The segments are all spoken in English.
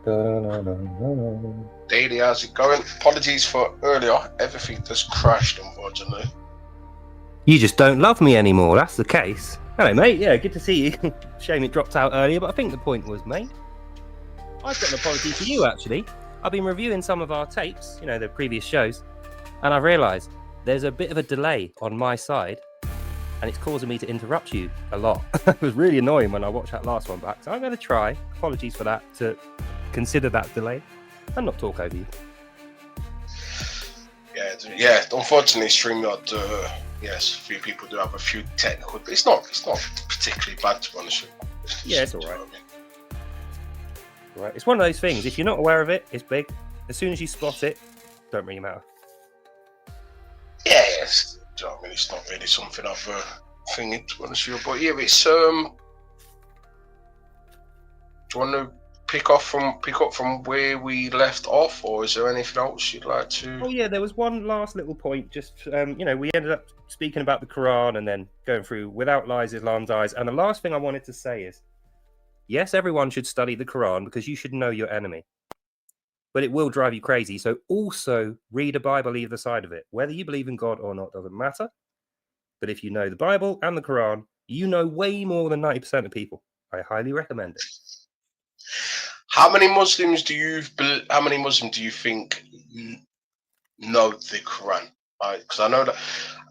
Daily, how's it going? Apologies for earlier. Everything just crashed, unfortunately. You just don't love me anymore. That's the case. Hello, mate. Yeah, good to see you. Shame it dropped out earlier, but I think the point was, mate, I've got an apology for you, actually. I've been reviewing some of our tapes, the previous shows, and I've realised there's a bit of a delay on my side, and it's causing me to interrupt you a lot. It was really annoying when I watched that last one back, so I'm going to try, apologies for that, to consider that delay and not talk over you. Yeah. Unfortunately, StreamYard, yes, a few people do have a few technical. It's not particularly bad, to be honest with you. Yeah, it's all right. Right, it's one of those things. If you're not aware of it, it's big. As soon as you spot it, don't really matter. Yeah, yes. Do you know what I mean? It's not really something I've thinking, to be honest with you. But yeah, it's Do you want to pick up from where we left off, or is there anything else you'd like to? Oh yeah, there was one last little point. Just we ended up speaking about the Quran and then going through without lies, Islam dies. And the last thing I wanted to say is, yes, everyone should study the Quran because you should know your enemy. But it will drive you crazy. So also read a Bible either side of it. Whether you believe in God or not doesn't matter. But if you know the Bible and the Quran, you know way more than 90% of people. I highly recommend it. How many Muslims do you think know the Quran? Because I know that,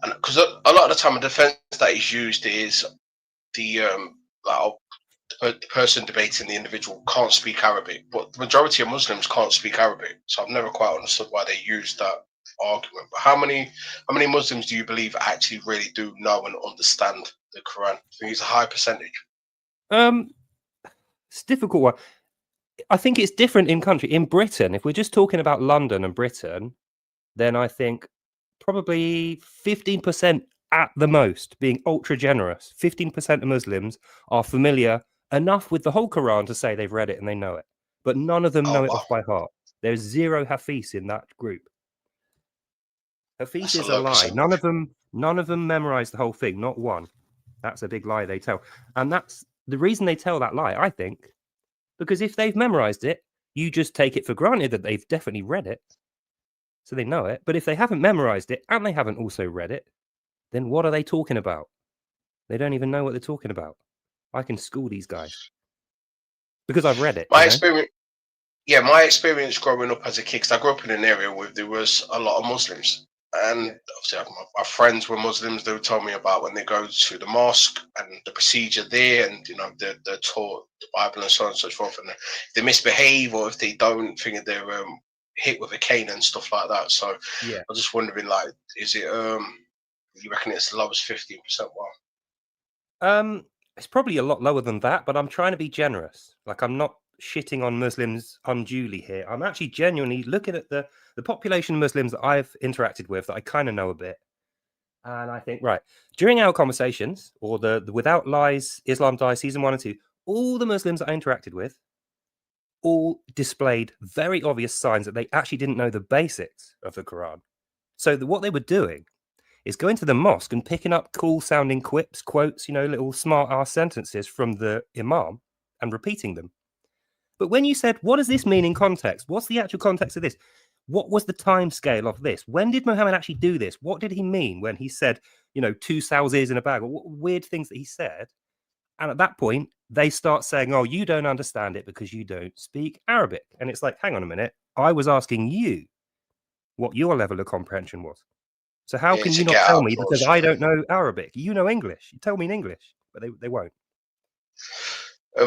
because a lot of the time the defense that is used is the person debating the individual can't speak Arabic, but the majority of Muslims can't speak Arabic. So I've never quite understood why they use that argument. But how many Muslims do you believe actually really do know and understand the Quran? I think it's a high percentage. It's a difficult one. I think it's different in country. In Britain, if we're just talking about London and Britain, then I think probably 15% at the most, being ultra generous. 15% of Muslims are familiar enough with the whole Quran to say they've read it and they know it. But none of them know it off by heart. There's zero Hafiz in that group. Hafiz is a lie. None of them memorize the whole thing, not one. That's a big lie they tell. And that's the reason they tell that lie, I think, because if they've memorized it, you just take it for granted that they've definitely read it. So they know it. But if they haven't memorized it and they haven't also read it, then what are they talking about? They don't even know what they're talking about. I can school these guys because I've read it. My experience growing up as a kid, because I grew up in an area where there was a lot of Muslims. And obviously, my friends were Muslims. They would tell me about when they go to the mosque and the procedure there, and they're taught the Bible and so on and so forth. And if they misbehave or if they don't, think they're hit with a cane and stuff like that. So yeah, I was just wondering, like, is it you reckon it's the lowest 15%? Wow. It's probably a lot lower than that, but I'm trying to be generous. Like, I'm not shitting on Muslims unduly here. I'm actually genuinely looking at the population of Muslims that I've interacted with that I kind of know a bit. And I think, right, during our conversations, or the Without Lies, Islam Dies, season 1 and 2, all the Muslims that I interacted with all displayed very obvious signs that they actually didn't know the basics of the Quran. So what they were doing is going to the mosque and picking up cool-sounding quips, quotes, little smart-ass sentences from the imam and repeating them. But when you said, what does this mean in context? What's the actual context of this? What was the time scale of this? When did Muhammad actually do this? What did he mean when he said, 2 sow's ears in a bag? Or what weird things that he said? And at that point, they start saying, oh, you don't understand it because you don't speak Arabic. And it's like, hang on a minute. I was asking you what your level of comprehension was. So how can you not tell me because I don't know Arabic? You know English. You tell me in English, but they won't.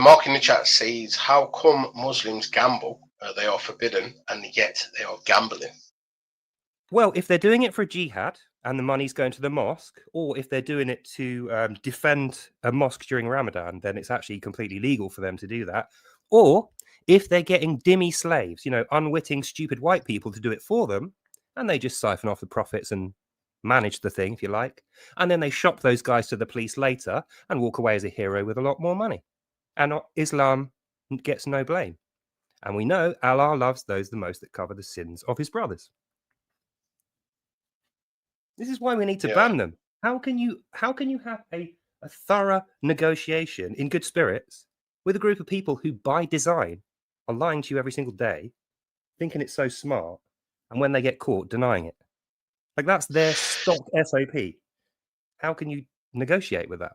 Mark in the chat says, how come Muslims gamble? They are forbidden and yet they are gambling. Well, if they're doing it for a jihad and the money's going to the mosque, or if they're doing it to defend a mosque during Ramadan, then it's actually completely legal for them to do that. Or if they're getting dhimmi slaves, unwitting, stupid white people to do it for them, and they just siphon off the profits and manage the thing, if you like, and then they shop those guys to the police later and walk away as a hero with a lot more money. And Islam gets no blame. And we know Allah loves those the most that cover the sins of his brothers. This is why we need to ban them. How can you have a thorough negotiation in good spirits with a group of people who, by design, are lying to you every single day, thinking it's so smart, and when they get caught, denying it. Like, that's their stock SOP. How can you negotiate with that?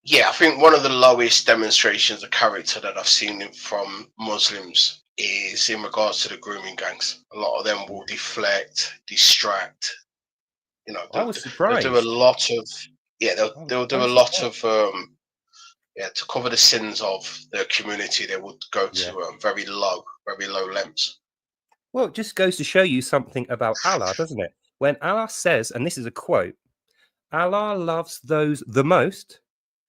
Yeah, I think one of the lowest demonstrations of character that I've seen from Muslims is in regards to the grooming gangs. A lot of them will deflect, distract. You know, I was they'll do a surprised. lot of I was they'll do so a lot surprised. of to cover the sins of their community. They would go Yeah. to very low lengths. Well, it just goes to show you something about Allah, doesn't it? When Allah says, and this is a quote, Allah loves those the most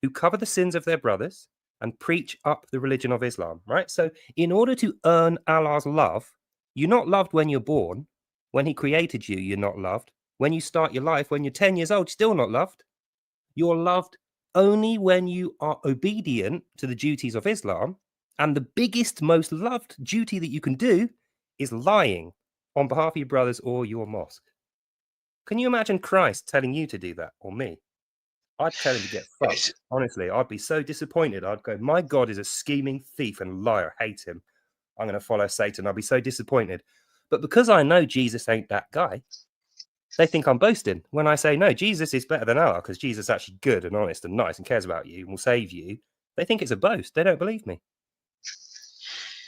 who cover the sins of their brothers and preach up the religion of Islam, right? So, in order to earn Allah's love, you're not loved when you're born. When He created you, you're not loved. When you start your life, when you're 10 years old, still not loved. You're loved only when you are obedient to the duties of Islam. And the biggest, most loved duty that you can do is lying on behalf of your brothers or your mosque. Can you imagine Christ telling you to do that, or me? I'd tell him to get It's, fucked. Honestly, I'd be so disappointed. I'd go, my God is a scheming thief and liar. Hate him. I'm going to follow Satan. I'd be so disappointed. But because I know Jesus ain't that guy, they think I'm boasting when I say, no, Jesus is better than Allah because Jesus is actually good and honest and nice and cares about you and will save you. They think it's a boast. They don't believe me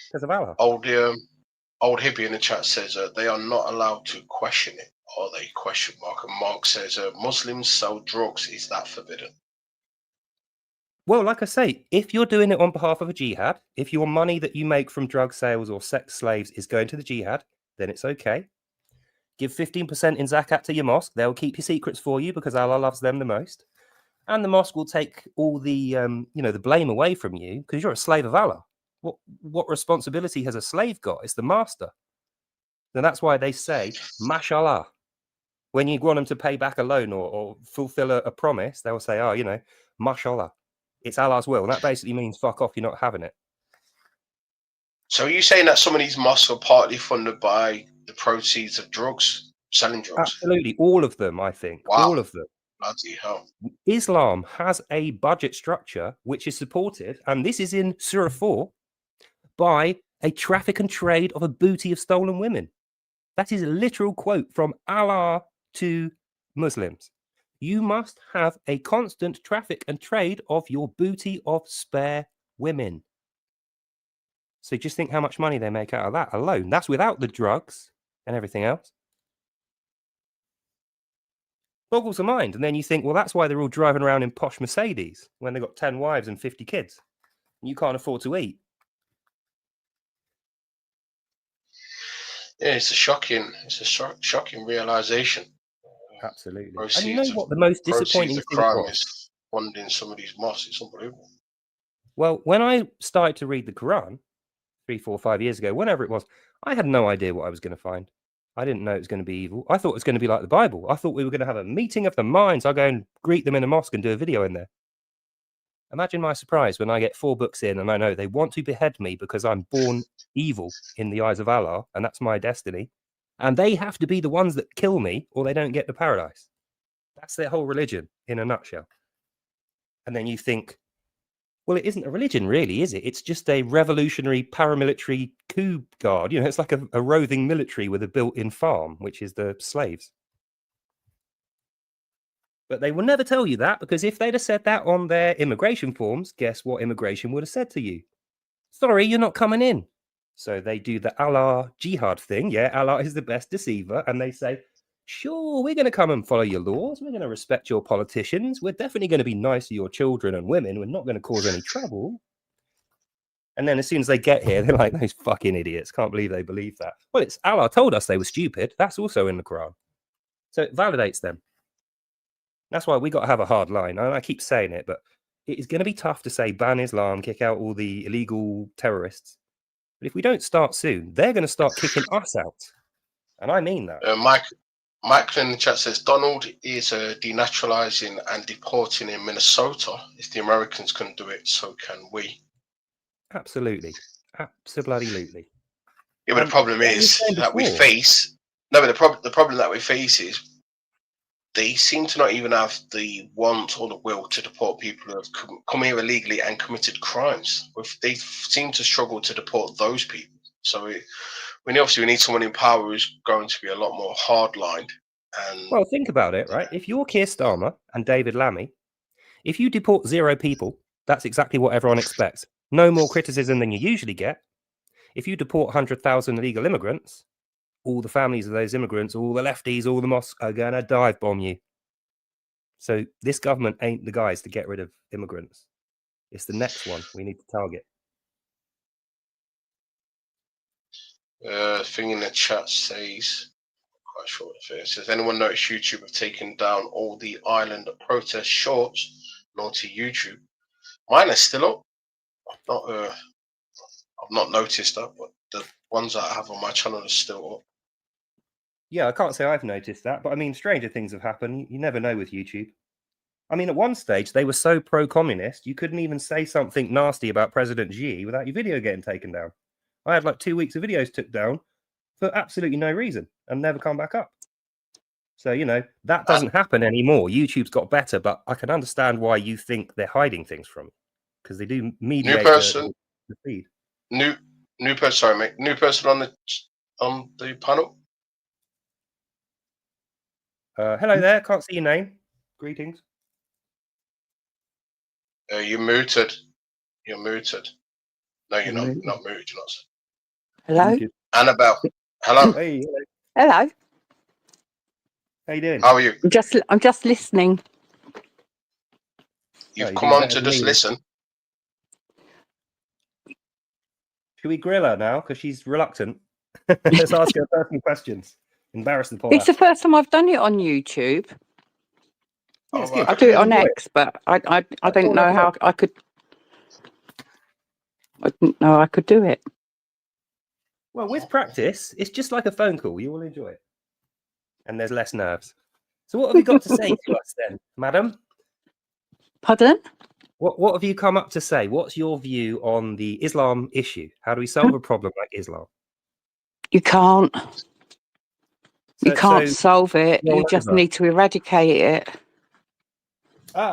because of Allah. old hippie in the chat says they are not allowed to question it. Are they? Question mark. And Mark says Muslims sell drugs. Is that forbidden? Well, like I say, if you're doing it on behalf of a jihad, if your money that you make from drug sales or sex slaves is going to the jihad, then it's okay. Give 15% in zakat to your mosque. They'll keep your secrets for you because Allah loves them the most. And the mosque will take all the, the blame away from you because you're a slave of Allah. What responsibility has a slave got? It's the master. And that's why they say, mashallah. When you want them to pay back a loan or fulfill a promise, they'll say, mashallah. It's Allah's will. And that basically means fuck off, you're not having it. So are you saying that some of these mosques are partly funded by the proceeds of drugs, selling drugs? Absolutely. All of them, I think. Wow. All of them. Bloody hell. Islam has a budget structure which is supported, and this is in Surah 4, by a traffic and trade of a booty of stolen women. That is a literal quote from Allah to Muslims. You must have a constant traffic and trade of your booty of spare women. So just think how much money they make out of that alone. That's without the drugs and everything else. Boggles the mind. And then you think, well, that's why they're all driving around in posh Mercedes when they've got 10 wives and 50 kids. And you can't afford to eat. Yeah, it's a shocking realization. Absolutely. Proceeds And you know of, what the most disappointing of thing crime was? is funding some of these mosques. It's unbelievable. Well, when I started to read the Quran 3, 4, 5 years ago, whenever it was, I had no idea what I was going to find. I didn't know it was going to be evil. I thought it was going to be like the Bible. I thought we were going to have a meeting of the minds. I'll go and greet them in a mosque and do a video in there. Imagine my surprise when I get 4 books in and I know they want to behead me because I'm born evil in the eyes of Allah, and that's my destiny. And they have to be the ones that kill me or they don't get the paradise. That's their whole religion in a nutshell. And then you think, well, it isn't a religion, really, is it? It's just a revolutionary paramilitary coup guard. It's like a roving military with a built-in farm, which is the slaves. But they will never tell you that, because if they'd have said that on their immigration forms, guess what immigration would have said to you? Sorry, you're not coming in. So they do the Allah jihad thing. Yeah, Allah is the best deceiver. And they say, sure, we're going to come and follow your laws. We're going to respect your politicians. We're definitely going to be nice to your children and women. We're not going to cause any trouble. And then as soon as they get here, they're like, those fucking idiots. Can't believe they believe that. Well, it's Allah told us they were stupid. That's also in the Quran. So it validates them. That's why we got to have a hard line. And I keep saying it, but it is going to be tough to say ban Islam, kick out all the illegal terrorists. But if we don't start soon, they're going to start kicking us out. And I mean that. Michael in the chat says Donald is denaturalizing and deporting in Minnesota. If the Americans can do it, so can we. Absolutely. Absolutely. Yeah, but the problem is that we face. No, but the problem that we face is they seem to not even have the want or the will to deport people who have come here illegally and committed crimes. They seem to struggle to deport those people. So we need someone in power who's going to be a lot more hard-lined. And well, think about it, right? If you're Keir Starmer and David Lammy, if you deport 0 people, that's exactly what everyone expects. No more criticism than you usually get. If you deport 100,000 illegal immigrants, all the families of those immigrants, all the lefties, all the mosques are going to dive bomb you. So this government ain't the guys to get rid of immigrants. It's the next one we need to target. Thing in the chat says, quite sure what it says, anyone notice YouTube have taken down all the island protest shorts? Naughty YouTube. Mine are still up. I've not noticed that, but the ones that I have on my channel are still up. Yeah, I can't say I've noticed that, but I mean, stranger things have happened. You never know with YouTube. I mean, at one stage, they were so pro-communist, you couldn't even say something nasty about President Xi without your video getting taken down. I had like 2 weeks of videos took down for absolutely no reason and never come back up. So, you know, that doesn't happen anymore. YouTube's got better, but I can understand why you think they're hiding things from you, because they do mediate the feed. New person, sorry, mate. New person on the panel. Hello there. Can't see your name. Greetings. You're muted. You're muted. No, you're not. You're not muted. You're not. Hello, Muted. Annabelle. Hello. Hey. hello. How you doing? How are you? I'm just listening. You've come on to just listen. Should we grill her now? Because she's reluctant. Let's ask her personal questions. Embarrass the poor. It's the first time I've done it on YouTube. Yeah, it's Oh, good. I do it on X, but I don't know how I could. I didn't know I could do it. Well, with practice, it's just like a phone call. You will enjoy it. And there's less nerves. So what have you got to say to us then, madam? Pardon? What have you come up to say? What's your view on the Islam issue? How do we solve a problem like Islam? You can't. You can't solve it. You just need to eradicate it.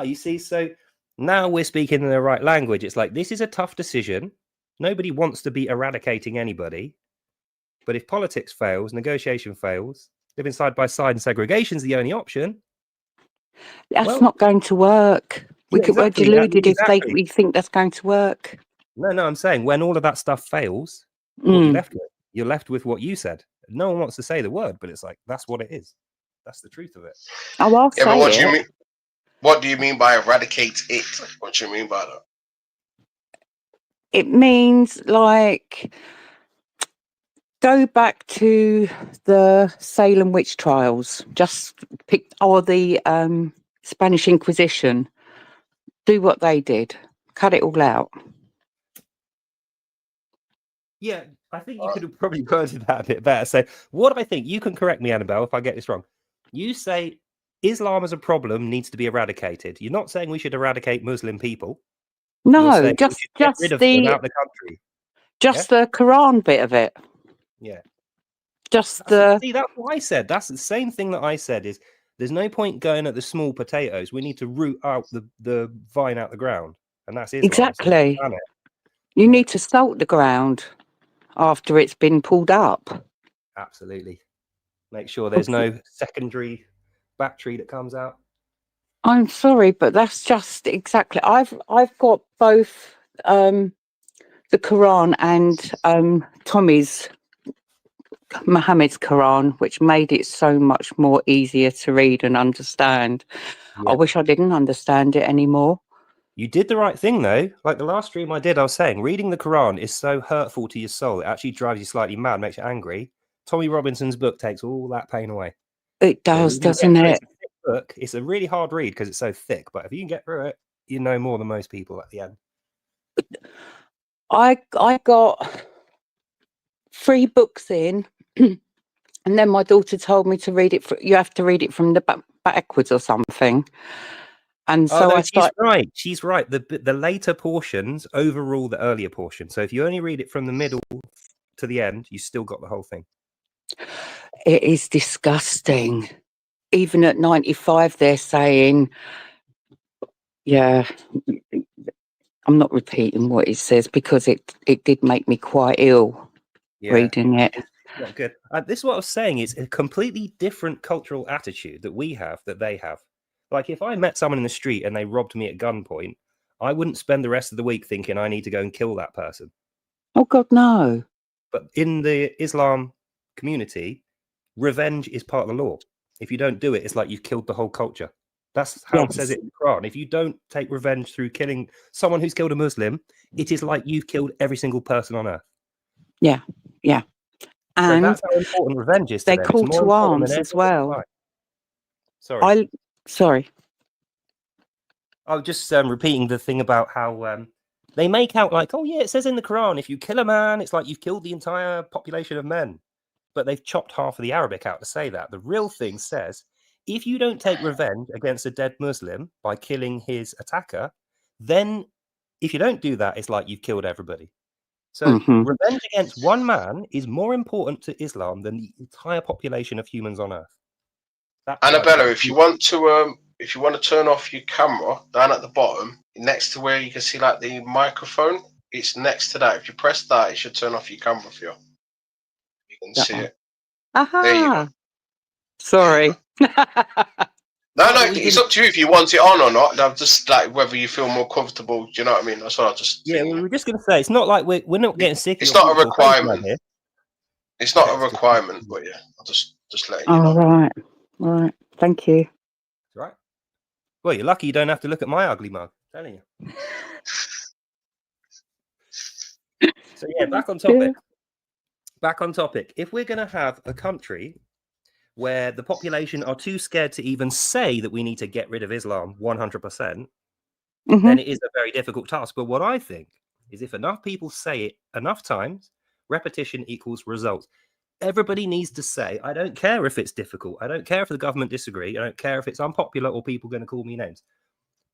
You see, so now we're speaking in the right language. It's like, this is a tough decision. Nobody wants to be eradicating anybody. But if politics fails, negotiation fails, living side by side and segregation is the only option. That's not going to work. We're deluded if we think that's going to work. No, I'm saying when all of that stuff fails, what are you left with? You're left with what you said. No one wants to say the word, but it's like, that's what it is. That's the truth of it. Oh, I'll say what do you mean? What do you mean by eradicate it? What do you mean by that? It means like go back to the Salem witch trials. Just pick the Spanish Inquisition. Do what they did. Cut it all out. Yeah, I think you could have probably worded that a bit better. So what I think, you can correct me, Annabelle, if I get this wrong. You say Islam as a problem needs to be eradicated. You're not saying we should eradicate Muslim people. No, just get rid of them out of the country. Just the Quran bit of it. Yeah. See, that's what I said. That's the same thing that I said. Is there's no point going at the small potatoes. We need to root out the vine out the ground, and that's Islam. Exactly. So you need to salt the ground after it's been pulled up. Absolutely. Make sure there's no secondary battery that comes out. I'm sorry, but that's just exactly. I've got both the Quran and Muhammad's Quran, which made it so much more easier to read and understand. Yeah. I wish I didn't understand it anymore. You did the right thing, though. Like the last stream I did, I was saying, reading the Quran is so hurtful to your soul. It actually drives you slightly mad, makes you angry. Tommy Robinson's book takes all that pain away. It does, doesn't it? It's a thick book. It's a really hard read because it's so thick. But if you can get through it, you know more than most people at the end. I got 3 books in, and then my daughter told me to read it. You have to read it from the backwards or something. And so she's right. The later portions overrule the earlier portion. So if you only read it from the middle to the end, you still got the whole thing. It is disgusting. even at 95, they're saying, yeah, I'm not repeating what it says because it did make me quite ill reading it. It's not good. This is what I was saying. It's a completely different cultural attitude that we have, that they have. Like, if I met someone in the street and they robbed me at gunpoint, I wouldn't spend the rest of the week thinking I need to go and kill that person. Oh, God, no. But in the Islam community, revenge is part of the law. If you don't do it, it's like you've killed the whole culture. That's how it says it in the Quran. If you don't take revenge through killing someone who's killed a Muslim, it is like you've killed every single person on earth. Yeah. And so that's how important revenge is to they them. call It's more to important arms than as everything well. else. Sorry. Sorry. I was just repeating the thing about how they make out like, oh, yeah, it says in the Quran, if you kill a man, it's like you've killed the entire population of men. But they've chopped half of the Arabic out to say that. The real thing says, if you don't take revenge against a dead Muslim by killing his attacker, then if you don't do that, it's like you've killed everybody. So revenge against one man is more important to Islam than the entire population of humans on Earth. Annabella, if you want to turn off your camera down at the bottom, next to where you can see like the microphone, it's next to that. If you press that, it should turn off your camera for you. You can see it. Aha. There you go. Sorry. No, it's up to you if you want it on or not. I'm just like whether you feel more comfortable. Do you know what I mean? That's what I just. Yeah, we were just going to say it's not like we're not getting sick. It's not a requirement. It's not a requirement, but yeah, I'll just letting you know. All right. Thank you. That's right. Well, you're lucky you don't have to look at my ugly mug. I'm telling you. So yeah, back on topic. Back on topic. If we're going to have a country where the population are too scared to even say that we need to get rid of Islam 100%, then it is a very difficult task. But what I think is if enough people say it enough times, repetition equals results. Everybody needs to say, I don't care if it's difficult. I don't care if the government disagree. I don't care if it's unpopular or people are going to call me names.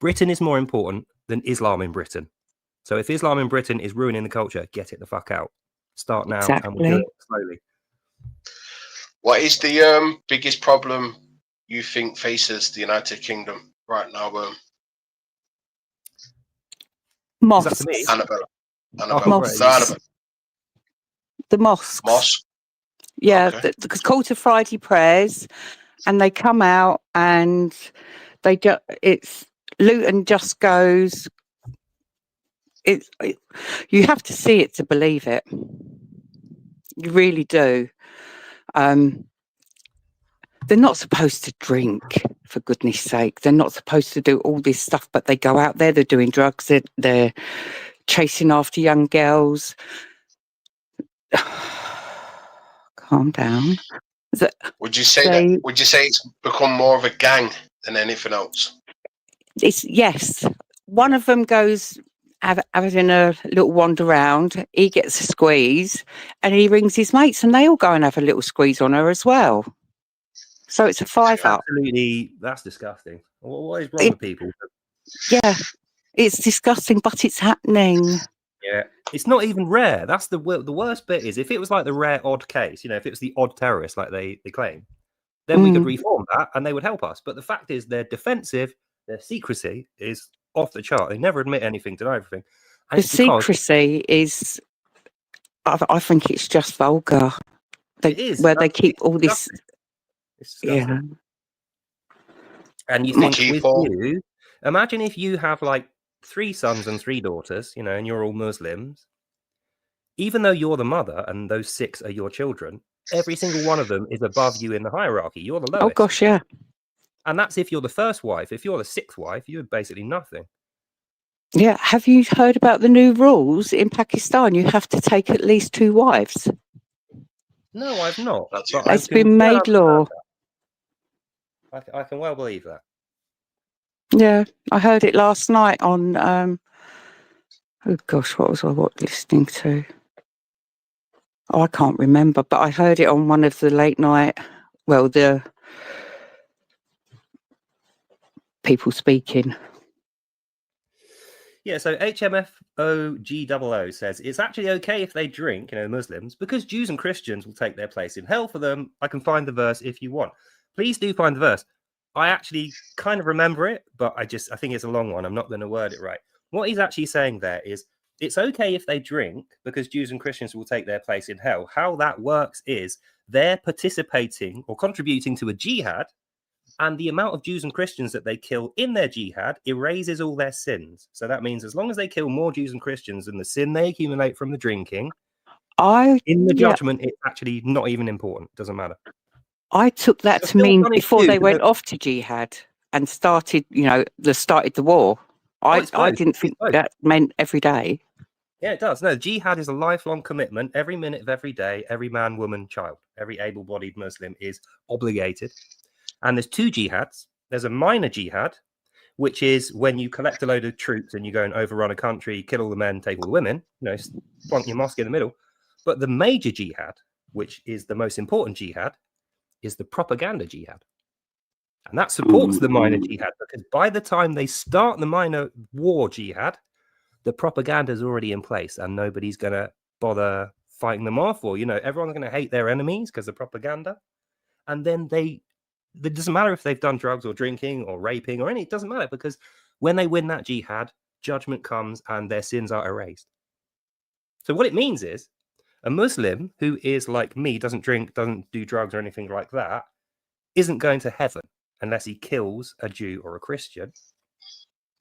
Britain is more important than Islam in Britain. So if Islam in Britain is ruining the culture, get it the fuck out. Start now and we'll do it slowly. What is the biggest problem you think faces the United Kingdom right now? Mosques. Annabella. Mosques. The mosques. Mosque. Yeah, because call to Friday prayers, and they come out and it's Luton just goes. You have to see it to believe it. You really do. They're not supposed to drink, for goodness sake. They're not supposed to do all this stuff, but they go out there, they're doing drugs, they're chasing after young girls. Calm down. Would you say it's become more of a gang than anything else? Yes. One of them goes having a little wander around, he gets a squeeze, and he rings his mates, and they all go and have a little squeeze on her as well. So it's a 5-up. Absolutely, that's disgusting. What is wrong with people? Yeah, it's disgusting, but it's happening. Yeah, it's not even rare. That's the worst bit is if it was like the rare odd case, if it was the odd terrorist like they claim, then we could reform that and they would help us. But the fact is they're defensive, their secrecy is off the chart. They never admit anything, deny everything. And the secrecy is, I think it's just vulgar. It is. Where they keep all this. Yeah. And you think with you, imagine if you have like 3 sons and 3 daughters, and you're all Muslims, even though you're the mother and those 6 are your children, every single one of them is above you in the hierarchy. You're the lowest. Oh, gosh, yeah. And that's if you're the first wife. If you're the 6th wife, you're basically nothing. Yeah. Have you heard about the new rules in Pakistan? You have to take at least 2 wives. No, I've not. It's been made law. I can well believe that. Yeah, I heard it last night on, oh gosh, what was I listening to? Oh, I can't remember, but I heard it on one of the late night, the people speaking. Yeah, so HMFOGOO says, it's actually okay if they drink, Muslims, because Jews and Christians will take their place in hell for them. I can find the verse if you want. Please do find the verse. I actually kind of remember it, but I think it's a long one. I'm not going to word it right. What he's actually saying there is it's okay if they drink because Jews and Christians will take their place in hell. How that works is they're participating or contributing to a jihad, and the amount of Jews and Christians that they kill in their jihad erases all their sins. So that means as long as they kill more Jews and Christians than the sin they accumulate from the drinking, in the judgment, it's actually not even important. Doesn't matter. I took that to mean before they went off to jihad and started, started the war. I didn't think that meant every day. Yeah, it does. No, jihad is a lifelong commitment. Every minute of every day, every man, woman, child, every able-bodied Muslim is obligated. And there's two jihads. There's a minor jihad, which is when you collect a load of troops and you go and overrun a country, kill all the men, take all the women, plonk your mosque in the middle. But the major jihad, which is the most important jihad, is the propaganda jihad. And that supports the minor jihad because by the time they start the minor war jihad, the propaganda is already in place and nobody's going to bother fighting them off, or, everyone's going to hate their enemies because of propaganda. And then it doesn't matter if they've done drugs or drinking or raping or anything. It doesn't matter because when they win that jihad, judgment comes and their sins are erased. So what it means is a Muslim who is like me, doesn't drink, doesn't do drugs or anything like that, isn't going to heaven unless he kills a Jew or a Christian.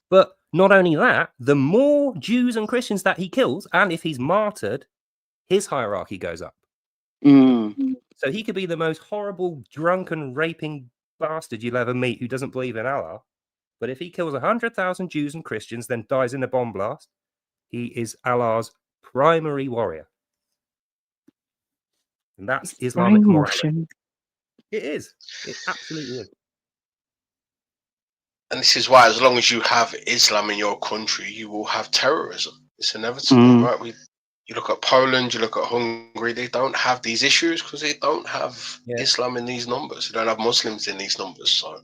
But not only that, the more Jews and Christians that he kills, and if he's martyred, his hierarchy goes up. So he could be the most horrible, drunken, raping bastard you'll ever meet who doesn't believe in Allah. But if he kills 100,000 Jews and Christians, then dies in a bomb blast, he is Allah's primary warrior. And that's Islamic morality. It is. It absolutely is. And this is why, as long as you have Islam in your country, you will have terrorism. It's inevitable, right? You look at Poland, you look at Hungary, they don't have these issues because they don't have Islam in these numbers. They don't have Muslims in these numbers. So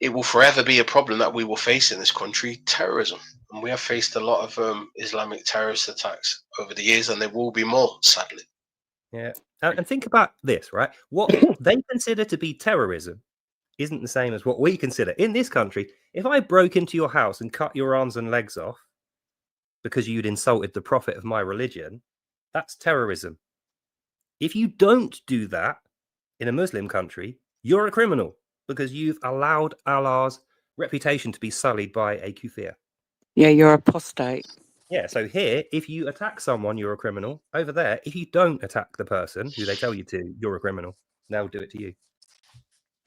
it will forever be a problem that we will face in this country, terrorism. And we have faced a lot of Islamic terrorist attacks over the years, and there will be more, sadly. Yeah. And think about this, right? What they consider to be terrorism isn't the same as what we consider. In this country, if I broke into your house and cut your arms and legs off because you'd insulted the prophet of my religion, that's terrorism. If you don't do that in a Muslim country, you're a criminal because you've allowed Allah's reputation to be sullied by a kufir. Yeah, you're apostate. Yeah, so here, if you attack someone, you're a criminal. Over there, if you don't attack the person who they tell you to, you're a criminal. They'll do it to you.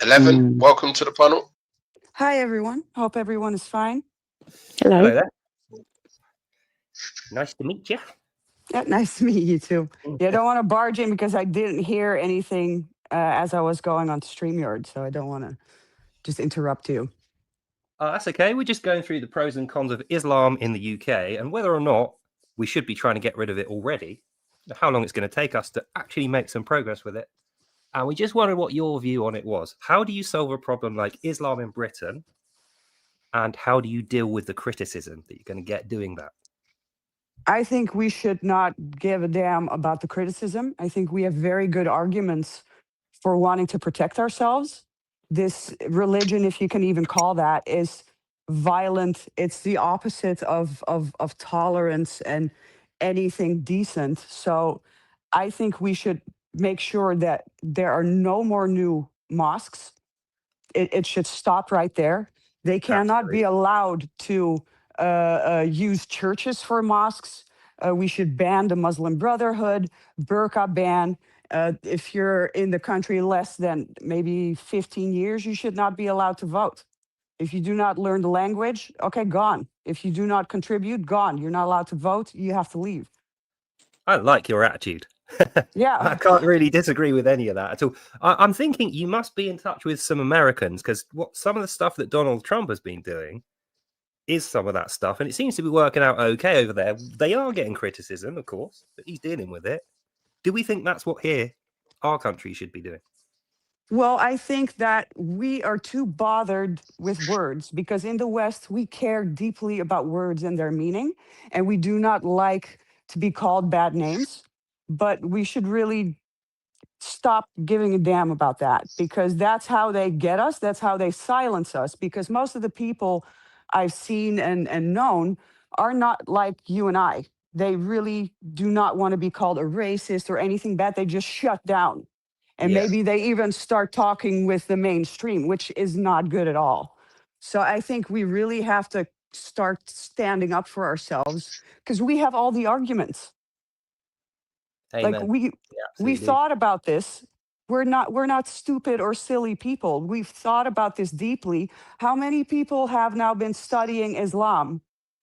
11, welcome to the panel. Hi, everyone. Hope everyone is fine. Hello there. Nice to meet you. Yeah, nice to meet you too. Yeah, I don't want to barge in because I didn't hear anything as I was going on StreamYard, so I don't want to just interrupt you. That's okay. We're just going through the pros and cons of Islam in the UK and whether or not we should be trying to get rid of it already, how long it's going to take us to actually make some progress with it. And we just wondered what your view on it was. How do you solve a problem like Islam in Britain? And how do you deal with the criticism that you're going to get doing that? I think we should not give a damn about the criticism. I think we have very good arguments for wanting to protect ourselves. This religion, if you can even call that, is violent. It's the opposite of tolerance and anything decent. So I think we should make sure that there are no more new mosques. It should stop right there. They cannot be allowed to use churches for mosques. We should ban the Muslim Brotherhood, burqa ban. If you're in the country less than maybe 15 years, you should not be allowed to vote. If you do not learn the language, okay, gone. If you do not contribute, gone. You're not allowed to vote. You have to leave. I like your attitude. Yeah. I can't really disagree with any of that at all. I'm thinking you must be in touch with some Americans because some of the stuff that Donald Trump has been doing is some of that stuff. And it seems to be working out okay over there. They are getting criticism, of course, but he's dealing with it. Do we think that's what our country should be doing? Well, I think that we are too bothered with words because in the West, we care deeply about words and their meaning. And we do not like to be called bad names. But we should really stop giving a damn about that, because that's how they get us. That's how they silence us, because most of the people I've seen and known are not like you and I. They really do not want to be called a racist or anything bad. They just shut down. And Yeah. maybe they even start talking with the mainstream, which is not good at all. So I think we really have to start standing up for ourselves, because we have all the arguments. Like Amen. we Absolutely. thought about this. We're not stupid or silly people. We've thought about this deeply. How many people have now been studying Islam?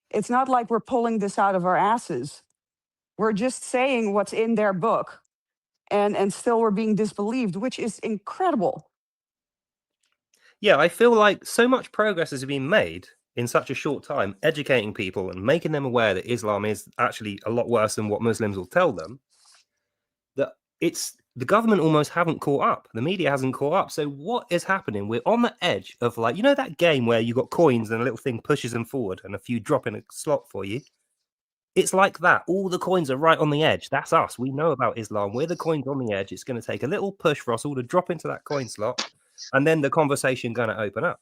It's not like we're pulling this out of our asses. We're just saying what's in their book, and still we're being disbelieved, which is incredible. Yeah, I feel like so much progress has been made in such a short time, educating people and making them aware that Islam is actually a lot worse than what Muslims will tell them, that it's the government almost haven't caught up. The media hasn't caught up. So what is happening? We're on the edge of, like, you know, that game where you got coins and a little thing pushes them forward and a few drop in a slot for you. It's like that. All the coins are right on the edge. That's us. We know about Islam. We're the coins on the edge. It's going to take a little push for us all to drop into that coin slot, and then the conversation going to open up.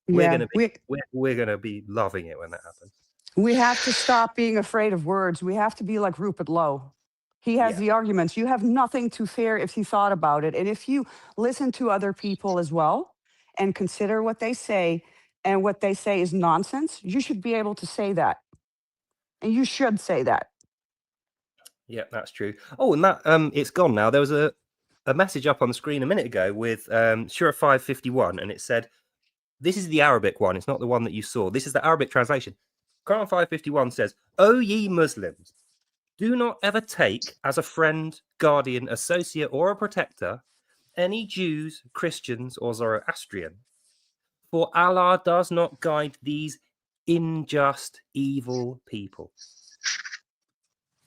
We're Yeah, going to be we're going to be loving it when that happens. we have to stop being afraid of words. We have to be like Rupert Lowe. He has Yeah. the arguments. You have nothing to fear if you thought about it. And if you listen to other people as well and consider what they say, and what they say is nonsense, you should be able to say that. And you should say that. Yeah, that's true. Oh, and that it's gone now. There was a message up on the screen a minute ago with Surah 551, and it said, this is the Arabic one. It's not the one that you saw. This is the Arabic translation. Quran 551 says, "O ye Muslims, do not ever take as a friend, guardian, associate, or a protector any Jews, Christians, or Zoroastrian, for Allah does not guide these unjust, evil people."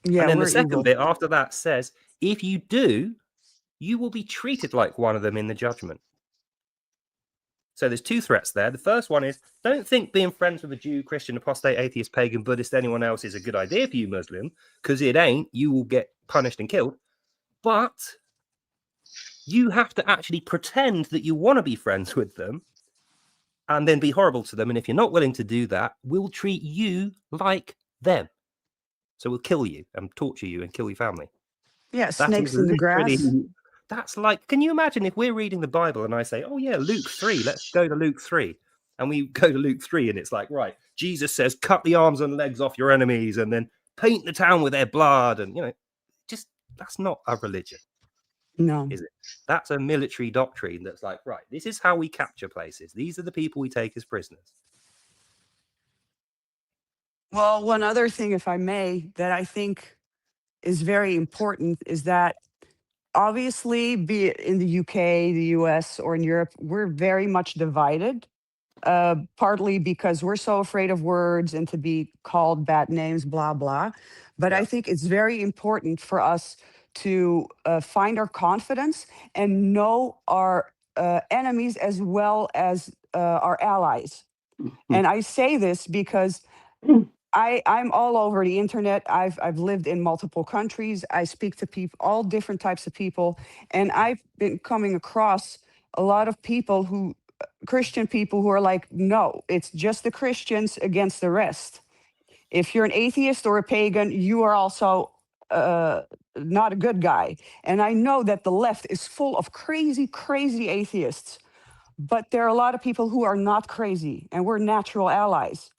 Yeah, And then we're the second evil. bit after that says, if you do, you will be treated like one of them in the judgment. So there's two threats there. The first one is, don't think being friends with a Jew, Christian, apostate, atheist, pagan, Buddhist, anyone else is a good idea for you, Muslim, because it ain't. You will get punished and killed. But you have to actually pretend that you want to be friends with them and then be horrible to them. And if you're not willing to do that, we'll treat you like them. So we'll kill you and torture you and kill your family. Yeah, That snakes is in the grass. literally, that's like, can you imagine if we're reading the Bible and I say, oh yeah, Luke 3, let's go to Luke 3. And we go to Luke 3 and it's like, right, Jesus says, cut the arms and legs off your enemies and then paint the town with their blood. And, you know, just, that's not a religion, No. is it? That's a military doctrine that's like, right, this is how we capture places. These are the people we take as prisoners. Well, one other thing, if I may, that I think is very important is that obviously, be it in the UK, the US, or in Europe, we're very much divided. Partly because we're so afraid of words and to be called bad names, blah, blah. But I think it's very important for us to find our confidence and know our enemies as well as our allies. And I say this because I'm all over the internet. I've lived in multiple countries. I speak to people, all different types of people, and I've been coming across a lot of people who, Christian people who are like, no, it's just the Christians against the rest. If you're an atheist or a pagan, you are also not a good guy. And I know that the left is full of crazy, crazy atheists, but there are a lot of people who are not crazy, and we're natural allies.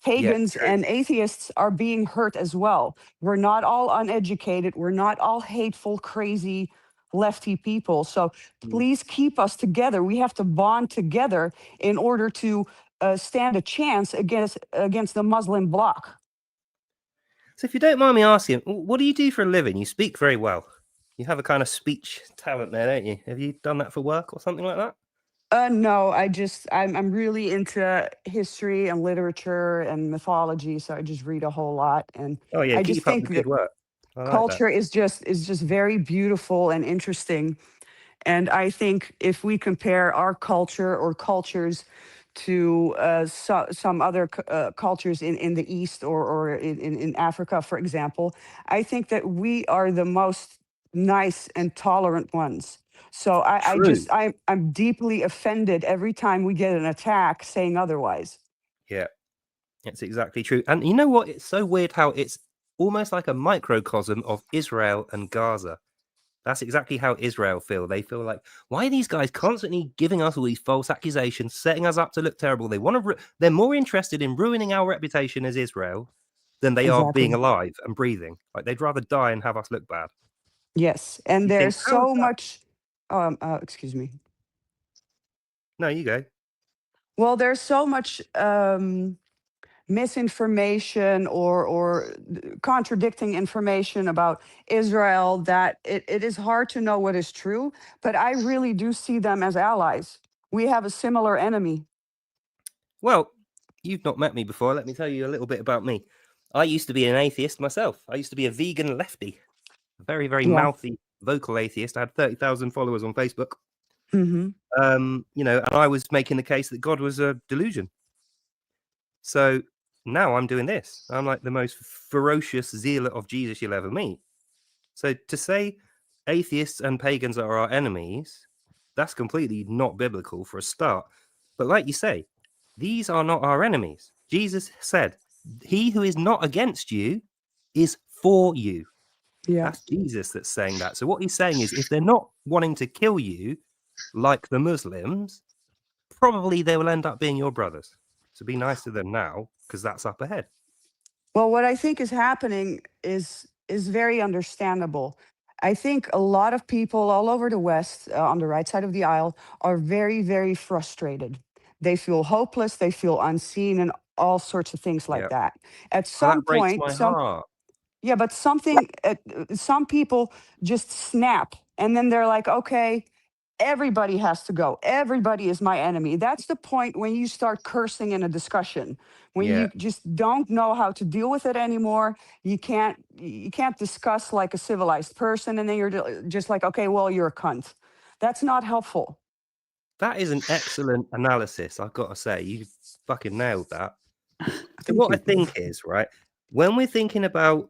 Pagans and atheists are being hurt as well. We're not all uneducated. We're not all hateful, crazy, lefty people. So please keep us together. We have to bond together in order to stand a chance against the Muslim bloc. So if you don't mind me asking, what do you do for a living? You speak very well. You have a kind of speech talent there, don't you? Have you done that for work or something like that? No, I'm really into history and literature and mythology, so I just read a whole lot. And Oh yeah, I keep just up think the that good work. I like culture is just very beautiful and interesting. And I think if we compare our culture or cultures to some other cultures in the East or in Africa, for example, I think that we are the most nice and tolerant ones. So True. I'm deeply offended every time we get an attack saying otherwise. Yeah, it's exactly true. And you know what? It's so weird how it's almost like a microcosm of Israel and Gaza. That's exactly how Israel feel. They feel like, why are these guys constantly giving us all these false accusations, setting us up to look terrible? They want to. They're more interested in ruining our reputation as Israel than they are being Exactly. alive and breathing. Like they'd rather die and have us look bad. Yes, and You think, there's how is so that? much. Excuse me. No, you go. Well, there's so much misinformation or contradicting information about Israel that it is hard to know what is true. But I really do see them as allies. We have a similar enemy. Well, you've not met me before. Let me tell you a little bit about me. I used to be an atheist myself. I used to be a vegan lefty, a very, very Yeah. mouthy, vocal atheist. I had 30,000 followers on Facebook. Hmm. And I was making the case that God was a delusion. So now I'm doing this. I'm like the most ferocious zealot of Jesus you'll ever meet. So to say atheists and pagans are our enemies, that's completely not biblical for a start. But like you say, these are not our enemies. Jesus said, he who is not against you is for you. Yeah. That's Jesus that's saying that. So what he's saying is, if they're not wanting to kill you like the Muslims, probably they will end up being your brothers. So be nice to them now, because that's up ahead. Well, what I think is happening is very understandable. I think a lot of people all over the West, on the right side of the aisle, are very, very frustrated. They feel hopeless, they feel unseen, and all sorts of things like Yeah. that. At Oh, some that breaks point, my heart. yeah, but some people just snap, and then they're like, okay, everybody has to go. Everybody is my enemy. That's the point when you start cursing in a discussion, when Yeah. you just don't know how to deal with it anymore. You can't discuss like a civilized person, and then you're just like, okay, well, you're a cunt. That's not helpful. That is an excellent analysis, I've got to say. You fucking nailed that. So Thank what I you. think is, right, when we're thinking about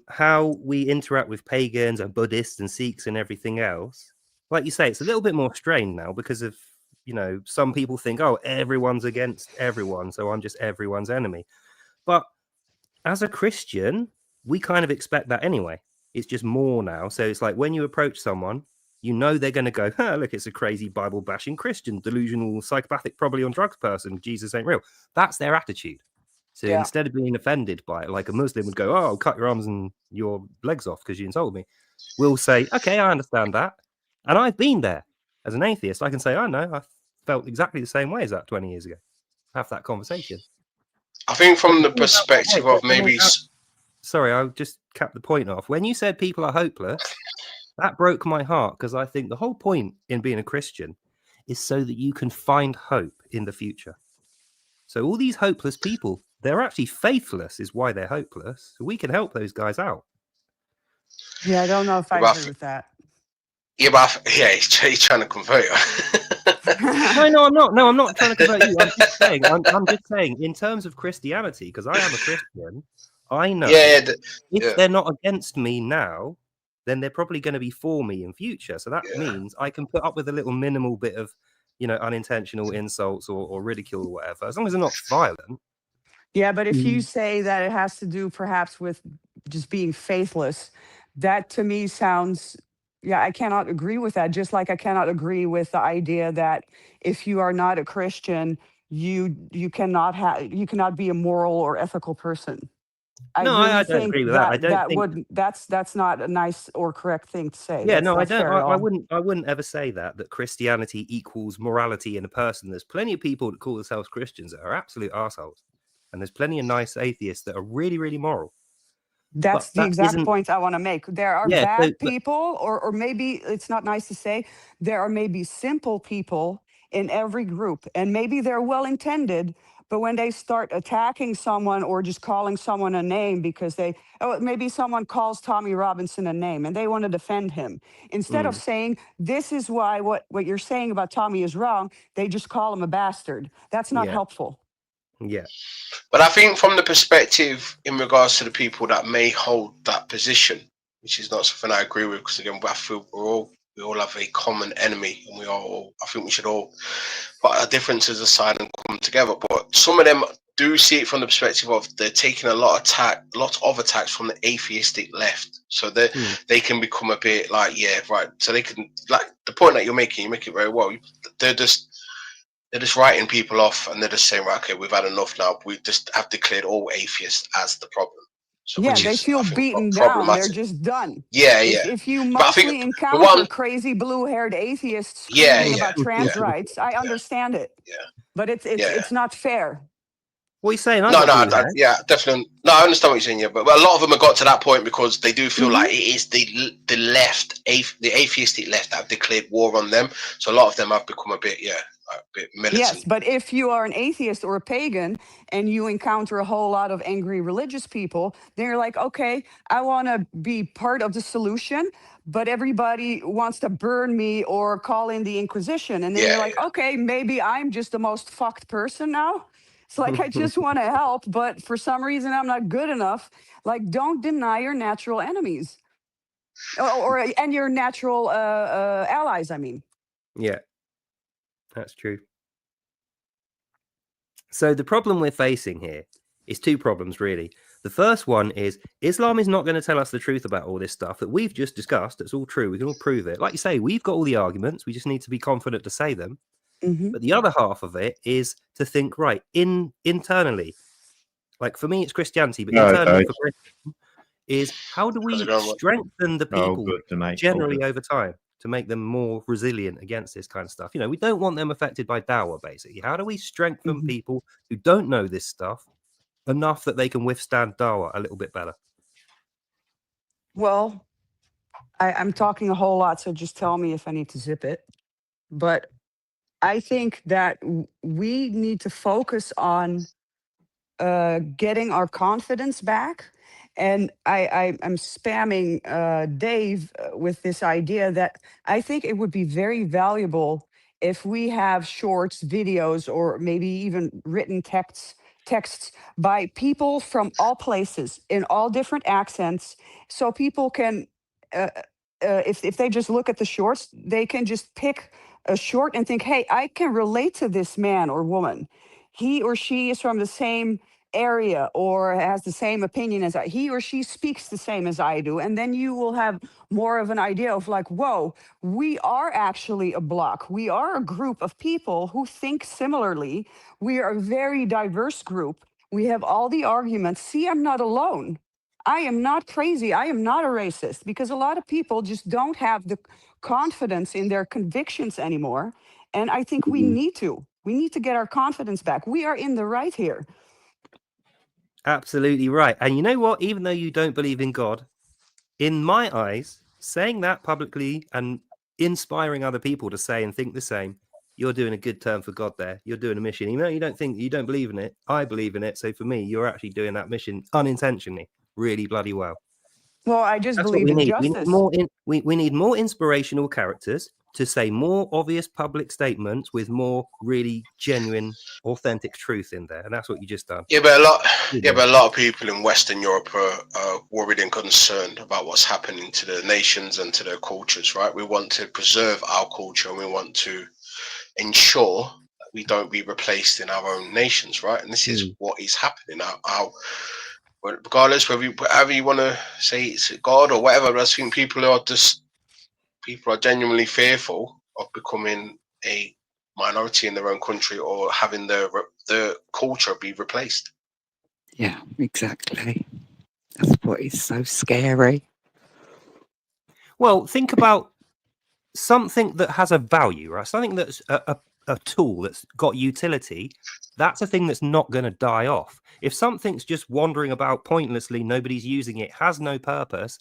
how we interact with pagans and Buddhists and Sikhs and everything else, like you say, it's a little bit more strained now because of, some people think, oh, everyone's against everyone, so I'm just everyone's enemy. But as a Christian, we kind of expect that anyway. It's just more now. So it's like when you approach someone, they're going to go, look, it's a crazy Bible bashing Christian, delusional, psychopathic, probably on drugs person. Jesus ain't real. That's their attitude. So Yeah. instead of being offended by it, like a Muslim would go, oh, I'll cut your arms and your legs off because you insulted me, we'll say, okay, I understand that. And I've been there as an atheist. I can say, I know, I felt exactly the same way as that 20 years ago. Have that conversation. I think But from the the thing about that, perspective of maybe sorry, I'll just cap the point off. When you said people are hopeless, that broke my heart because I think the whole point in being a Christian is so that you can find hope in the future. So all these hopeless people, they're actually faithless is why they're hopeless. So we can help those guys out. Yeah, I don't know if I agree with that. he's trying to convert you. No, I'm not. No, I'm not trying to convert you. I'm just saying. I'm just saying. In terms of Christianity, because I am a Christian, I know if they're not against me now, then they're probably going to be for me in future. So that means I can put up with a little minimal bit of, unintentional insults or ridicule or whatever, as long as they're not violent. Yeah, but if you say that it has to do perhaps with just being faithless, that to me sounds, yeah, I cannot agree with that. Just like I cannot agree with the idea that if you are not a Christian, you cannot be a moral or ethical person. I No, really I don't think agree with that. I don't that think. that's not a nice or correct thing to say. Yeah, That's no, I not don't. fair at I all. wouldn't ever say that Christianity equals morality in a person. There's plenty of people that call themselves Christians that are absolute assholes, and there's plenty of nice atheists that are really, really moral. That's But the that exact isn't. point I want to make. There are Yeah. bad people, or maybe it's not nice to say, there are maybe simple people in every group, and maybe they're well intended, but when they start attacking someone or just calling someone a name because maybe someone calls Tommy Robinson a name and they want to defend him. Instead of saying, this is why what you're saying about Tommy is wrong, they just call him a bastard. That's not helpful. Yeah. But I think from the perspective in regards to the people that may hold that position, which is not something I agree with. Because again, I feel we all have a common enemy, and I think we should all put our differences aside and come together. But some of them do see it from the perspective of they're taking a lot of attacks from the atheistic left, so they can become a bit like, yeah, right. So they can, like the point that you make it very well. They're just writing people off, and they're just saying, right, okay, we've had enough now. We just have declared all atheists as the problem. So, Yeah, which they is, feel I think, beaten down. They're problematic. just done. Yeah, If you But I think mostly the encounter one, crazy blue-haired atheists yeah, screaming about trans yeah, rights, I understand it. yeah, But yeah. it's not fair. What are you saying? Yeah, definitely. No, I understand what you're saying. Yeah, but a lot of them have got to that point because they do feel like it is the left, the atheistic left that have declared war on them. So a lot of them have become a bit militant. Yes, but if you are an atheist or a pagan and you encounter a whole lot of angry religious people, then you're like, okay, I want to be part of the solution, but everybody wants to burn me or call in the Inquisition. And then you're like, okay, maybe I'm just the most fucked person now. It's like, I just want to help, but for some reason I'm not good enough. Like, don't deny your natural enemies and your natural allies, I mean. Yeah, that's true. So the problem we're facing here is two problems, really. The first one is Islam is not going to tell us the truth about all this stuff that we've just discussed. It's all true. We can all prove it. Like you say, we've got all the arguments. We just need to be confident to say them. But the other half of it is to think, right, internally. Like for me, it's Christianity, but internally for Christian is how do we strengthen the people generally over time to make them more resilient against this kind of stuff? You know, we don't want them affected by dawah, basically. How do we strengthen people who don't know this stuff enough that they can withstand dawah a little bit better? Well, I'm talking a whole lot, so just tell me if I need to zip it. But I think that we need to focus on getting our confidence back. And I'm spamming Dave with this idea that I think it would be very valuable if we have shorts, videos, or maybe even written texts by people from all places in all different accents, so people can, if they just look at the shorts, they can just pick a short and think, hey, I can relate to this man or woman. He or she is from the same area or has the same opinion as he or she speaks the same as I do. And then you will have more of an idea of like, whoa, we are actually a block. We are a group of people who think similarly. We are a very diverse group. We have all the arguments. See, I'm not alone. I am not crazy. I am not a racist, because a lot of people just don't have the confidence in their convictions anymore. And I think we need to get our confidence back. We are in the right here. Absolutely right. And you know what? Even though you don't believe in God, in my eyes, saying that publicly and inspiring other people to say and think the same, you're doing a good turn for God there. You're doing a mission. Even though you don't believe in it, I believe in it. So for me, you're actually doing that mission unintentionally, really bloody well. Well, I just That's believe what we in need. justice. We need more inspirational characters to say more obvious public statements with more really genuine, authentic truth in there, and that's what you just done. Yeah, but a lot of people in Western Europe are worried and concerned about what's happening to the nations and to their cultures. Right? We want to preserve our culture, and we want to ensure that we don't be replaced in our own nations. Right? And this is what is happening now. Regardless whatever you want to say, it's God or whatever, I think people are genuinely fearful of becoming a minority in their own country or having the culture be replaced. Yeah, exactly. That's what is so scary. Well, think about something that has a value, right? Something that's a tool that's got utility. That's a thing that's not going to die off. If something's just wandering about pointlessly, nobody's using it, has no purpose,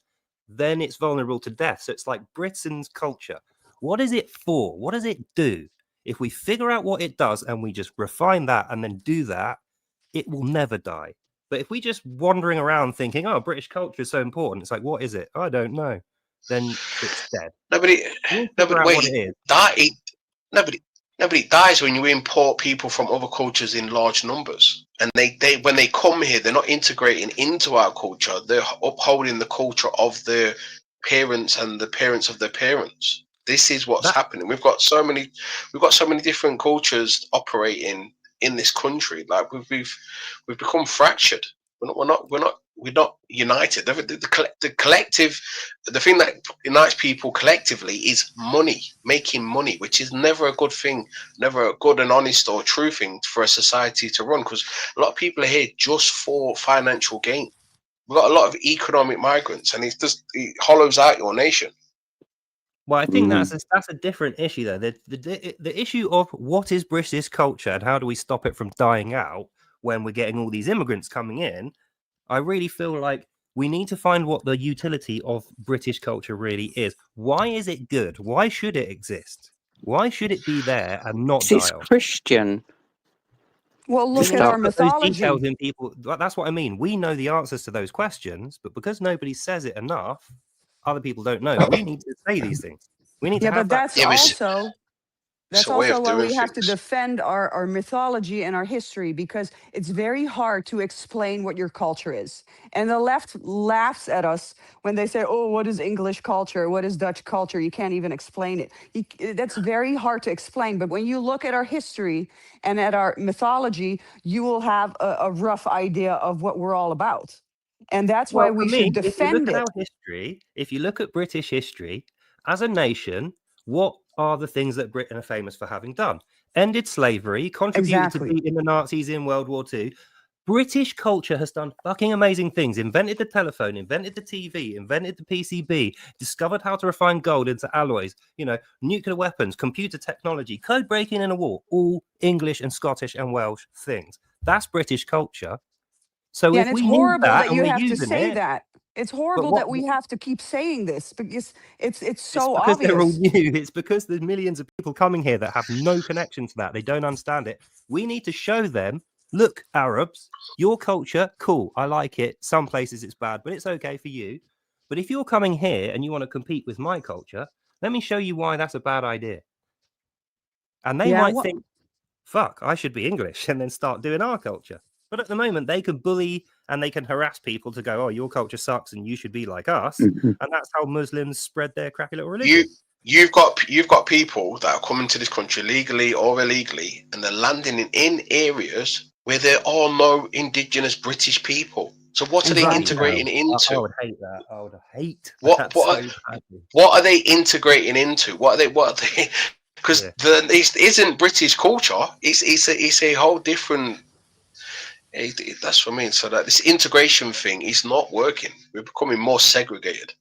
then it's vulnerable to death. So it's like Britain's culture. What is it for? What does it do? If we figure out what it does and we just refine that and then do that, it will never die. But if we just wandering around thinking, oh, British culture is so important, it's like, what is it? I don't know. Then it's dead. Nobody We'll figure out what it is. No, but it dies when you import people from other cultures in large numbers. And they when they come here, they're not integrating into our culture. They're upholding the culture of their parents and the parents of their parents. This is what's happening. We've got so many different cultures operating in this country. Like we've become fractured. We're not united. The collective, the thing that unites people collectively is money, making money, which is never a good thing, never a good and honest or true thing for a society to run. Because a lot of people are here just for financial gain. We've got a lot of economic migrants, and it hollows out your nation. Well, I think that's a different issue, though. The issue of what is British culture and how do we stop it from dying out when we're getting all these immigrants coming in, I really feel like we need to find what the utility of British culture really is. Why is it good? Why should it exist? Why should it be there and not die It's off? Christian. Well, look at our Put those mythology. details in people. That's what I mean. We know the answers to those questions, but because nobody says it enough, other people don't know. We need to say these things. We need to have but that. that's also why we have to defend our mythology and our history, because it's very hard to explain what your culture is. And the left laughs at us when they say, oh, what is English culture? What is Dutch culture? You can't even explain it. That's very hard to explain. But when you look at our history and at our mythology, you will have a rough idea of what we're all about. And that's why we should defend it. Our history, if you look at British history, as a nation, what are the things that Britain are famous for having done? Ended slavery, contributed to beating the Nazis in World War II. British culture has done fucking amazing things. Invented the telephone, invented the TV, invented the PCB, discovered how to refine gold into alloys, nuclear weapons, computer technology, code breaking in a war, all English and Scottish and Welsh things. That's British culture. So yeah, if and it's we horrible that that you have to using say it, that. It's horrible that we have to keep saying this, because it's so because obvious. they're all new. It's because there's millions of people coming here that have no connection to that. They don't understand it. We need to show them, look, Arabs, your culture, cool. I like it. Some places it's bad, but it's okay for you. But if you're coming here and you want to compete with my culture, let me show you why that's a bad idea. And they might think, fuck, I should be English, and then start doing our culture. But at the moment, they can bully and they can harass people to go, oh, your culture sucks and you should be like us. And that's how Muslims spread their crappy little religion. You've got people that are coming to this country legally or illegally, and they're landing in areas where there are no indigenous British people. So what are they integrating into? I would hate that. I would hate what are they integrating into? What are they? Because this isn't British culture. It's a whole different. That's what I mean. So that this integration thing is not working. We're becoming more segregated.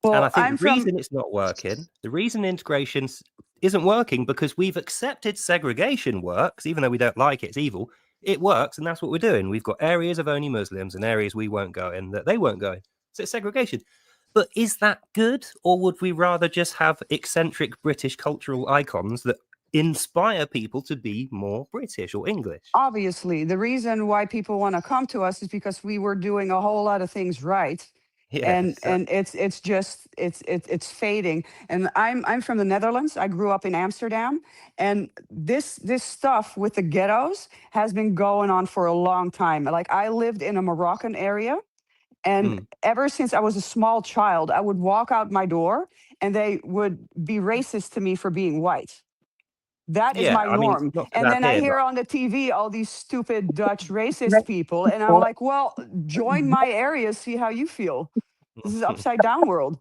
Well, and I think the reason it's not working, the reason integration isn't working, because we've accepted segregation works, even though we don't like it, it's evil. It works, and that's what we're doing. We've got areas of only Muslims and areas we won't go in that they won't go in. So it's segregation. But is that good, or would we rather just have eccentric British cultural icons that inspire people to be more British or English? Obviously, the reason why people want to come to us is because we were doing a whole lot of things right. And it's fading. And I'm from the Netherlands. I grew up in Amsterdam, and this stuff with the ghettos has been going on for a long time. Like, I lived in a Moroccan area, and ever since I was a small child, I would walk out my door and they would be racist to me for being white. That is my norm. And then I hear on the TV all these stupid Dutch racist people, and I'm like, well, join my area, see how you feel. This is upside down world.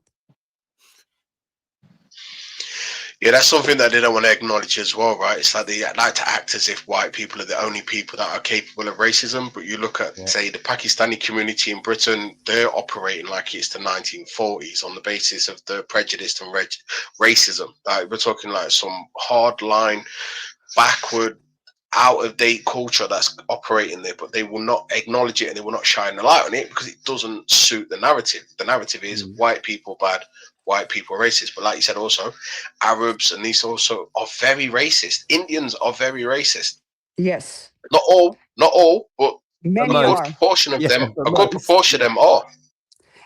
Yeah, that's something that they don't want to acknowledge as well, right? It's like they like to act as if white people are the only people that are capable of racism. But you look at, say, the Pakistani community in Britain, they're operating like it's the 1940s on the basis of the prejudice and racism. Like, we're talking like some hardline, backward, out-of-date culture that's operating there, but they will not acknowledge it and they will not shine the light on it because it doesn't suit the narrative. The narrative is white people bad, white people racist. But like you said, also Arabs and these also are very racist. Indians are very racist. Yes. Not all, but many a good proportion of them. A good proportion of them are.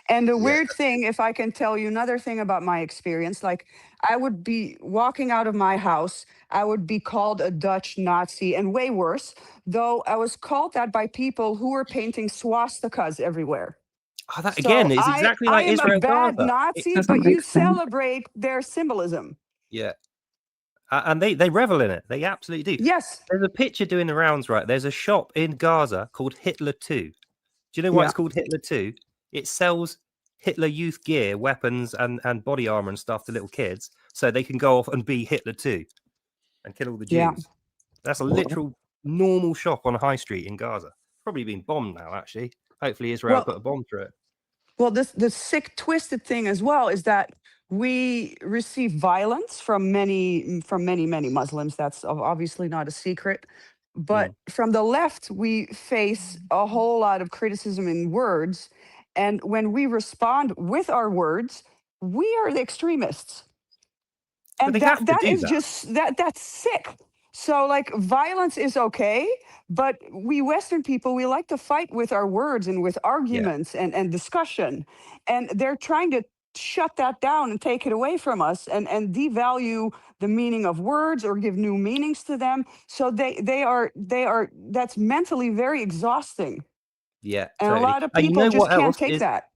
And the Yeah. weird thing, if I can tell you another thing about my experience, like I would be walking out of my house, I would be called a Dutch Nazi, and way worse, though I was called that by people who were painting swastikas everywhere. Oh, that again So is I exactly I like am a Israel bad Gaza. Nazi, Doesn't but you make sense. celebrate their symbolism. Yeah. And they revel in it. They absolutely do. Yes. There's a picture doing the rounds, right? There's a shop in Gaza called Hitler 2. Do you know why Yeah. it's called Hitler 2? It sells Hitler youth gear, weapons, and body armor and stuff to little kids so they can go off and be Hitler 2 and kill all the Jews. Yeah. That's a literal normal shop on a high street in Gaza. Probably been bombed now, actually. Hopefully Israel put a bomb through it. Well, the sick, twisted thing as well is that we receive violence from many, many Muslims. That's obviously not a secret. But from the left, we face a whole lot of criticism in words. And when we respond with our words, we are the extremists. But And they have to that do is that. just that's sick. So like violence is okay, but we Western people, we like to fight with our words and with arguments and discussion. And they're trying to shut that down and take it away from us and devalue the meaning of words or give new meanings to them. So they are that's mentally very exhausting. Yeah, And totally. a lot of And you people know just what can't else take is that.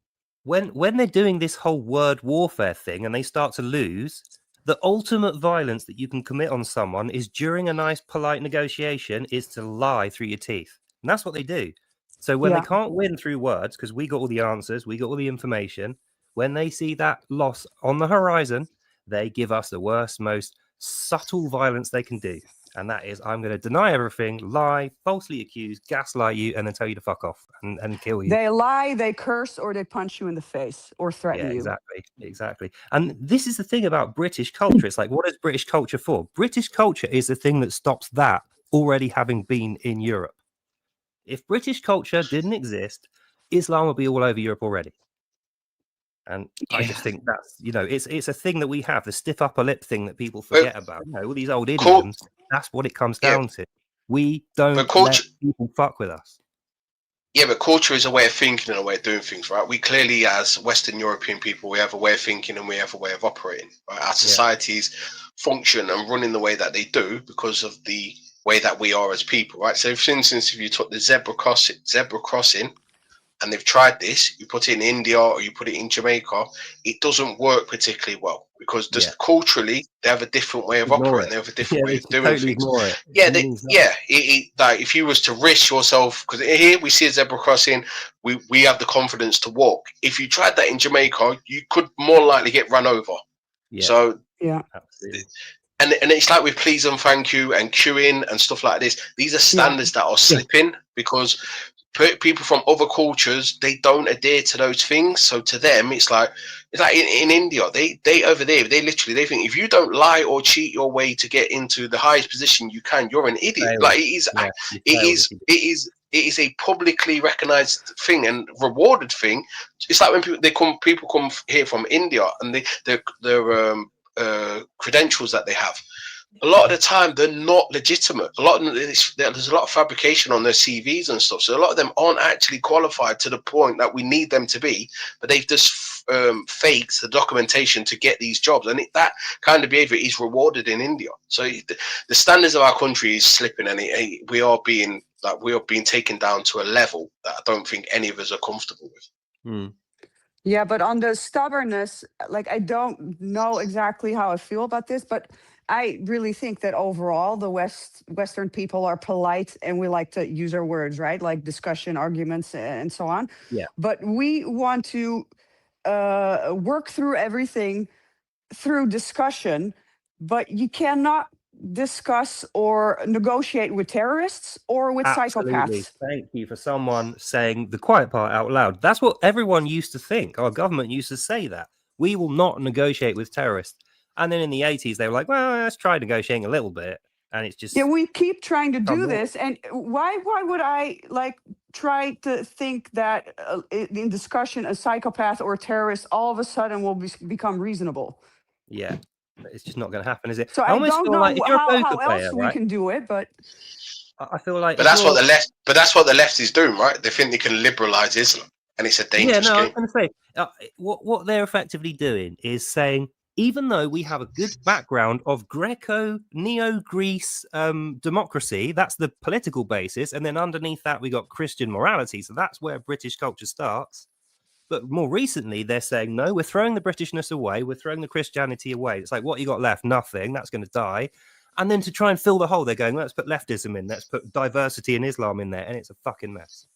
when they're doing this whole word warfare thing and they start to lose, the ultimate violence that you can commit on someone is during a nice polite negotiation is to lie through your teeth. And that's what they do. So when they can't win through words, because we got all the answers, we got all the information, when they see that loss on the horizon, they give us the worst, most subtle violence they can do. And that is, I'm going to deny everything, lie, falsely accuse, gaslight you, and then tell you to fuck off and kill you. They lie, they curse, or they punch you in the face or threaten Yeah, you. exactly. And this is the thing about British culture. It's like, what is British culture for? British culture is the thing that stops that already having been in Europe. If British culture didn't exist, Islam would be all over Europe already. And I just think that's, it's a thing that we have, the stiff upper lip thing that people forget about. All these old idioms, that's what it comes down to. We don't let people fuck with us. Yeah, but culture is a way of thinking and a way of doing things, right? We clearly, as Western European people, we have a way of thinking and we have a way of operating, right? Our societies function and run in the way that they do because of the way that we are as people, right? So, for instance, if you took the zebra crossing, and they've tried this, you put it in India or you put it in Jamaica, it doesn't work particularly well because just culturally they have a different way of operating, they have a different way of doing things. Like if you was to risk yourself, because here we see a zebra crossing, we have the confidence to walk. If you tried that in Jamaica, you could more likely get run over. So absolutely. And it's like with please and thank you and queuing and stuff like this. These are standards that are slipping because people from other cultures, they don't adhere to those things. So to them, it's like in India, they over there, they think if you don't lie or cheat your way to get into the highest position you can, you're an idiot. Like it is a publicly recognized thing and rewarded thing. It's like when people come here from India and their credentials that they have. A lot of the time, they're not legitimate. There's a lot of fabrication on their CVs and stuff. So a lot of them aren't actually qualified to the point that we need them to be. But they've just faked the documentation to get these jobs, and that kind of behavior is rewarded in India. So the standards of our country is slipping, and we are being taken down to a level that I don't think any of us are comfortable with. Yeah, but on the stubbornness, like I don't know exactly how I feel about this, but I really think that overall the Western people are polite and we like to use our words, right? Like discussion, arguments, and so on. Yeah. But we want to work through everything through discussion, but you cannot discuss or negotiate with terrorists or with psychopaths. Thank you for someone saying the quiet part out loud. That's what everyone used to think. Our government used to say that. We will not negotiate with terrorists. And then in the 80s, they were like, well, let's try negotiating a little bit. And it's just... Yeah, we keep trying to do this. And why would I try to think that in discussion, a psychopath or a terrorist all of a sudden will become reasonable? Yeah, it's just not going to happen, is it? So I don't know like, how else we can do it, but... I feel like... But that's what the left is doing, right? They think they can liberalize Islam. and it's a Yeah, dangerous no, I was game. going to say what they're effectively doing is saying, even though we have a good background of Neo-Greece democracy, that's the political basis, and then underneath that we got Christian morality, so that's where British culture starts. But more recently, they're saying, no, we're throwing the Britishness away, we're throwing the Christianity away. It's like, what you got left? Nothing. That's going to die. And then to try and fill the hole, they're going, let's put leftism in, let's put diversity and Islam in there, and it's a fucking mess.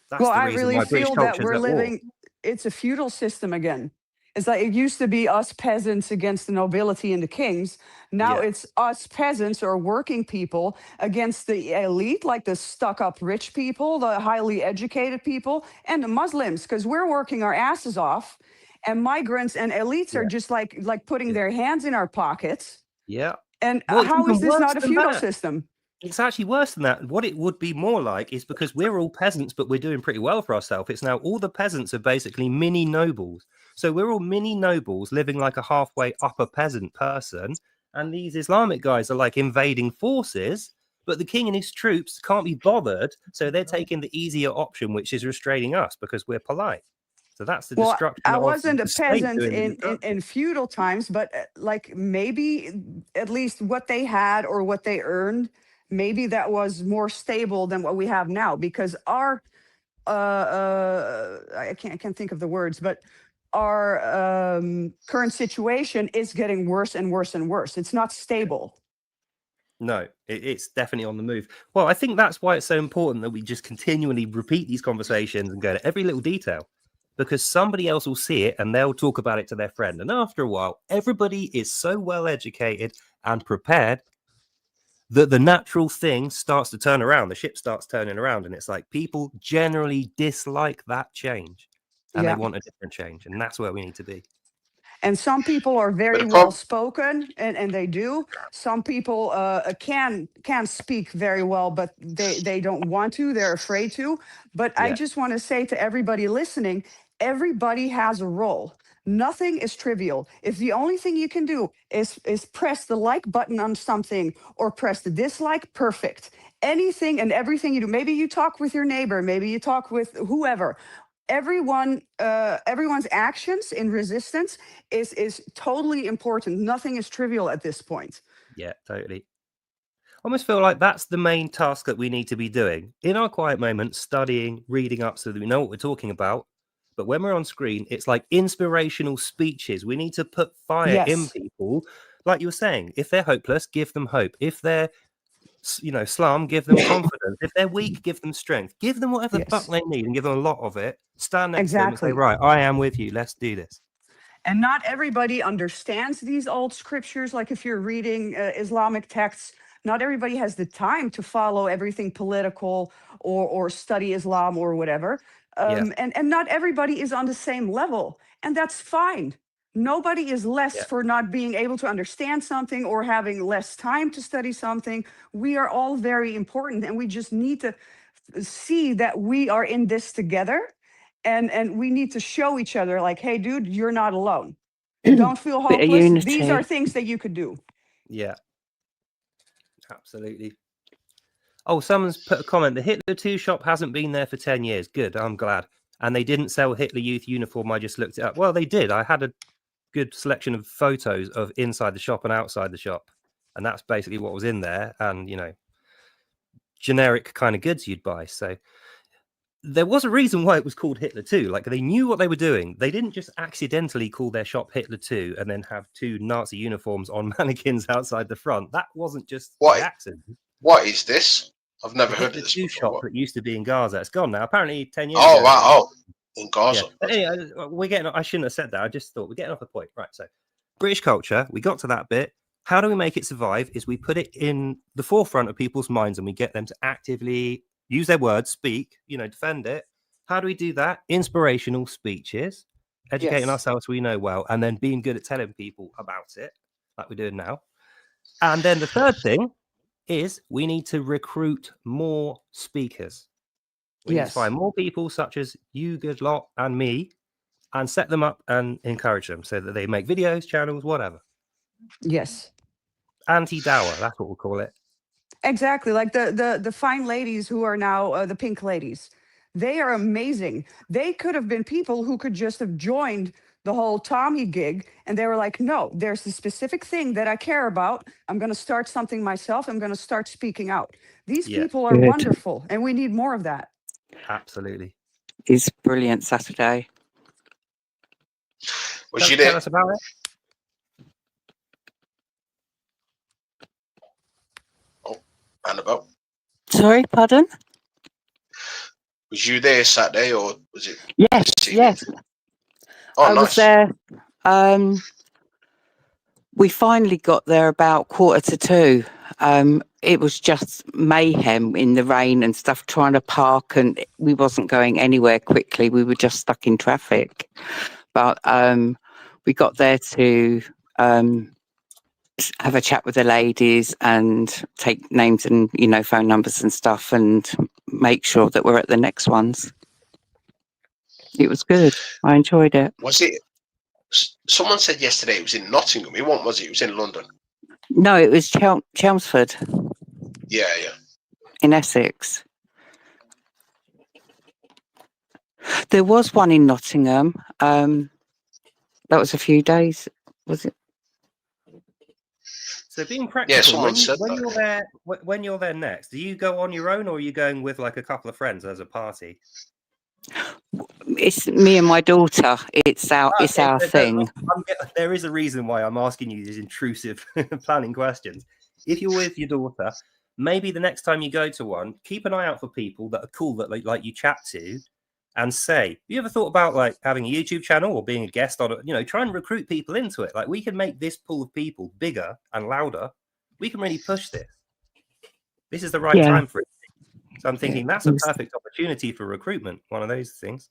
That's Well, the I reason really why British feel that culture is we're at war. living, it's a feudal system again. It's like it used to be us peasants against the nobility and the kings. Now Yeah. it's us peasants or working people against the elite, like the stuck up rich people, the highly educated people, and the Muslims, because we're working our asses off. And migrants and elites are Yeah. just like putting Yeah. their hands in our pockets. Yeah. And Well, it's how is even this worse not a than feudal that. system? It's actually worse than that. What it would be more like is, because we're all peasants, but we're doing pretty well for ourselves. It's now all the peasants are basically mini nobles. So we're all mini nobles living like a halfway upper peasant person. And these Islamic guys are like invading forces, but the king and his troops can't be bothered. So they're taking the easier option, which is restraining us because we're polite. So that's the Well, destruction I of wasn't a the state peasant doing the in destruction. feudal times, but like maybe at least what they had or what they earned, maybe that was more stable than what we have now. Because our I can't think of the words, but our current situation is getting worse and worse and worse. It's not stable. No, it's definitely on the move. Well, I think that's why it's so important that we just continually repeat these conversations and go to every little detail, because somebody else will see it and they'll talk about it to their friend. And after a while, everybody is so well educated and prepared that the natural thing starts to turn around. The ship starts turning around. And it's like people generally dislike that change and they Yeah. want a different change. And that's where we need to be. And some people are But very the well problem, spoken, and they do. Some people can speak very well, but they don't want to. They're afraid to. But I Yeah. just want to say to everybody listening, everybody has a role. Nothing is trivial. If the only thing you can do is press the like button on something or press the dislike, perfect. Anything and everything you do. Maybe you talk with your neighbor. Maybe you talk with whoever. Everyone's actions in resistance is totally important. Nothing is trivial at this point. Yeah, totally. I almost feel like that's the main task that we need to be doing in our quiet moments, studying, reading up so that we know what we're talking about. But when we're on screen, it's like inspirational speeches. We need to put fire in Yes. people. Like you were saying, if they're hopeless, give them hope. If they're, slum, give them confidence. If they're weak, give them strength. Give them whatever the fuck Yes. they need and give them a lot of it. Stand next to them and say, Exactly. right, I am with you. Let's do this. And not everybody understands these old scriptures. Like if you're reading Islamic texts, not everybody has the time to follow everything political or study Islam or whatever. Yeah. And not everybody is on the same level. And that's fine. Nobody is less Yeah. for not being able to understand something or having less time to study something. We are all very important, and we just need to see that we are in this together. And we need to show each other like, hey, dude, you're not alone. Don't feel Bit of hopeless. These are unity. things that you could do. Yeah. Absolutely. Oh, someone's put a comment. The Hitler 2 shop hasn't been there for 10 years. Good. I'm glad. And they didn't sell Hitler Youth uniform. I just looked it up. Well, they did. I had a good selection of photos of inside the shop and outside the shop. And that's basically what was in there. And, generic kind of goods you'd buy. So there was a reason why it was called Hitler 2. Like, they knew what they were doing. They didn't just accidentally call their shop Hitler 2 and then have 2 Nazi uniforms on mannequins outside the front. That wasn't just by what accident. what is this? I've never The heard of Hitler this 2 before. shop What? that used to be in Gaza. It's gone now. Apparently 10 years Oh ago. wow! Oh, in Gaza. Yeah. But anyway, we're getting. I shouldn't have said that. I just thought we're getting off the point. Right. So, British culture. We got to that bit. How do we make it survive? Is we put it in the forefront of people's minds and we get them to actively use their words, speak, defend it. How do we do that? Inspirational speeches, educating Yes. ourselves so we know well, and then being good at telling people about it, like we're doing now. And then the third thing is we need to recruit more speakers. We need to Yes. find more people such as you, good lot, and me, and set them up and encourage them so that they make videos, channels, whatever. Yes. Anti-dower, that's what we'll call it. Exactly. Like the fine ladies who are now the pink ladies. They are amazing. They could have been people who could just have joined the whole Tommy gig, and they were like, no, there's a specific thing that I care about. I'm going to start something myself. I'm going to start speaking out. These Yeah. people are Good. wonderful, and we need more of that. Absolutely. It's brilliant Saturday. Was you Tell there? us about it. Annabelle, Sorry, pardon? was you there Saturday or was it? Yes, this yes. evening? Oh, I was nice. there. We finally got there about 1:45. It was just mayhem in the rain and stuff, trying to park, and we wasn't going anywhere quickly. We were just stuck in traffic. But we got there to have a chat with the ladies and take names and, you know, phone numbers and stuff, and make sure that we're at the next ones. It was good. I enjoyed it. Was it? Someone said yesterday it was in Nottingham. It wasn't, was it? It was in London. No, it was Chelmsford Yeah. in Essex. There was one in Nottingham. That was a few days, was it? So being practical, someone said when that. you're there, when you're there next, do you go on your own or are you going with like a couple of friends as a party? It's me and my daughter. It's our Okay, so thing. there is a reason why I'm asking you these intrusive planning questions. If you're with your daughter, maybe the next time you go to one, keep an eye out for people that are cool that like you chat to, and say, you ever thought about like having a YouTube channel or being a guest on it? You know, try and recruit people into it. Like we can make this pool of people bigger and louder. We can really push this. This is the right time for it. So I'm thinking that's a perfect opportunity for recruitment. One of those things.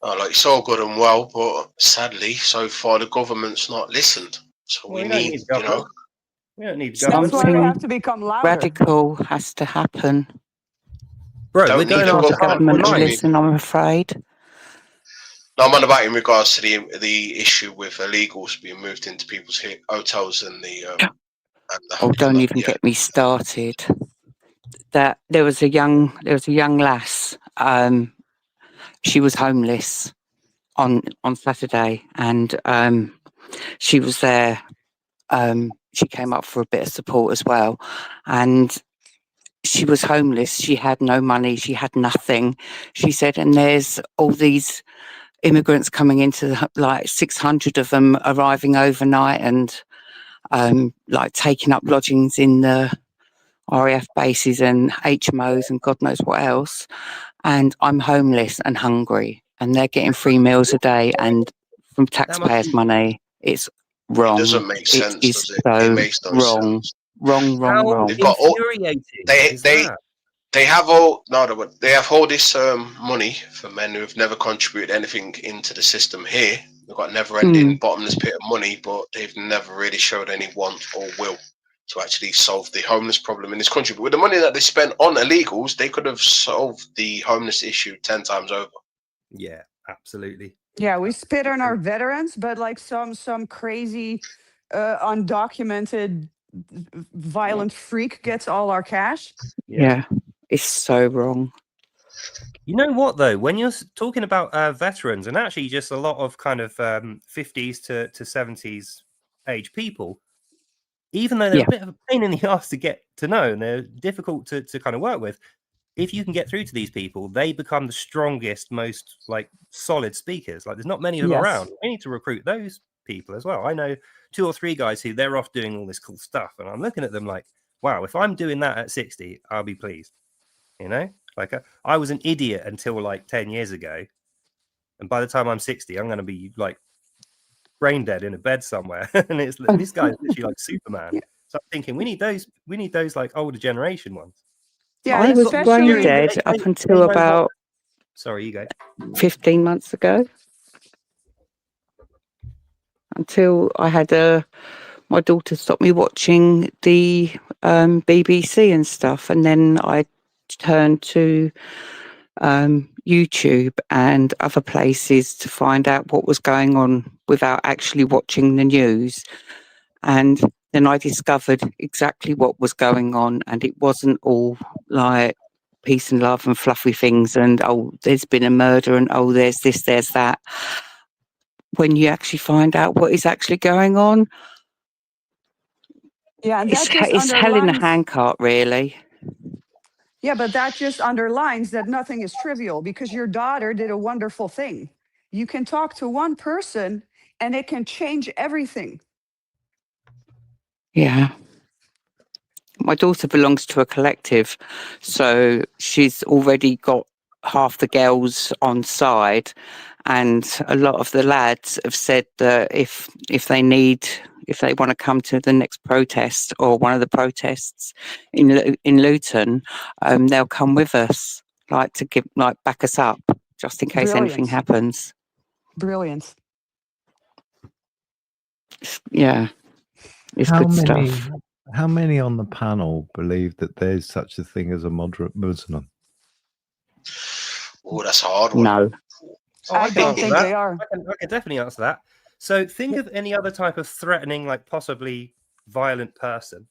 Oh, like it's all good and well, but sadly, so far the government's not listened. So we need, you know, we don't need government. That's why we have to become louder. Radical has to happen. Bro, don't we're going need a after Government to hardcore knives. listen, I'm afraid. No, I'm on about in regards to the issue with illegals being moved into people's hotels and the. Don't even get me started. That there was a young lass. She was homeless on Saturday, and she was there. She came up for a bit of support as well, and she was homeless. She had no money. She had nothing. She said, and there's all these immigrants coming into like 600 of them arriving overnight, and like taking up lodgings in the RAF bases and HMOs and God knows what else. And I'm homeless and hungry, and they're getting 3 meals a day and from taxpayers' money. It's wrong. It doesn't make sense, it is does it? So it makes no wrong. sense. Wrong. They've got all, they have all they have all this money for men who have never contributed anything into the system here. They've got never-ending bottomless pit of money, but they've never really showed any want or will to actually solve the homeless problem in this country. But with the money that they spent on illegals, they could have solved the homeless issue 10 times over. Yeah, absolutely. Yeah, we spit on our veterans, but like some crazy undocumented violent freak gets all our cash. Yeah, it's so wrong. You know what, though, when you're talking about veterans and actually just a lot of kind of 50s to 70s age people, even though they're a bit of a pain in the ass to get to know and they're difficult to kind of work with, if you can get through to these people, they become the strongest, most like solid speakers. Like there's not many of them around. We need to recruit those people as well. I know 2 or 3 guys who they're off doing all this cool stuff, and I'm looking at them like, wow, if I'm doing that at 60, I'll be pleased. You know, like I was an idiot until like 10 years ago, and by the time I'm 60, I'm going to be like brain dead in a bed somewhere. And it's this guy's literally like Superman. So I'm thinking we need those like older generation ones. Yeah, I was brain dead up until about 15 months ago. Until I had my daughter stopped me watching the BBC and stuff, and then I turned to YouTube and other places to find out what was going on without actually watching the news. And then I discovered exactly what was going on, and it wasn't all like peace and love and fluffy things, and oh, there's been a murder, and oh, there's this, there's that. When you actually find out what is actually going on, Yeah, and that just it's hell in a underlines. handcart, really. Yeah, but that just underlines that nothing is trivial because your daughter did a wonderful thing. You can talk to one person and it can change everything. Yeah. My daughter belongs to a collective, so she's already got half the girls on side, and a lot of the lads have said that if they want to come to the next protest or one of the protests in Luton, they'll come with us, like to back us up, just in case anything Brilliant. happens. Brilliant. Yeah, it's good stuff. How many on the panel believe that there's such a thing as a moderate Muslim? Oh, that's a hard one. No. Oh, I can don't answer think that. they are. I can definitely answer that. So think of any other type of threatening, like possibly violent person.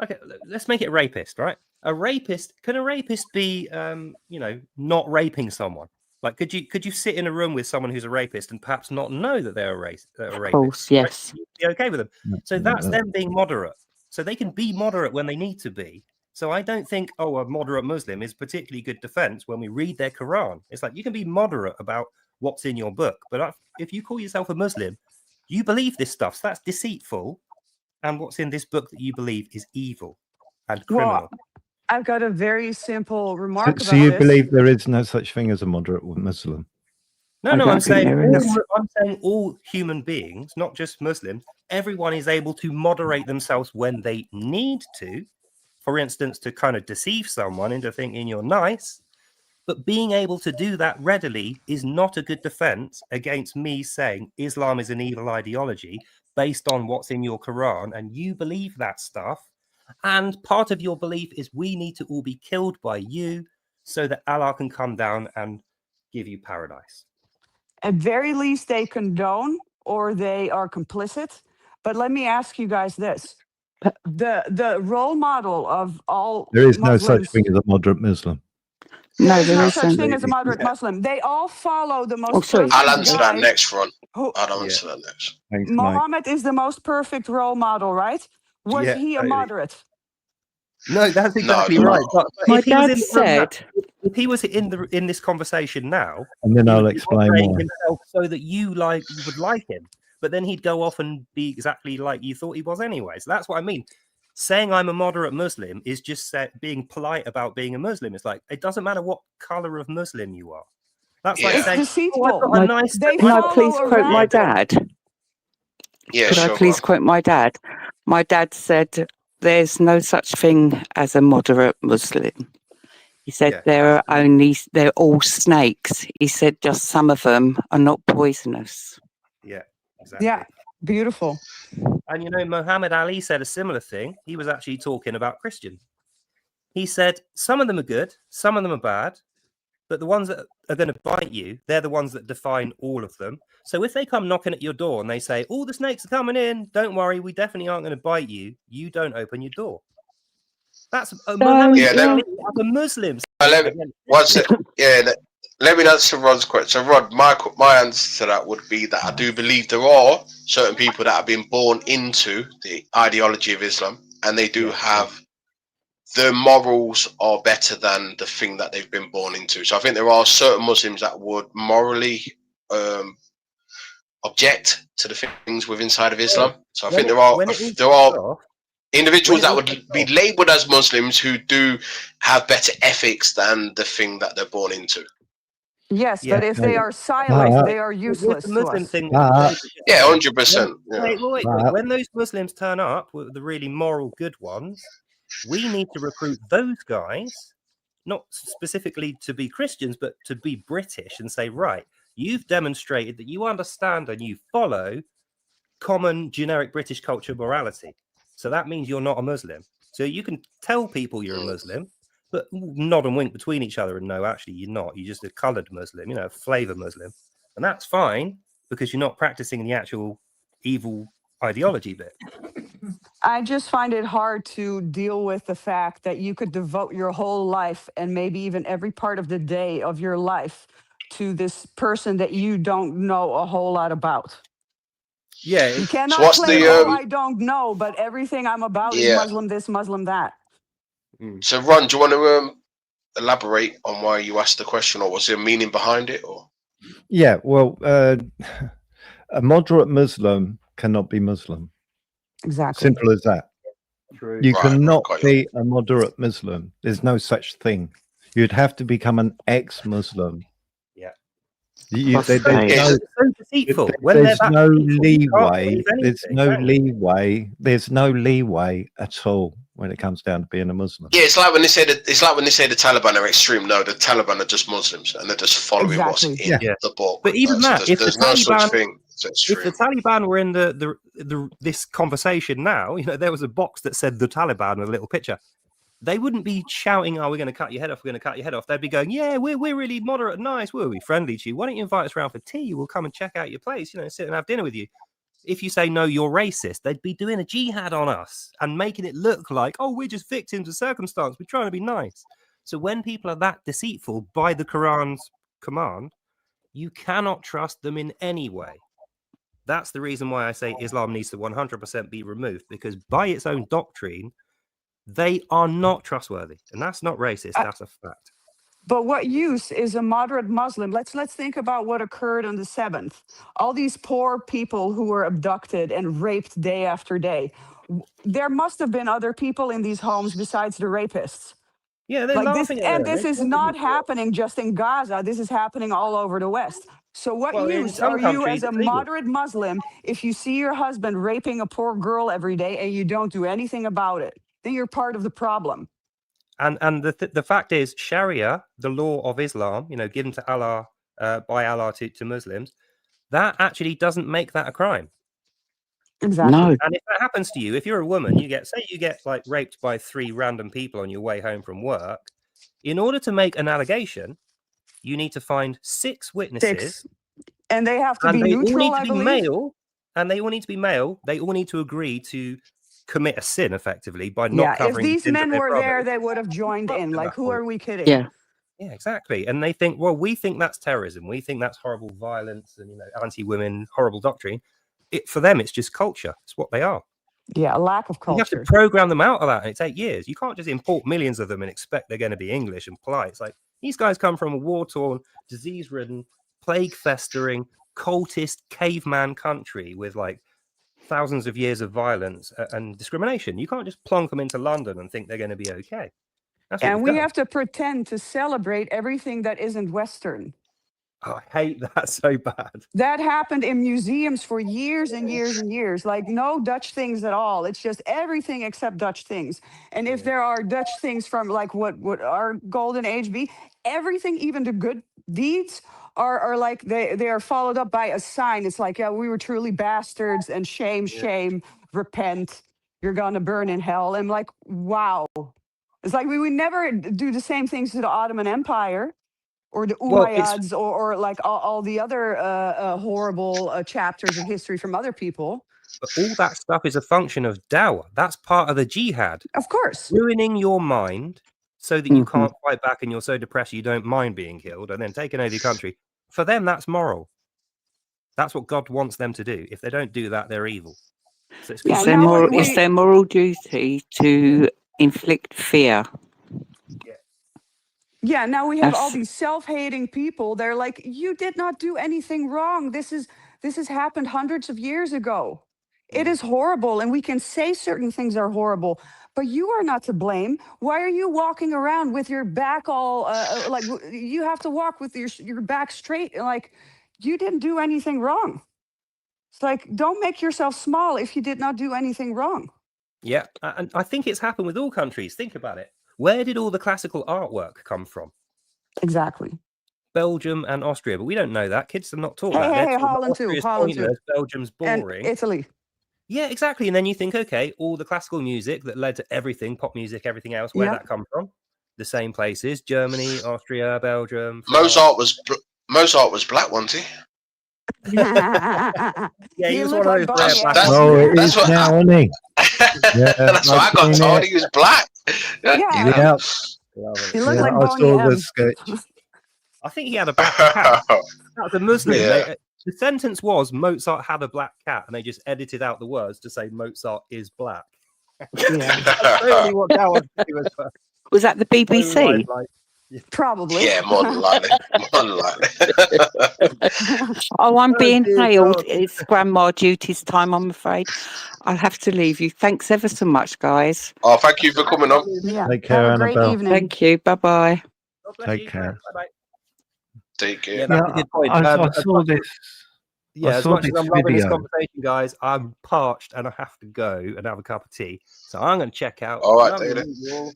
Okay, let's make it a rapist, right? Can a rapist be, not raping someone? Like, could you sit in a room with someone who's a rapist and perhaps not know that they're a rapist? Of course, yes. Right? You'd be okay with them. So that's them being moderate. So they can be moderate when they need to be. So I don't think, a moderate Muslim is particularly good defense when we read their Quran. It's like you can be moderate about what's in your book, but if you call yourself a Muslim, you believe this stuff. So that's deceitful. And what's in this book that you believe is evil and criminal. Well, I've got a very simple remark about So you this. believe there is no such thing as a moderate Muslim? I No, don't I'm think saying there is. I'm saying all human beings, not just Muslims, everyone is able to moderate themselves when they need to. For instance, to kind of deceive someone into thinking you're nice. But being able to do that readily is not a good defense against me saying Islam is an evil ideology based on what's in your Quran, and you believe that stuff. And part of your belief is we need to all be killed by you so that Allah can come down and give you paradise. At very least, they condone or they are complicit. But let me ask you guys this. The role model of all There is no Muslims, such thing as a moderate Muslim. No, there's there no isn't. such thing as a moderate Muslim. They all follow the most sorry. perfect I'll answer that guide. next, Ron. Who, I'll answer that next. Thanks, Mike. Muhammad is the most perfect role model, right? Was Yeah, he a totally. moderate? No, that's exactly No. right. But My if he was dad in the room said, if he was in this conversation now, And then he I'll would be explain moderating why. himself so that you would like him, but then he'd go off and be exactly like you thought he was anyway. So that's what I mean. Saying I'm a moderate Muslim is just being polite about being a Muslim. It's like it doesn't matter what color of Muslim you are. That's like Yeah. It's saying, deceitful. I've got a nice. They can I follow please a quote my rank. dad? Yeah, Could sure. I please quote my dad? My dad said, there's no such thing as a moderate Muslim. He said, Yeah, they're all snakes. He said, just some of them are not poisonous. Yeah, exactly. Yeah, beautiful. And Muhammad Ali said a similar thing. He was actually talking about Christians. He said, some of them are good, some of them are bad, but the ones that are going to bite you, they're the ones that define all of them. So if they come knocking at your door and they say, all the snakes are coming in, don't worry, we definitely aren't going to bite you, you don't open your door. That's Muhammad Ali as a Muslim. Let me answer Rod's question. So, Rod, my answer to that would be that I do believe there are certain people that have been born into the ideology of Islam, and they do have their morals are better than the thing that they've been born into. So I think there are certain Muslims that would morally object to the things within inside of Islam. So I think there are individuals that would be labeled as Muslims who do have better ethics than the thing that they're born into. Yes, but if they are silent, they are useless The Muslim to us. thing, 100%. Wait. When those Muslims turn up, the really moral good ones, we need to recruit those guys, not specifically to be Christians, but to be British and say, right, you've demonstrated that you understand and you follow common generic British culture morality. So that means you're not a Muslim. So you can tell people you're a Muslim, but nod and wink between each other and no, actually, you're not. You're just a coloured Muslim, a flavour Muslim. And that's fine because you're not practicing the actual evil ideology bit. I just find it hard to deal with the fact that you could devote your whole life and maybe even every part of the day of your life to this person that you don't know a whole lot about. Yeah, You it's, So cannot what's claim, the oh, I don't know, but everything I'm about is yeah? Muslim this, Muslim that. So Ron, do you want to elaborate on why you asked the question, or was there a meaning behind it, or? Yeah, well, a moderate Muslim cannot be Muslim. Exactly. Simple as that. true. You Right, cannot got you. be a moderate Muslim. There's no such thing. You'd have to become an ex-Muslim. Yeah. There's Apostate. Yes. no, So deceitful. When they're there's that no deceitful, you can't leeway. believe anything. There's no can you? leeway. There's no leeway at all when it comes down to being a Muslim. Yeah, it's like when they say that. It's like when they say the Taliban are extreme. No, the Taliban are just Muslims, and they're just following what's Exactly. in Yeah. the book. But even So that, if there's the no such Taliban, thing as if the extreme. Taliban were in this conversation now, there was a box that said the Taliban with a little picture. They wouldn't be shouting, "Oh, we're going to cut your head off. We're going to cut your head off." They'd be going, "Yeah, we're really moderate and nice. We'll be friendly to you. Why don't you invite us around for tea? We'll come and check out your place. Sit and have dinner with you." If you say no, you're racist, they'd be doing a jihad on us and making it look like, oh, we're just victims of circumstance. We're trying to be nice. So when people are that deceitful by the Quran's command, you cannot trust them in any way. That's the reason why I say Islam needs to 100% be removed, because by its own doctrine, they are not trustworthy. And that's not racist. That's a fact. But what use is a moderate Muslim? Let's think about what occurred on the 7th. All these poor people who were abducted and raped day after day. There must have been other people in these homes besides the rapists. Yeah, they're Like this, laughing at and them. this is not happening just in Gaza. This is happening all over the West. So what Well, in use some are you countries, as a it's legal. moderate Muslim if you see your husband raping a poor girl every day and you don't do anything about it? Then you're part of the problem. And the fact is, Sharia, the law of Islam, given to Allah by Allah to Muslims, that actually doesn't make that a crime. Exactly. No. And if that happens to you, if you're a woman, you get like raped by 3 random people on your way home from work. In order to make an allegation, you need to find 6 witnesses, 6. And they have to and be they all neutral, need to I be believe. male, and they all need to be male. They all need to agree to commit a sin effectively by not Yeah, if covering the these sins of men their were there, brothers. they would have joined Up in. to Like, that who point. are we kidding? Yeah. Yeah, exactly. And they think, well, we think that's terrorism. We think that's horrible violence and anti-women, horrible doctrine. For them, it's just culture. It's what they are. Yeah, a lack of You have to culture. program them out of that, and it takes years. You can't just import millions of them and expect they're going to be English and polite. It's like these guys come from a war-torn, disease-ridden, plague-festering, cultist, caveman country with like thousands of years of violence and discrimination. You can't just plonk them into London and think they're going to be okay. That's what And you've we done. have to pretend to celebrate everything that isn't Western. Oh, I hate that so bad. That happened in museums for years and years and years. Like no Dutch things at all. It's just everything except Dutch things. And if there are Dutch things from like what our golden age be, everything, even the good deeds, are like they are followed up by a sign. It's like, yeah, we were truly bastards and shame, repent. You're gonna burn in hell. And like, wow. It's like we would never do the same things to the Ottoman Empire. Or the Umayyads, or like all the other horrible chapters of history from other people. But all that stuff is a function of dawah. That's part of the jihad. Of course. Ruining your mind so that you can't fight back and you're so depressed you don't mind being killed and then taking over your country. For them, that's moral. That's what God wants them to do. If they don't do that, they're evil. So it's It's their moral duty to inflict fear. Yeah, now we have all these self-hating people. They're like, you did not do anything wrong. This has happened hundreds of years ago. It is horrible, and we can say certain things are horrible, but you are not to blame. Why are you walking around with your back all like you have to walk with your back straight? Like you didn't do anything wrong. It's like, don't make yourself small if you did not do anything wrong. Yeah, and I think it's happened with all countries. Think about it. Where did all the classical artwork come from? Exactly. Belgium and Austria, but we don't know that. Kids are not taught that. Hey, Holland too. Holland too. Belgium's boring. And Italy. Yeah, exactly. And then you think, okay, all the classical music that led to everything, pop music, everything else, where that come from? The same places: Germany, Austria, Belgium. Mozart was black, wasn't he? Yeah, he He was looked one of like those rare Boney black. That's- Oh, it that's is what now, isn't he? Yeah, That's what I I've got seen told. it. He was black. Yeah. You know? Yeah, He looked yeah, like I Boney saw the M. sketch. I think he had a black cat. That was a Muslim. Yeah. The sentence was Mozart had a black cat, and they just edited out the words to say Mozart is black. Yeah. That's totally what that was. Was that the BBC? Probably. Yeah, more than likely. More than likely. Oh, I'm being dear hailed. God. It's grandma duties time, I'm afraid. I'll have to leave you. Thanks ever so much, guys. Oh, thank you for coming on. Yeah. Take care, Have a great Annabelle. evening. Thank you. Bye bye. Take care. Bye. Take care. Yeah, that's a good point. I As saw much this. Yeah, I as saw much as this I'm loving this video. conversation, guys, I'm parched and I have to go and have a cup of tea. So I'm going to check out. All right, Lovely David. meeting you all,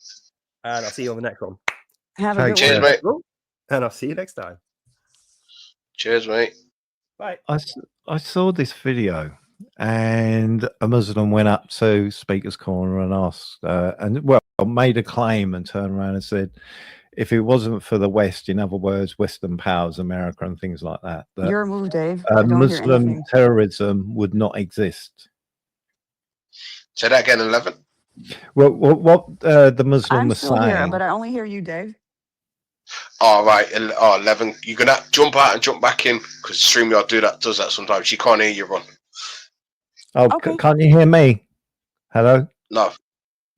and I'll see you on the next one. Have a Take good Cheers, one. mate. And I'll see you next time. Cheers, mate. Bye. I saw this video, and a Muslim went up to Speaker's Corner and asked, made a claim and turned around and said, if it wasn't for the West, in other words, Western powers, America and things like that, that Your move, Dave. I don't hear Muslim anything. terrorism would not exist. Say that again, 11. Well, what the Muslim I'm was still here, saying. but I only hear you, Dave. All right. Oh, 11. You're going to jump out and jump back in because StreamYard does that sometimes. She can't hear you, Ron. Oh, Okay. can't you hear me? Hello? No.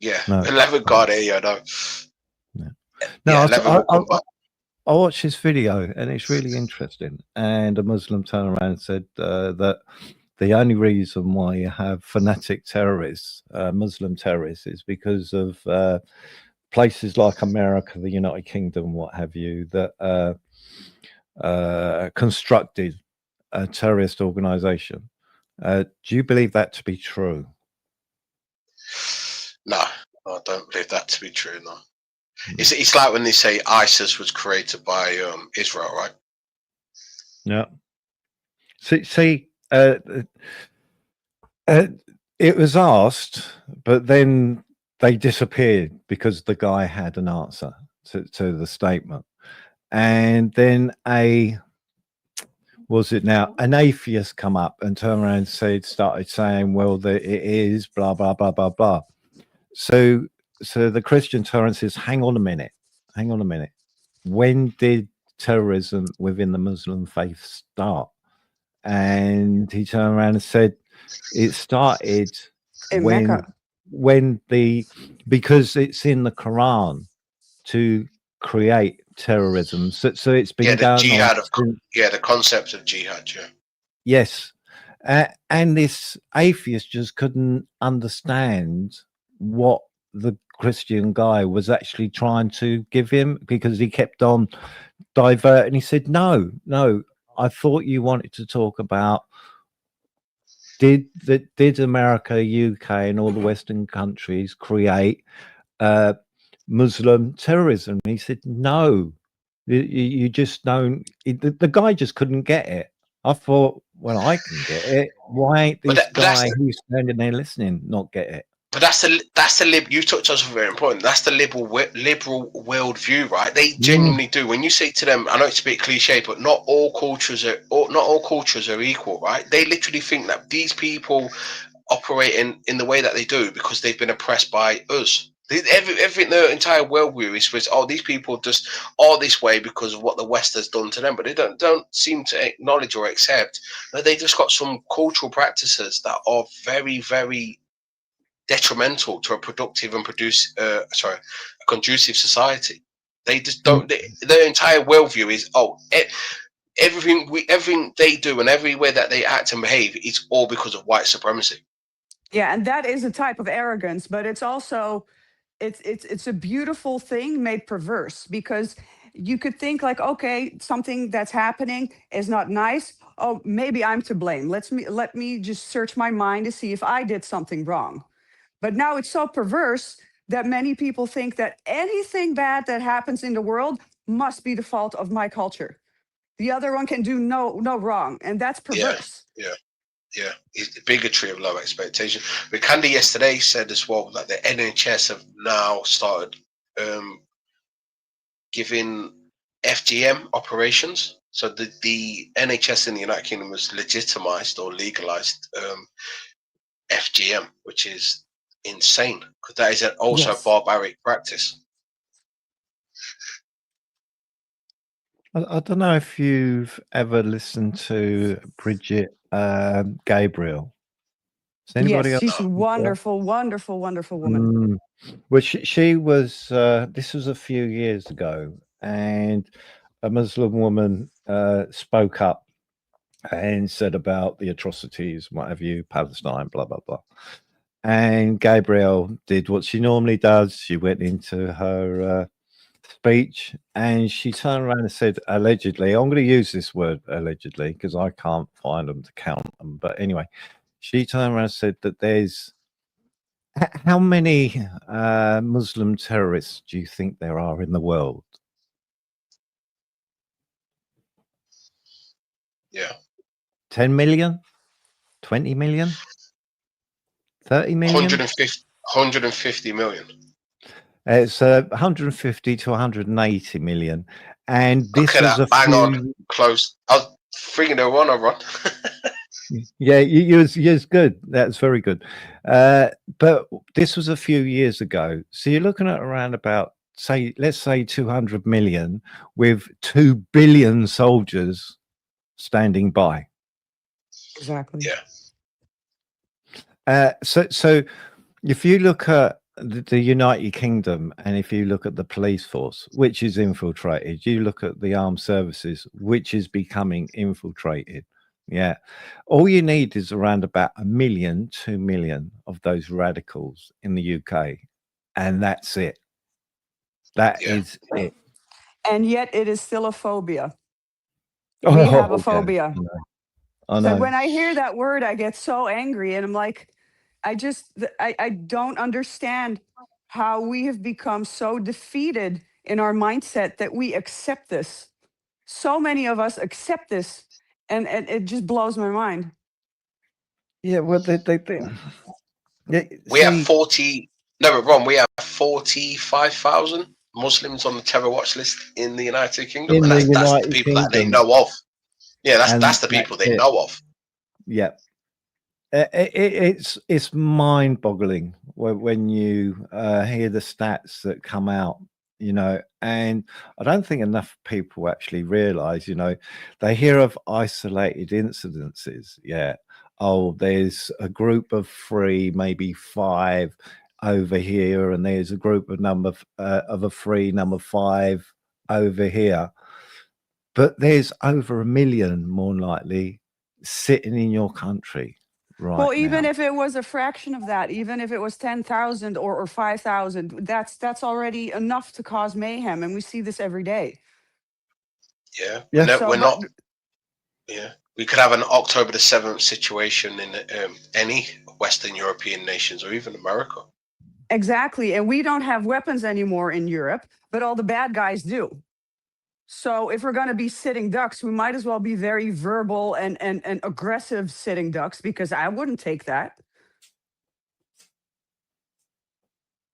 Yeah. No. 11 can't hear you, no. No, Yeah, 11 will come back. I watched this video and it's really interesting. And a Muslim turned around and said that the only reason why you have fanatic terrorists, Muslim terrorists, is because of places like America, the United Kingdom, what have you, that constructed a terrorist organization. Do you believe that to be true? No, I don't believe that to be true, no. It's like when they say ISIS was created by Israel, right? Yeah. See, it was asked, but then they disappeared because the guy had an answer to the statement. And then an atheist come up and turned around and started saying, well, it is blah, blah, blah, blah, blah. So the Christian turned and says, hang on a minute. When did terrorism within the Muslim faith start? And he turned around and said, it started In Mecca. because it's in the Quran to create terrorism. So it's been the jihad on. The concept of jihad, yeah. Yes. And this atheist just couldn't understand what the Christian guy was actually trying to give him, because he kept on diverting. He said, no, I thought you wanted to talk about did America, UK and all the Western countries create Muslim terrorism? And he said, no, you just don't. The guy just couldn't get it. I thought, well, I can get it. Why ain't this guy who's standing there listening not get it? But that's the you touched on something very important. That's the liberal worldview, right? They genuinely do. When you say to them, I know it's a bit cliche, but not all cultures are equal, right? They literally think that these people operate in the way that they do because they've been oppressed by us. Everything, their entire worldview is with, these people just are this way because of what the West has done to them, but they don't seem to acknowledge or accept that they just got some cultural practices that are very, very detrimental to a productive and a conducive society. They just don't. Their entire worldview is everything they do and every way that they act and behave is all because of white supremacy. Yeah, and that is a type of arrogance, but it's also it's a beautiful thing made perverse, because you could think like, okay, something that's happening is not nice. Oh, maybe I'm to blame. Let me just search my mind to see if I did something wrong. But now it's so perverse that many people think that anything bad that happens in the world must be the fault of my culture. The other one can do no wrong, and that's perverse. Yeah. It's the bigotry of low expectation. But Candy yesterday said as well that the NHS have now started giving FGM operations So the NHS in the United Kingdom has legitimized or legalized FGM, which is insane because that is also a Yes. barbaric practice. I don't know if you've ever listened to Bridget Gabriel. Has anybody Yes, else she's a listened to her? wonderful, wonderful, wonderful woman. Mm. Well, she was. This was a few years ago, and a Muslim woman spoke up and said about the atrocities, what have you, Palestine, blah blah blah. And Gabriel did what she normally does. She went into her speech and she turned around and said, allegedly, I'm going to use this word allegedly because I can't find them to count them. But anyway, she turned around and said that there's how many Muslim terrorists do you think there are in the world? Yeah. 10 million? 20 million? 30 million? 150 million. It's 150 to 180 million. And this Okay, was a bang on, few. close. I was thinking they were on a run. Yeah, yours good. That's very good. But this was a few years ago. So you're looking at around about, let's say 200 million with 2 billion soldiers standing by. Exactly. Yeah. So if you look at the United Kingdom and if you look at the police force, which is infiltrated, you look at the armed services, which is becoming infiltrated. Yeah. All you need is around about 1 million, 2 million of those radicals in the UK. And that's it. That is it. And yet it is still a phobia. Oh, We have a okay. phobia. I So know. when I hear that word, I get so angry and I'm like, I don't understand how we have become so defeated in our mindset that we accept this. So many of us accept this and it just blows my mind. Yeah, well, yeah, We have see, 40. No, but Ron, we have 45,000 Muslims on the terror watch list in the United Kingdom, in and the that's the United people that they Kingdom, know of. Yeah, that's and the people that's they it. know of. Yeah. It's mind-boggling when you hear the stats that come out, you know, and I don't think enough people actually realize, you know, they hear of isolated incidences. Yeah. Oh, there's a group of 3, maybe 5 over here, and there's a group of of 3, number 5 over here. But there's over 1 million, more than likely, sitting in your country right Well, even now. if it was a fraction of that, even if it was 10,000 or 5,000, that's already enough to cause mayhem. And we see this every day. Yeah, Yeah. no, So, we're but not. Yeah, we could have an October the 7th situation in any Western European nations or even America. exactly. And we don't have weapons anymore in Europe, but all the bad guys do. So if we're going to be sitting ducks, we might as well be very verbal and aggressive sitting ducks, because I wouldn't take that.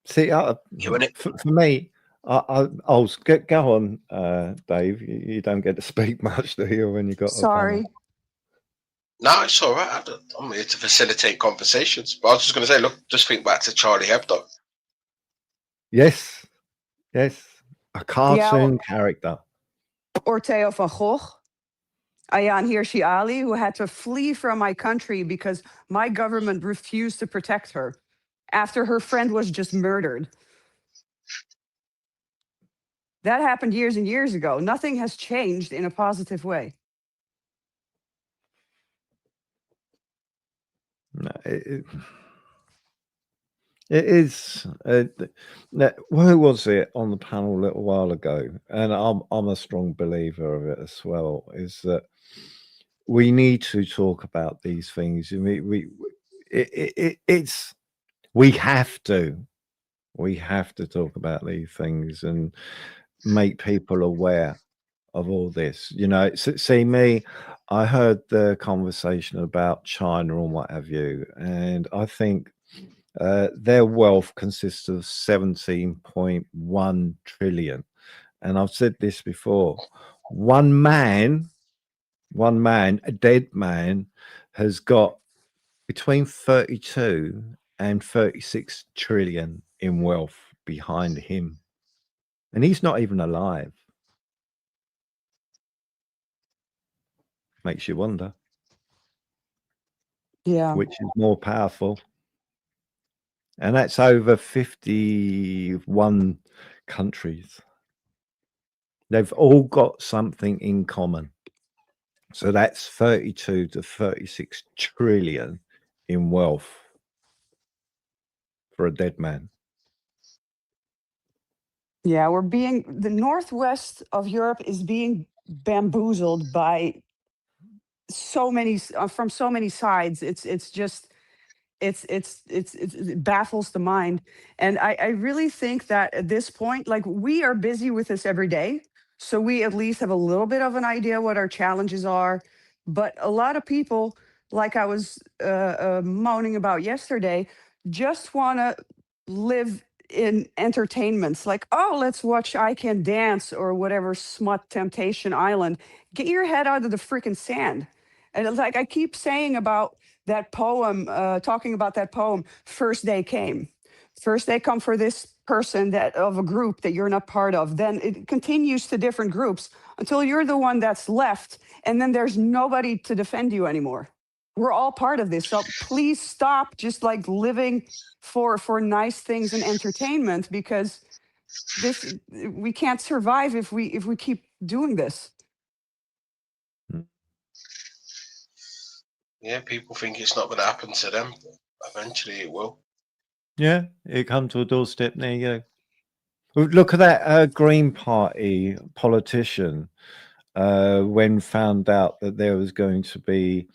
See, Yeah, when it, for me, I'll go on, Dave. You don't get to speak much, do you, when you got a panel? Sorry. no, it's all right. I'm here to facilitate conversations. But I was just going to say, look, just think back to Charlie Hebdo. Yes, yes, a Yeah, cartoon character. or Theo van Gogh, Ayaan Hirsi Ali, who had to flee from my country because my government refused to protect her after her friend was just murdered. That happened years and years ago. Nothing has changed in a positive way. No, it is. Who was it on the panel a little while ago? And I'm a strong believer of it as well. Is that we need to talk about these things. It's we have to talk about these things and make people aware of all this. You know, see me, I heard the conversation about China and what have you, and I think their wealth consists of 17.1 trillion. And I've said this before, one man one man, a dead man, has got between 32 and 36 trillion in wealth behind him. And he's not even alive. Makes you wonder Yeah. which is more powerful. And that's over 51 countries. They've all got something in common. So that's 32 to 36 trillion in wealth for a dead man. Yeah, the northwest of Europe is being bamboozled by so many from so many sides. It's just it baffles the mind. And I really think that at this point, like, we are busy with this every day, so we at least have a little bit of an idea what our challenges are. But a lot of people, like I was moaning about yesterday, just want to live in entertainments like, oh, let's watch I Can Dance or whatever smut Temptation Island. Get your head out of the freaking sand. And it's like I keep saying about that poem, talking about that poem, First Day Came. First day come for this person that of a group that you're not part of. Then it continues to different groups until you're the one that's left. And then there's nobody to defend you anymore. We're all part of this. So please stop just like living for nice things and entertainment, because we can't survive if we keep doing this. Yeah, people think it's not going to happen to them, but eventually it will. Yeah, it come to a doorstep near you. Look at that Green Party politician when found out that there was going to be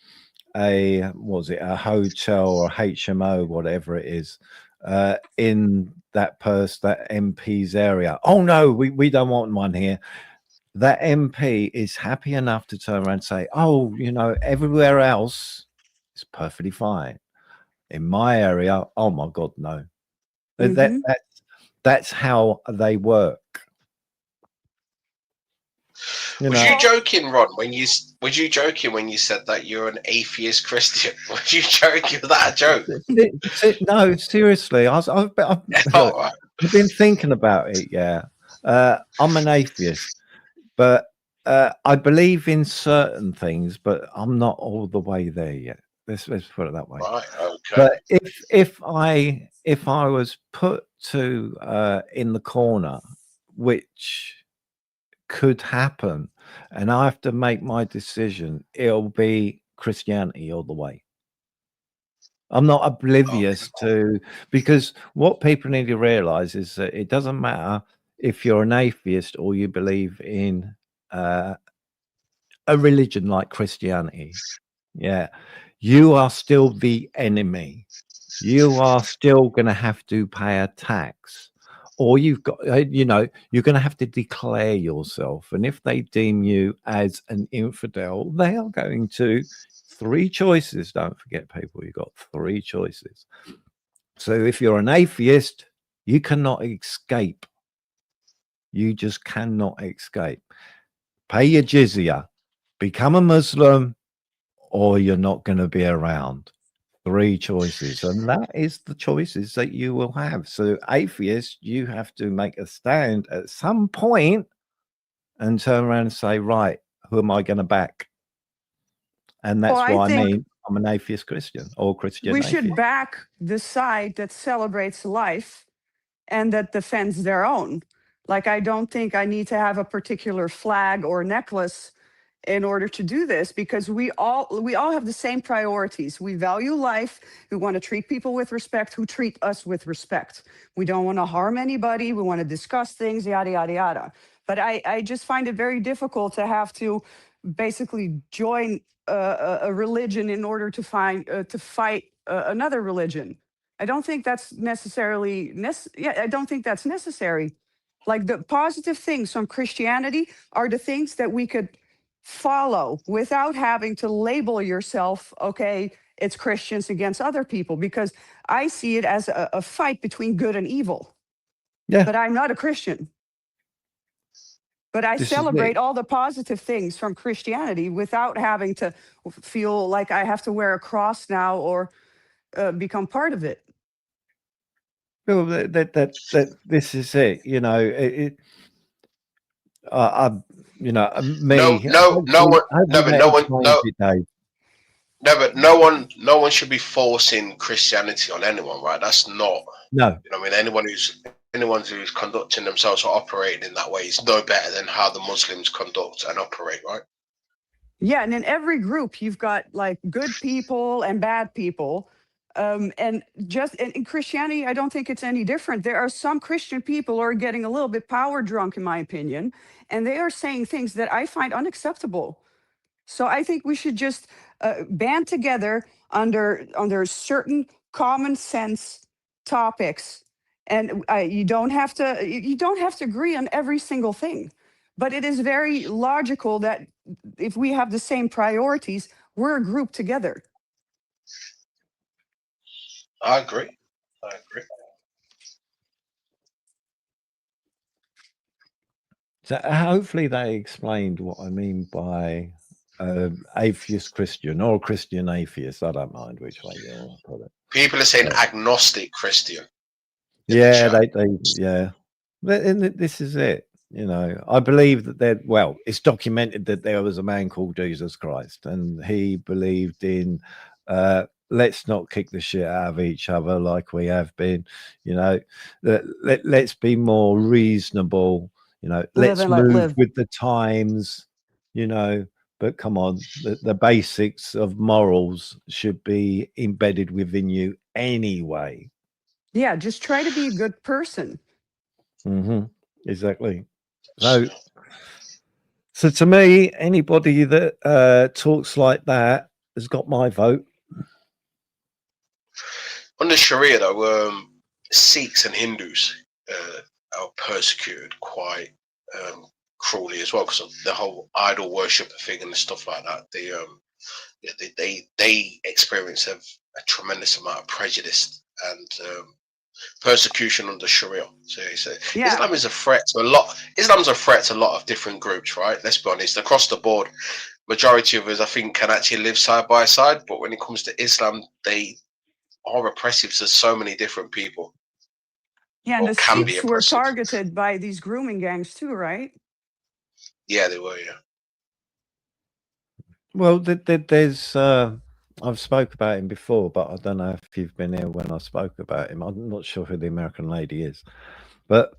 a hotel or HMO, whatever it is, in that MP's area. Oh no, we don't want one here. That MP is happy enough to turn around and say, oh, everywhere else is perfectly fine. In my area, oh my God, no. Mhm. That's how they work. Was you joking, Ron? Was you joking when you said that you're an atheist Christian? Was you joking? Was that a joke? No, seriously. I've been thinking about it. Yeah, I'm an atheist, but I believe in certain things, but I'm not all the way there yet. Let's put it that way. Right. Okay. But if I was put to in the corner, which could happen, and I have to make my decision, it'll be Christianity all the way. I'm not oblivious to, because what people need to realize is that it doesn't matter if you're an atheist or you believe in a religion like Christianity. Yeah, you are still the enemy. You are still going to have to pay a tax, or you've got, you're going to have to declare yourself. And if they deem you as an infidel, they are going to. 3 choices. Don't forget, people, you've got 3 choices. So if you're an atheist, you cannot escape. You just cannot escape. Pay your jizya, become a Muslim, or you're not going to be around. 3 choices, and that is the choices that you will have. So atheist, you have to make a stand at some point and turn around and say, right, who am I going to back? And that's why I mean I'm an atheist Christian, or Christian we atheist. should back the side that celebrates life and that defends their own. Like, I don't think I need to have a particular flag or necklace in order to do this, because we all have the same priorities. We value life. We want to treat people with respect who treat us with respect. We don't want to harm anybody. We want to discuss things, yada, yada, yada. But I just find it very difficult to have to basically join a religion in order to fight another religion. I don't think that's necessarily I don't think that's necessary. Like, the positive things from Christianity are the things that we could follow without having to label yourself, okay, it's Christians against other people, because I see it as a fight between good and evil. Yeah. But I'm not a Christian. But I This is celebrate it. all the positive things from Christianity without having to feel like I have to wear a cross now or become part of it. Well, this is it. You know, you know, No, me. no, no one, Hopefully never, that no one, explains no, it, Dave. never, no one should be forcing Christianity on anyone, right? That's not, No, you know, I mean, anyone who's conducting themselves or operating in that way is no better than how the Muslims conduct and operate, right? Yeah, and in every group, you've got like good people and bad people. And just in Christianity, I don't think it's any different. There are some Christian people who are getting a little bit power drunk, in my opinion, and they are saying things that I find unacceptable. So I think we should just band together under certain common sense topics, and you don't have to agree on every single thing. But it is very logical that if we have the same priorities, we're a group together. I agree. I agree. so hopefully they explained what I mean by atheist Christian or Christian atheist. I don't mind which way you want to put it. People are saying Yeah. agnostic Christian. in the Yeah, chat. yeah. And this is it. You know, I believe that it's documented that there was a man called Jesus Christ, and he believed in let's not kick the shit out of each other like we have been. You know, let's be more reasonable. You know, Live let's and let move live. with the times. You know, but come on, the basics of morals should be embedded within you anyway. Yeah, just try to be a good person. Exactly. So to me, anybody that talks like that has got my vote. Under Sharia, though, Sikhs and Hindus are persecuted quite cruelly as well because of the whole idol worship thing and stuff like that. They experience a tremendous amount of prejudice and persecution under Sharia. So Yeah. Islam is a threat to a lot. Islam's a threat to a lot of different groups, right? Let's be honest. Across the board, majority of us, I think, can actually live side by side. But when it comes to Islam, they are oppressive to so many different people. Yeah, and Or the can be Sikhs were oppressive. targeted by these grooming gangs too, right? Yeah, they were. Yeah. Well, there's I've spoke about him before, but I don't know if you've been here when I spoke about him. I'm not sure who the American lady is, but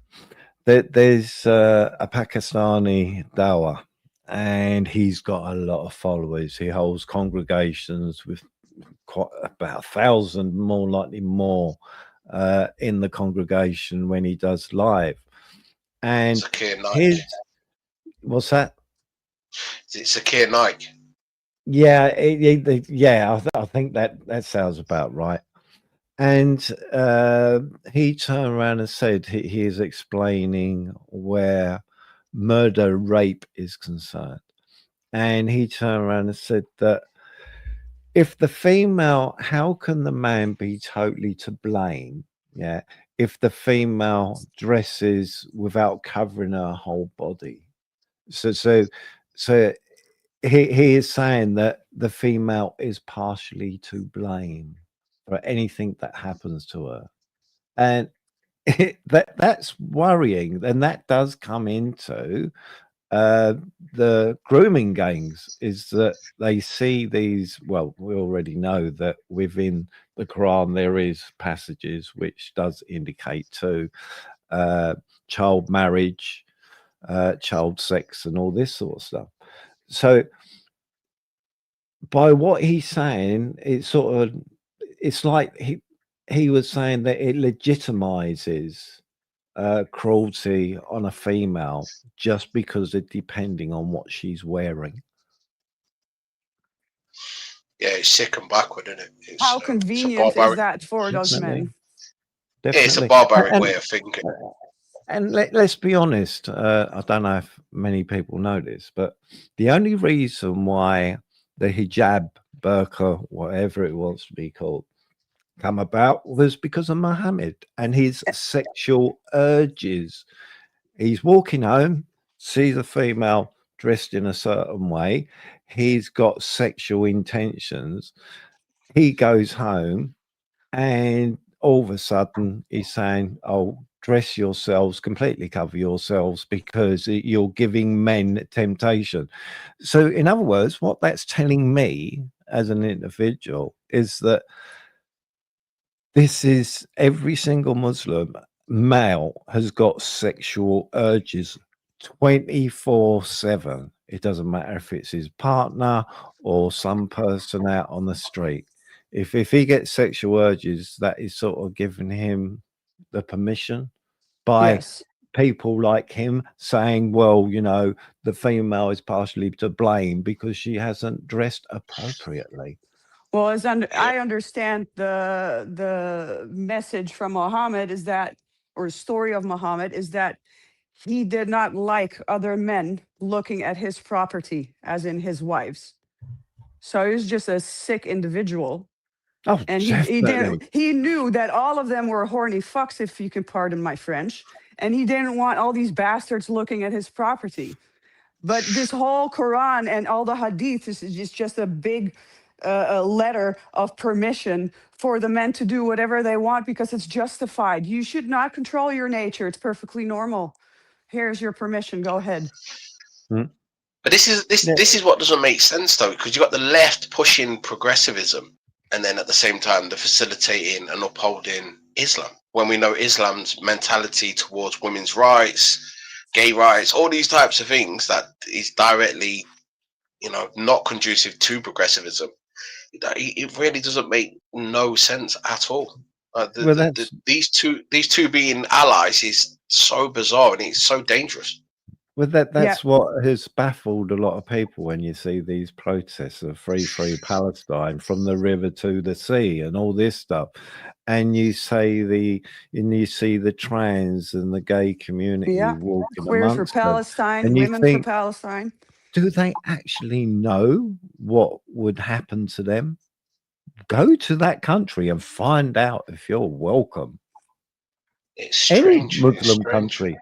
there's a Pakistani dawah, and he's got a lot of followers. He holds congregations with quite about 1,000, more likely more, in the congregation when he does live. And Zakir Naik. what's that? It's Zakir Naik. Yeah, I think that sounds about right. And he turned around and said he is explaining where murder, rape is concerned. And he turned around and said that if the female, how can the man be totally to blame? Yeah, if the female dresses without covering her whole body. So he is saying that the female is partially to blame for anything that happens to her, and that's worrying, and that does come into the grooming gangs. Is that they see these? Well, we already know that within the Quran there is passages which does indicate to child marriage, child sex, and all this sort of stuff. So by what he's saying, it's like he was saying that it legitimizes cruelty on a female just because of depending on what she's wearing. Yeah, it's sick and backward, isn't it? How It's a convenient is barbaric. that for those Definitely. men? Yeah, it's a Definitely. barbaric And way of thinking. let's be honest. I don't know if many people know this, but the only reason why the hijab, burqa, whatever it wants to be called, come about was because of Muhammad and his sexual urges. He's walking home sees a female dressed in a certain way, he's got sexual intentions, he goes home, and all of a sudden he's saying, oh, dress yourselves, completely cover yourselves, because you're giving men temptation. So in other words, what that's telling me as an individual is that this is every single Muslim male has got sexual urges 24/7. It doesn't matter if it's his partner or some person out on the street. If he gets sexual urges, that is sort of giving him the permission by Yes. people like him saying, well, you know, the female is partially to blame because she hasn't dressed appropriately. Well, I understand the message from Muhammad is that, or story of Muhammad is that he did not like other men looking at his property, as in his wives. So he was just a sick individual. Oh, And definitely. he knew that all of them were horny fucks, if you can pardon my French. And he didn't want all these bastards looking at his property. But this whole Quran and all the hadith is just a big a letter of permission for the men to do whatever they want because it's justified. You should not control your nature. It's perfectly normal. Here's your permission. Go ahead. But this is what doesn't make sense though, because you got the left pushing progressivism, and then at the same time they're facilitating and upholding Islam. When we know Islam's mentality towards women's rights, gay rights, all these types of things that is directly, you know, not conducive to progressivism. It really doesn't make no sense at all. These two being allies is so bizarre and it's so dangerous. Well, that's what has baffled a lot of people when you see these protests of free Palestine from the river to the sea and all this stuff, and you see the trans and the gay community walking queers for amongst them, Palestine, and you women think, for Palestine. do they actually know what would happen to them? Go to that country and find out if you're welcome. It's strange. Any Muslim country.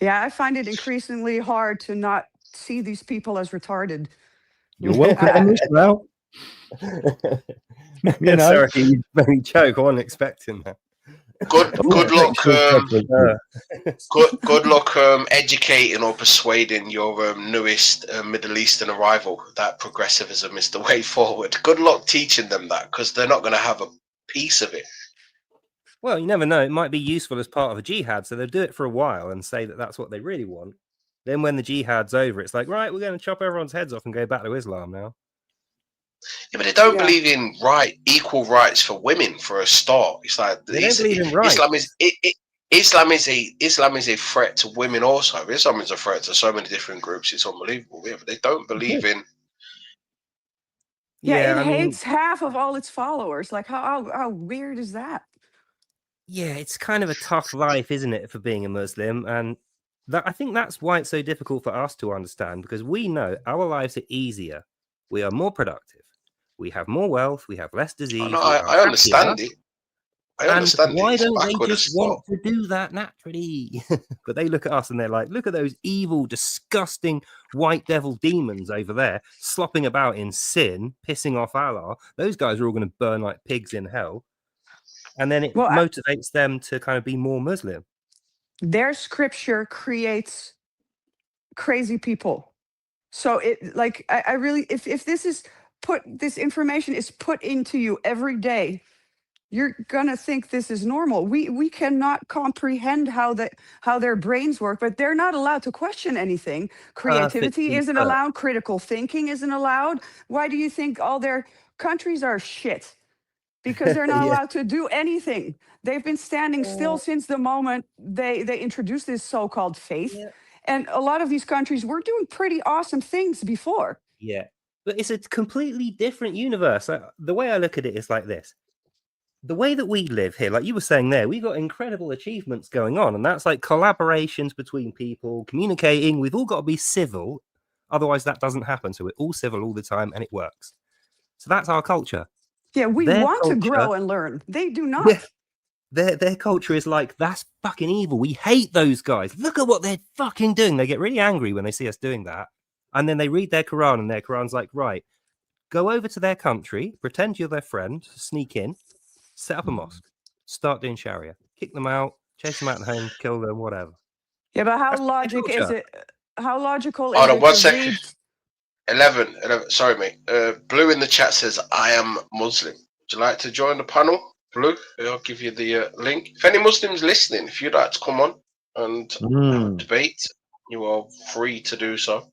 Yeah, I find it increasingly hard to not see these people as retarded. You're welcome, Israel. You know, sorry, you made me joke. I wasn't expecting that. Good luck. Good luck educating or persuading your newest Middle Eastern arrival that progressivism is the way forward. Good luck teaching them that, because they're not going to have a piece of it. Well, you never know. It might be useful as part of a jihad, so they'll do it for a while and say that that's what they really want. Then when the jihad's over, it's like, right, we're going to chop everyone's heads off and go back to Islam now. Yeah, but they don't believe in equal rights for women for a start. It's like they don't believe in rights. Islam is a threat to women also. Islam is a threat to so many different groups. It's unbelievable. Yeah, but they don't believe in. Yeah, it hates half of all its followers. Like how weird is that? Yeah, it's kind of a tough life, isn't it, for being a Muslim? And I think that's why it's so difficult for us to understand, because we know our lives are easier. We are more productive. We have more wealth. We have less disease. I understand it. I understand why don't they just want to do that naturally? But they look at us and they're like, look at those evil, disgusting white devil demons over there slopping about in sin, pissing off Allah. Those guys are all going to burn like pigs in hell. And then it motivates them to kind of be more Muslim. Their scripture creates crazy people. So it like I really if this information is put into you every day, you're gonna think this is normal. We cannot comprehend how their brains work, but they're not allowed to question anything. Creativity isn't allowed. Critical thinking isn't allowed. Why do you think all their countries are shit? Because they're not allowed to do anything. They've been standing still since the moment they introduced this so-called faith. Yeah. And a lot of these countries were doing pretty awesome things before. Yeah, but it's a completely different universe. The way I look at it is like this. The way that we live here, like you were saying there, we got incredible achievements going on. And that's like collaborations between people, communicating. We've all got to be civil. Otherwise, that doesn't happen. So we're all civil all the time and it works. So that's our culture. Yeah, we want to grow and learn. They do not. Their culture is like, that's fucking evil. We hate those guys. Look at what they're fucking doing. They get really angry when they see us doing that. And then they read their Quran, and their Quran's like, right, go over to their country, pretend you're their friend, sneak in, set up a mosque, start doing Sharia, kick them out, chase them out of the home, kill them, whatever. Yeah, but how That's their logic is culture. it? How logical Hold is on it one to second. read? 11, sorry, mate. Blue in the chat says, I am Muslim. Would you like to join the panel? Blue, I'll give you the link. If any Muslims listening, if you'd like to come on and have a debate, you are free to do so.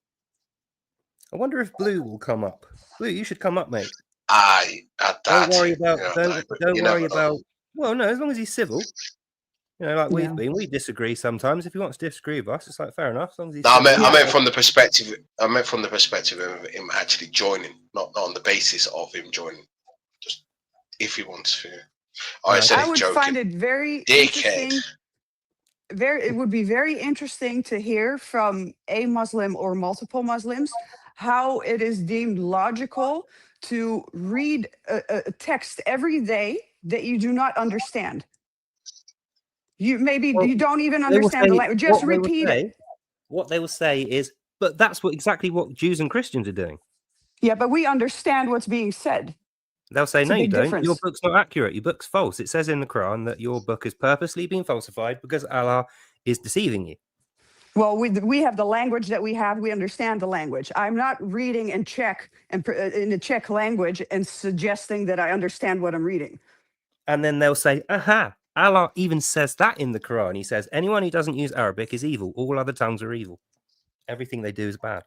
I wonder if Blue will come up. Blue, you should come up, mate. I Don't worry it, about. you know, Don't you worry never know. about. Well, no, as long as he's civil. You know, like we've Yeah. been. We disagree sometimes. If he wants to disagree with us, it's like fair enough. As long as he's No, civil. I meant from the perspective. I meant from the perspective of him actually joining, not on the basis of him joining. Just if he wants to. I Okay. said I would joking. find it very Dickhead. interesting. It would be very interesting to hear from a Muslim or multiple Muslims how it is deemed logical to read a text every day that you do not understand. Well, You don't even they will understand the say- language. Just what they will repeat say- it. What they will say is, but that's exactly what Jews and Christians are doing. Yeah, but we understand what's being said. They'll say, It's a no, you big don't. difference. Your book's not accurate. Your book's false. It says in the Quran that your book is purposely being falsified because Allah is deceiving you. Well, we have the language that we have. We understand the language. I'm not reading in Czech and in the Czech language and suggesting that I understand what I'm reading. And then they'll say, aha, Allah even says that in the Quran. He says, anyone who doesn't use Arabic is evil. All other tongues are evil. Everything they do is bad.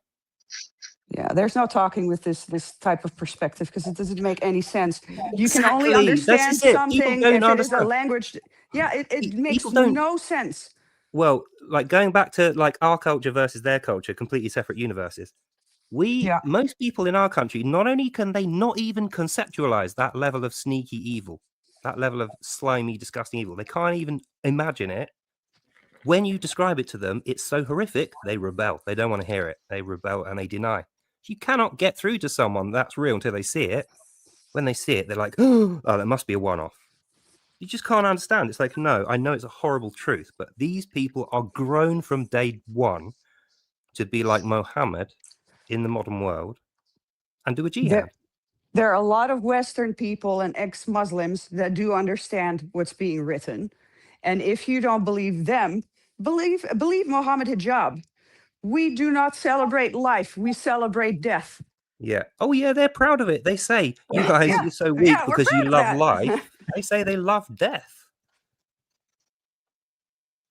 Yeah, there's no talking with this type of perspective because it doesn't make any sense. You can only Exactly. This understand is it. People something don't if it is a understand. language. Yeah, it makes People don't- no sense. Well, like going back to like our culture versus their culture, completely separate universes. Yeah. Most people in our country, not only can they not even conceptualize that level of sneaky evil, that level of slimy, disgusting evil, they can't even imagine it. When you describe it to them, it's so horrific, they rebel. They don't want to hear it. They rebel and they deny. You cannot get through to someone that's real until they see it. When they see it, they're like, oh, that must be a one-off. You just can't understand. It's like, no, I know it's a horrible truth, but these people are grown from day one to be like Mohammed in the modern world and do a jihad. There are a lot of Western people and ex-Muslims that do understand what's being written. And if you don't believe them, believe Mohammed Hijab. We do not celebrate life. We celebrate death. Yeah. Oh, yeah, they're proud of it. They say, you guys Yeah. are so weak Yeah, we're because you proud of love that. life. They say they love death.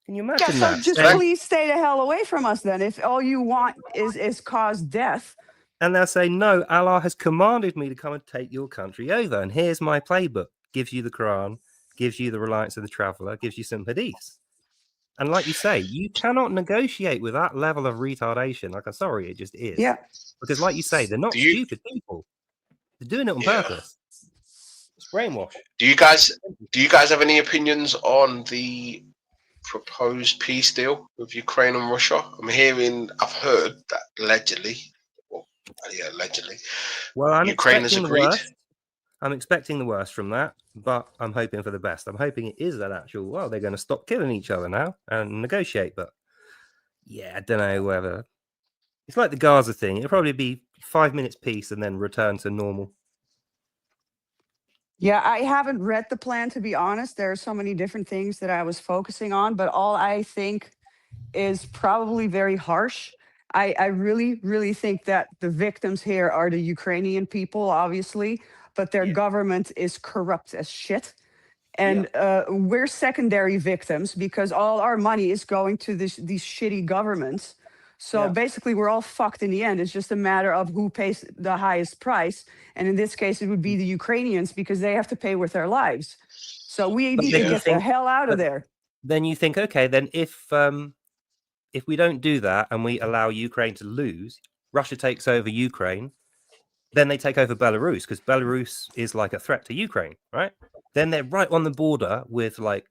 Can you Yeah, imagine so that? just Saying- please stay the hell away from us then. If all you want is cause death. And they'll say, no, Allah has commanded me to come and take your country over. And here's my playbook. Gives you the Quran, gives you the reliance of the traveler, gives you some hadiths. And like you say, you cannot negotiate with that level of retardation. Like, I'm sorry, it just is. Yeah. Because like you say, they're not stupid people. They're doing it on purpose. It's brainwash. Do you guys have any opinions on the proposed peace deal with Ukraine and Russia? I've heard that allegedly. Well, I'm Ukraine has expecting the agreed. worst. I'm expecting the worst from that, but I'm hoping for the best. I'm hoping it is an actual, well, they're going to stop killing each other now and negotiate. But yeah, I don't know whether. It's like the Gaza thing. It'll probably be 5 minutes peace and then return to normal. Yeah, I haven't read the plan, to be honest. There are so many different things that I was focusing on, but all I think is probably very harsh. I really, really think that the victims here are the Ukrainian people, obviously, but their government is corrupt as shit. And we're secondary victims because all our money is going to these shitty governments. So basically, we're all fucked in the end. It's just a matter of who pays the highest price. And in this case, it would be the Ukrainians because they have to pay with their lives. So we need to get the hell out of there. Then you think, okay, then if we don't do that and we allow Ukraine to lose, Russia takes over Ukraine, then they take over Belarus because Belarus is like a threat to Ukraine, right? Then they're right on the border with like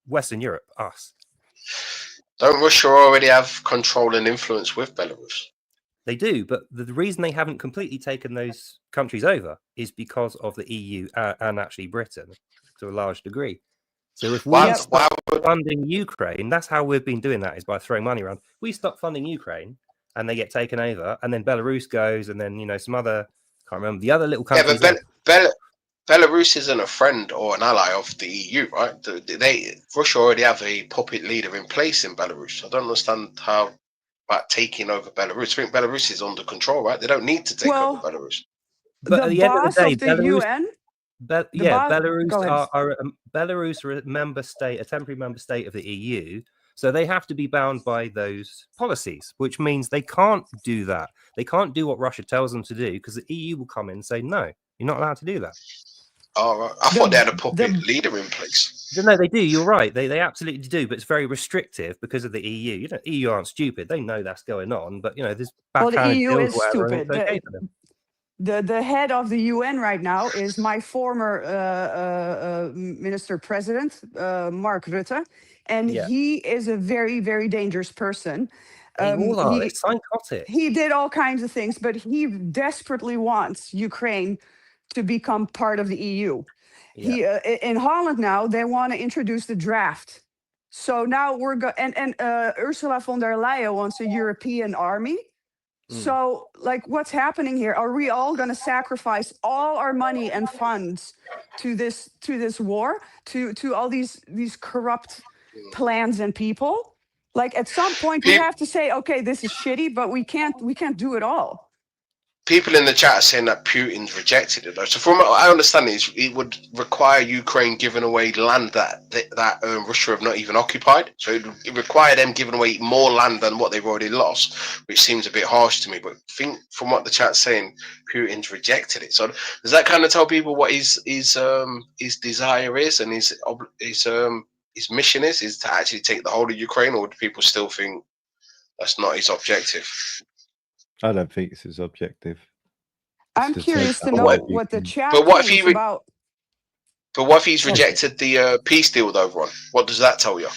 Western Europe, us. Don't Russia already have control and influence with Belarus? They do, but the reason they haven't completely taken those countries over is because of the EU and actually Britain to a large degree. So if we Why stop would funding Ukraine, that's how we've been doing that, is by throwing money around. We stop funding Ukraine and they get taken over, and then Belarus goes, and then, you know, some other, can't remember the other little yeah, countries. but Belarus isn't a friend or an ally of the EU, right? Russia already have a puppet leader in place in Belarus. I don't understand how about taking over Belarus. I think Belarus is under control, right? They don't need to take over Belarus. But the at the end of boss the day, of the Belarus, UN. Belarus Go ahead. Belarus are a member state, a temporary member state of the EU. So they have to be bound by those policies, which means they can't do that. They can't do what Russia tells them to do, because the EU will come in and say, no, you're not allowed to do that. Oh, right. I thought they had a puppet leader in place. No, they do. You're right. They absolutely do, but it's very restrictive because of the EU. You know, EU aren't stupid. They know that's going on, but, you know, there's the EU deals, is whatever, and stupid. it's okay for them. The head of the UN right now is my former minister president, Mark Rutte, and he is a very, very dangerous person. They all are. They're psychotic. He did all kinds of things, but he desperately wants Ukraine to become part of the EU. Yeah. In Holland now, they want to introduce the draft. So now we're and Ursula von der Leyen wants a European army. So, like, what's happening here? Are we all going to sacrifice all our money and funds to this war, to all these corrupt plans and people? Like, at some point, we have to say, okay, this is shitty, but we can't do it all. People in the chat are saying that Putin's rejected it, though. So from what I understand, it would require Ukraine giving away land that Russia have not even occupied. So it require them giving away more land than what they've already lost, which seems a bit harsh to me. But I think from what the chat's saying, Putin's rejected it. So does that kind of tell people what his desire is and his mission is to actually take the whole of Ukraine, or do people still think that's not his objective? I don't think it's his objective. I'm curious to know what the chat thinks about. But what if he's rejected the peace deal with Ron? What does that tell you?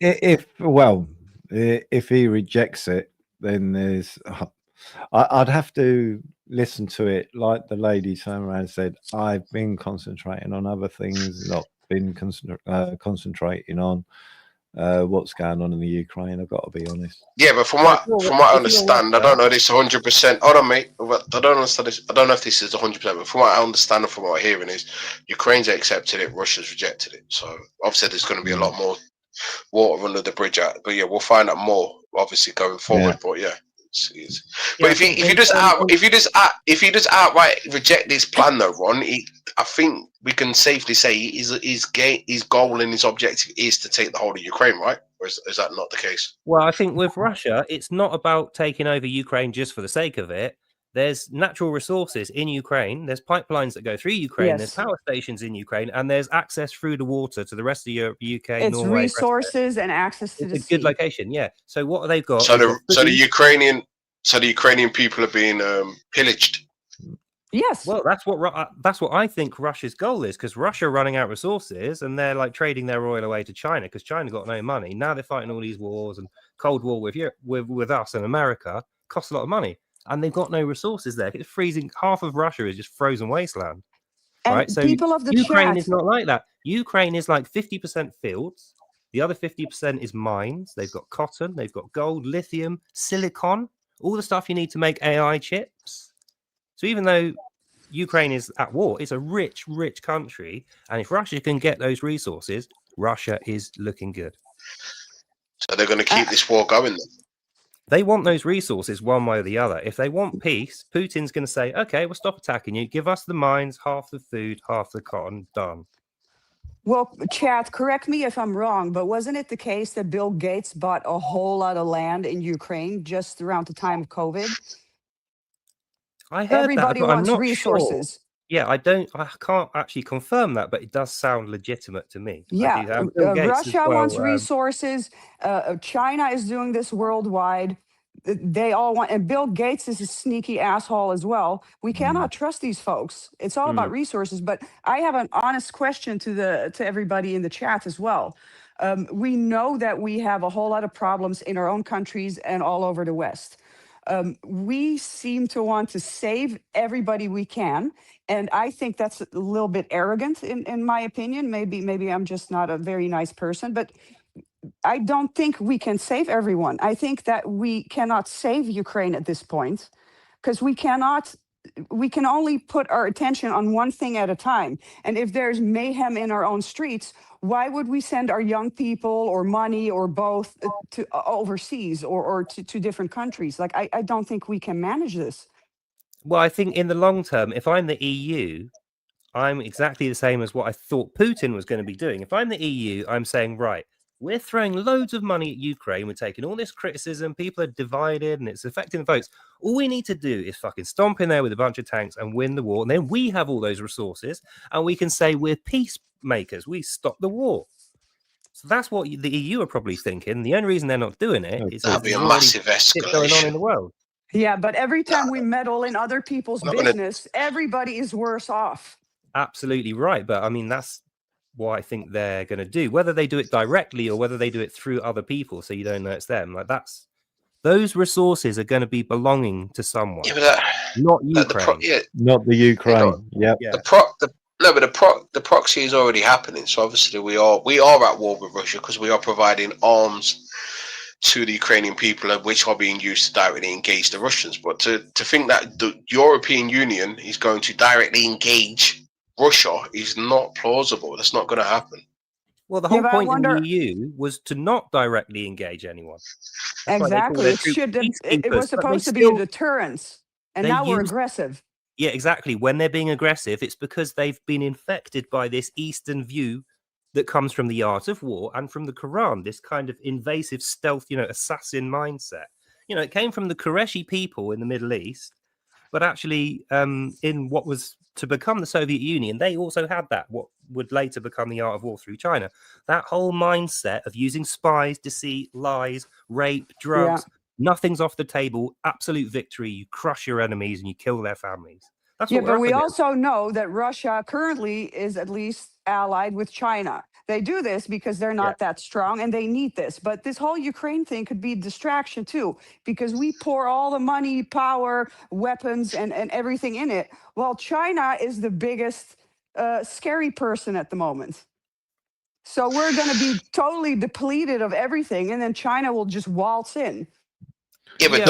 If he rejects it, then there's. I'd have to listen to it like the lady turned around and said, "I've been concentrating on other things, not been concentrating on what's going on in the Ukraine." I've got to be honest. Yeah, but from what I understand, I don't know this 100%. Hold on, mate. I don't understand this. I don't know if this is 100%, but from what I understand and from what I'm hearing is Ukraine's accepted it, Russia's rejected it. So obviously there's going to be a lot more water under the bridge. But yeah, we'll find out more obviously going forward. But yeah. But if you just outright reject this plan, though, Ron, I think we can safely say his goal and his objective is to take the whole of Ukraine, right? Or is that not the case? Well, I think with Russia, it's not about taking over Ukraine just for the sake of it. There's natural resources in Ukraine. There's pipelines that go through Ukraine. Yes. There's power stations in Ukraine, and there's access through the water to the rest of Europe, UK, it's Norway. Resources and access to the sea. It's a good location, yeah. So what they've got? So the Ukrainian people are being pillaged. Yes. Well, that's what I think Russia's goal is, because Russia are running out of resources and they're like trading their oil away to China because China got no money. Now they're fighting all these wars, and Cold War with us and America costs a lot of money. And they've got no resources there. It's freezing. Half of Russia is just frozen wasteland. And right? So people of the Ukraine chat is not like that. Ukraine is like 50% fields. The other 50% is mines. They've got cotton. They've got gold, lithium, silicon, all the stuff you need to make AI chips. So even though Ukraine is at war, it's a rich, rich country. And if Russia can get those resources, Russia is looking good. So they're going to keep this war going then? They want those resources one way or the other. If they want peace, Putin's going to say, okay, we'll stop attacking you. Give us the mines, half the food, half the cotton, done. Well, chat, correct me if I'm wrong, but wasn't it the case that Bill Gates bought a whole lot of land in Ukraine just around the time of COVID? I heard Everybody that, but wants I'm not resources. Sure. Yeah, I can't actually confirm that, but it does sound legitimate to me. Yeah, Russia wants resources. China is doing this worldwide. They all want, and Bill Gates is a sneaky asshole as well. We cannot trust these folks. It's all about resources. But I have an honest question to everybody in the chat as well. We know that we have a whole lot of problems in our own countries and all over the West. We seem to want to save everybody we can. And I think that's a little bit arrogant in my opinion. Maybe I'm just not a very nice person, but I don't think we can save everyone. I think that we cannot save Ukraine at this point because we can only put our attention on one thing at a time. And if there's mayhem in our own streets, why would we send our young people or money or both to overseas or to different countries? Like, I don't think we can manage this. Well, I think in the long term, if I'm the EU, I'm exactly the same as what I thought Putin was going to be doing. If I'm the EU, I'm saying, right, we're throwing loads of money at Ukraine. We're taking all this criticism. People are divided and it's affecting the votes. All we need to do is fucking stomp in there with a bunch of tanks and win the war. And then we have all those resources and we can say we're peacemakers. We stop the war. So that's what the EU are probably thinking. The only reason they're not doing it is That'd be a there's already massive shit going on in the escalation. world. Yeah, but every time we meddle in other people's Not gonna- business, everybody is worse off. Absolutely right. But I mean, that's what I think they're going to do, whether they do it directly or whether they do it through other people so you don't know it's them. Like, that's those resources are going to be belonging to someone, Yeah, but not Ukraine. Not the Ukraine. Yep. Yeah. The proxy is already happening. So obviously we are at war with Russia because we are providing arms to the Ukrainian people, which are being used to directly engage the Russians. But to think that the European Union is going to directly engage Russia is not plausible. That's not going to happen. Well, the whole but I point wonder- in the EU was to not directly engage anyone. That's why they call Exactly. their It troops should. It peacekeepers, was but they supposed to be a still- deterrence, and they now we're use- aggressive. Yeah, exactly. When they're being aggressive, it's because they've been infected by this Eastern view that comes from the art of war and from the Quran, this kind of invasive stealth, assassin mindset. It came from the Qureshi people in the Middle East, but actually in what was to become the Soviet Union, they also had that, what would later become the art of war through China. That whole mindset of using spies, deceit, lies, rape, drugs, nothing's off the table, absolute victory. You crush your enemies and you kill their families. That's what But we we're up also know that Russia currently is at least allied with China. They do this because they're not that strong and they need this. But this whole Ukraine thing could be a distraction too, because we pour all the money, power, weapons, and everything in it, while China is the biggest scary person at the moment. So we're going to be totally depleted of everything, and then China will just waltz in. Yeah, but Yeah.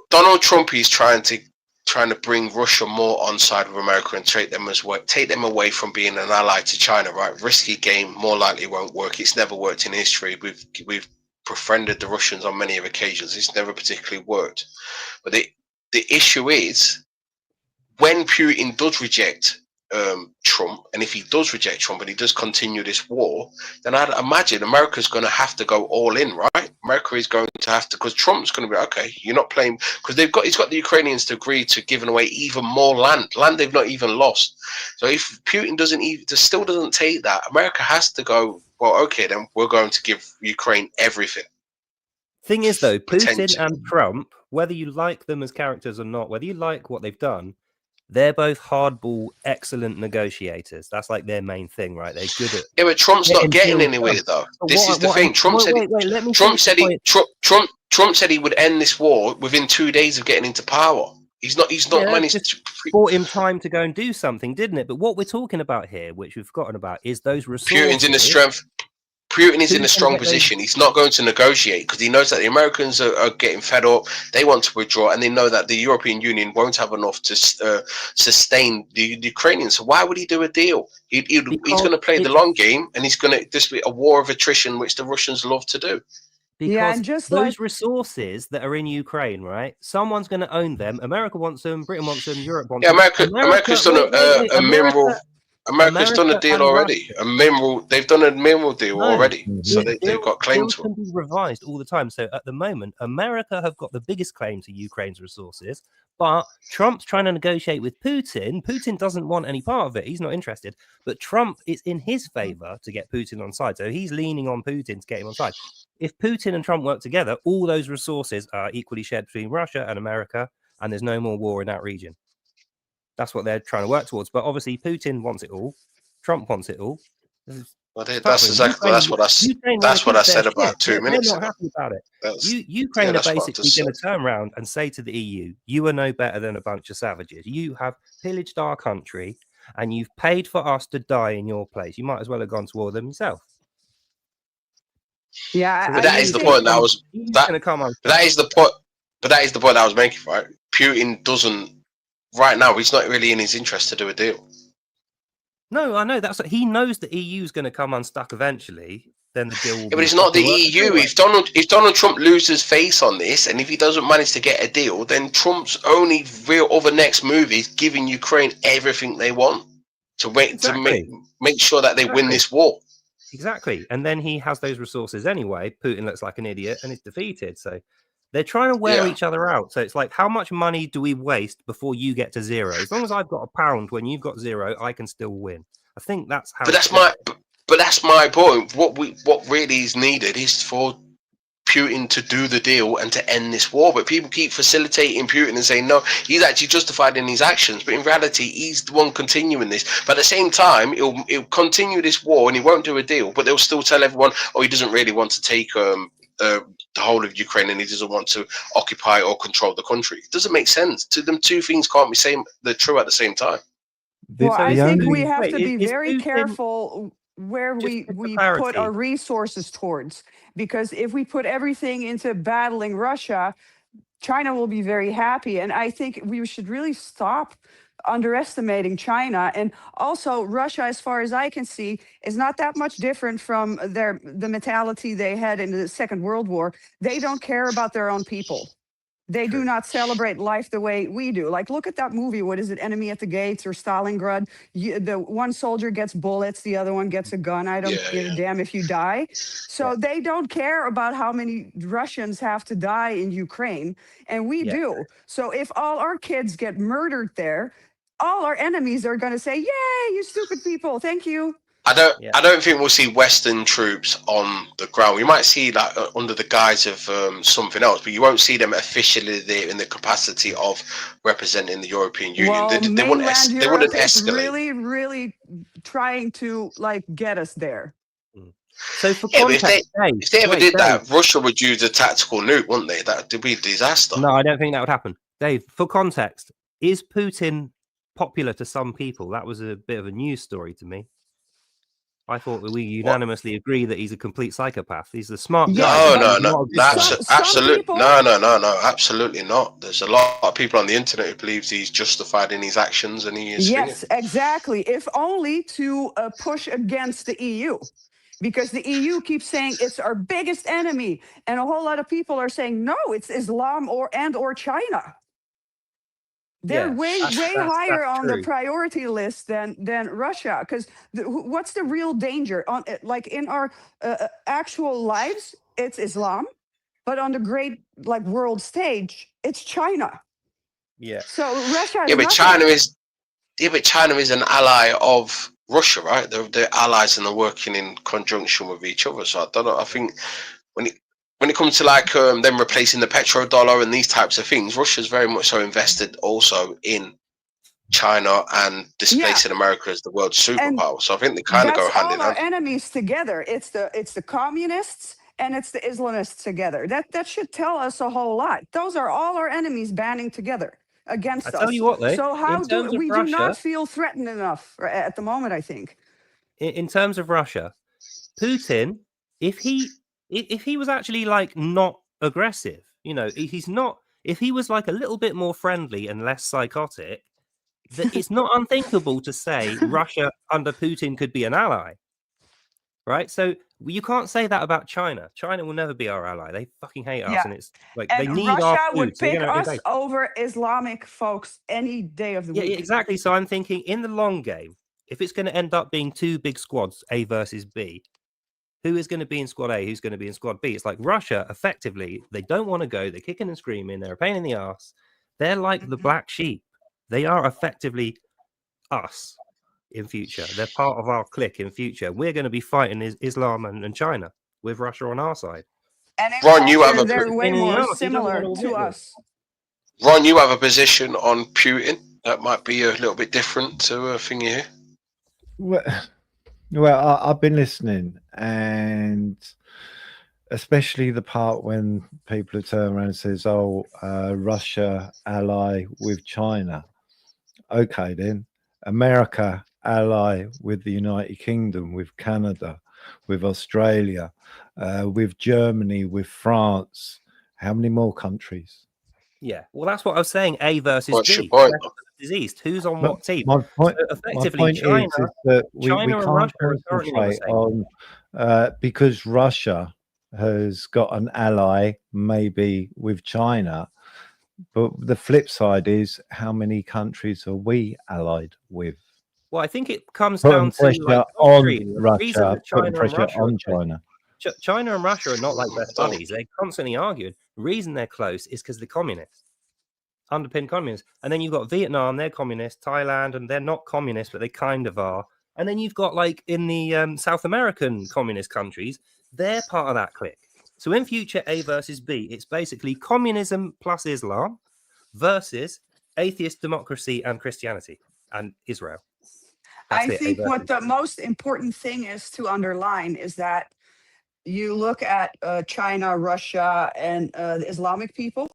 Donald Trump is trying to bring Russia more on side with America and take them away from being an ally to China, right? Risky game, more likely won't work. It's never worked in history. We've befriended the Russians on many occasions. It's never particularly worked. But the issue is when Putin does reject Trump, and if he does reject Trump and he does continue this war, then I'd imagine America's going to have to go all in, right? America is going to have to, because Trump's going to be, okay, you're not playing, because he's got the Ukrainians to agree to giving away even more land they've not even lost. So if Putin still doesn't take that, America has to go, well, okay, then we're going to give Ukraine everything. Thing is, though, Putin Potential. and Trump, whether you like them as characters or not, whether you like what they've done, they're both hardball, excellent negotiators. That's like their main thing, right? They're good at. Yeah, but Trump's not getting anywhere though. This is the thing. Trump said he would end this war within 2 days of getting into power. He's not managed to. Bought him time to go and do something, didn't it? But what we're talking about here, which we've forgotten about, is those resources. Putin's in the strength. Putin is in a strong position. He's not going to negotiate because he knows that the Americans are getting fed up. They want to withdraw, and they know that the European Union won't have enough to sustain the Ukrainians. So why would he do a deal? He's going to play the long game, and he's going to this be a war of attrition, which the Russians love to do. Because and just those resources that are in Ukraine, right? Someone's going to own them. America wants them. Britain wants them. Europe wants them. America's done a mineral. America's done a deal already. They've done a mineral deal already. So they've got claim to it. Can be revised all the time. So at the moment, America have got the biggest claim to Ukraine's resources, but Trump's trying to negotiate with Putin. Putin doesn't want any part of it. He's not interested. But Trump is in his favor to get Putin on side. So he's leaning on Putin to get him on side. If Putin and Trump work together, all those resources are equally shared between Russia and America, and there's no more war in that region. That's what they're trying to work towards. But obviously, Putin wants it all. Trump wants it all. Well, Apart that's from exactly Ukraine, what I Ukraine wanna that's what keep I their said about shit. 2 They're minutes not ago. happy about it. That's Ukraine are that's what I basically just going to said. turn around and say to the EU, "You are no better than a bunch of savages. You have pillaged our country, and you've paid for us to die in your place. You might as well have gone to war with them yourself." Yeah, So But the that is EU's the going to point that come. was EU's that going to come but that unstuck. is the point. But that is the point I was making, right? Putin doesn't right now. He's not really in his interest to do a deal. No, I know that's what he knows. The EU's going to come unstuck eventually. Then the deal will Yeah, be but it's not the fucking worthless EU. anyway. If Donald Trump loses face on this, and if he doesn't manage to get a deal, then Trump's only real other next move is giving Ukraine everything they want to Exactly. make sure that they win Exactly. this war. Exactly. And then he has those resources anyway. Putin looks like an idiot and is defeated. So they're trying to wear Yeah. each other out. So it's like, how much money do we waste before you get to zero? As long as I've got £1 when you've got zero, I can still win. I think that's how. But that's my point. What really is needed is for Putin to do the deal and to end this war. But people keep facilitating Putin and saying, no, he's actually justified in his actions. But in reality, he's the one continuing this. But at the same time, he'll continue this war and he won't do a deal. But they'll still tell everyone, oh, he doesn't really want to take the whole of Ukraine and he doesn't want to occupy or control the country. It doesn't make sense. To them, two things can't be they're true at the same time. Well, So I is think we Putin- have wait, to be is very Putin- careful where Just we for put clarity. our resources towards, because if we put everything into battling Russia, China will be very happy. And I think we should really stop underestimating China. And also Russia, as far as I can see, is not that much different from the mentality they had in the Second World War. They don't care about their own people. They do not celebrate life the way we do. Like, look at that movie. What is it? Enemy at the Gates or Stalingrad? The one soldier gets bullets, the other one gets a gun. I don't give a damn if you die. So they don't care about how many Russians have to die in Ukraine, and we do. So if all our kids get murdered there, all our enemies are going to say, "Yay, you stupid people! Thank you." I don't think we'll see Western troops on the ground. We might see that under the guise of something else, but you won't see them officially there in the capacity of representing the European Union. Well, They wouldn't mainland Europe is escalate. really, really trying to like get us there. So for Yeah, but context, if they ever did that, Russia would use a tactical nuke, wouldn't they? That would be a disaster. No, I don't think that would happen. Dave, for context, is Putin popular to some people? That was a bit of a news story to me. I thought we unanimously agree that he's a complete psychopath. He's a smart guy. No. Absolutely. No, absolutely not. There's a lot of people on the internet who believes he's justified in his actions and he is. Yes, exactly. If only to push against the EU. Because the EU keeps saying it's our biggest enemy. And a whole lot of people are saying, no, it's Islam or China. They're way higher on the priority list than Russia. Because what's the real danger? Like in our actual lives, it's Islam. But on the great world stage, it's China. Yeah. So Russia is but China is an ally of Russia, right? They're allies and they're working in conjunction with each other. So I don't know. I think when it comes to them replacing the petrodollar and these types of things, Russia's very much so invested also in China and displacing America as the world's superpower. So I think they kind of go hand in hand. That's all our enemies together. It's the communists and it's the Islamists together. That should tell us a whole lot. Those are all our enemies banding together against us. I tell you what, though. So how do we Russia, do not feel threatened enough at the moment? I think. In terms of Russia, Putin, if he was actually not aggressive, he's not. If he was a little bit more friendly and less psychotic, it's not unthinkable to say Russia under Putin could be an ally, right? So you can't say that about China. China will never be our ally. They fucking hate us, and it's they need Russia our food. would pick us over Islamic folks any day of the week. Yeah, exactly. So I'm thinking in the long game, if it's going to end up being two big squads, A versus B, who is going to be in squad A? Who's going to be in squad B? It's like Russia, effectively, they don't want to go. They're kicking and screaming. They're a pain in the ass. They're like the black sheep. They are effectively us in future. They're part of our clique in future. We're going to be fighting Islam and China with Russia on our side. And Ron, they're way more similar to us. Ron, you have a position on Putin that might be a little bit different to a thing here. Well, Well, I've been listening, and especially the part when people turn around and says, "Oh, Russia ally with China." Okay, then America ally with the United Kingdom, with Canada, with Australia, with Germany, with France. How many more countries? Yeah, well, that's what I was saying. A versus What's your B. point? Diseased. Who's on But what team? my So point, my effectively, point is that we China and can't Russia are currently on the concentrate same. on because Russia has got an ally maybe with China, but the flip side is how many countries are we allied with? Well, I think it comes down Putting to like pressure on doctrine. The reason Russia, that putting China and pressure Russia are on close. China. China and Russia are not like best Don't. buddies. They constantly argue. The reason they're close is because they're communists, underpinned communists. And then you've got Vietnam, they're communist. Thailand, and they're not communist, but they kind of are. And then you've got like in the South American communist countries, they're part of that clique. So in future A versus B, it's basically communism plus Islam versus atheist democracy and Christianity and Israel. That's I it. A think what versus the B. most important thing is to underline is that you look at China, Russia, and the Islamic people.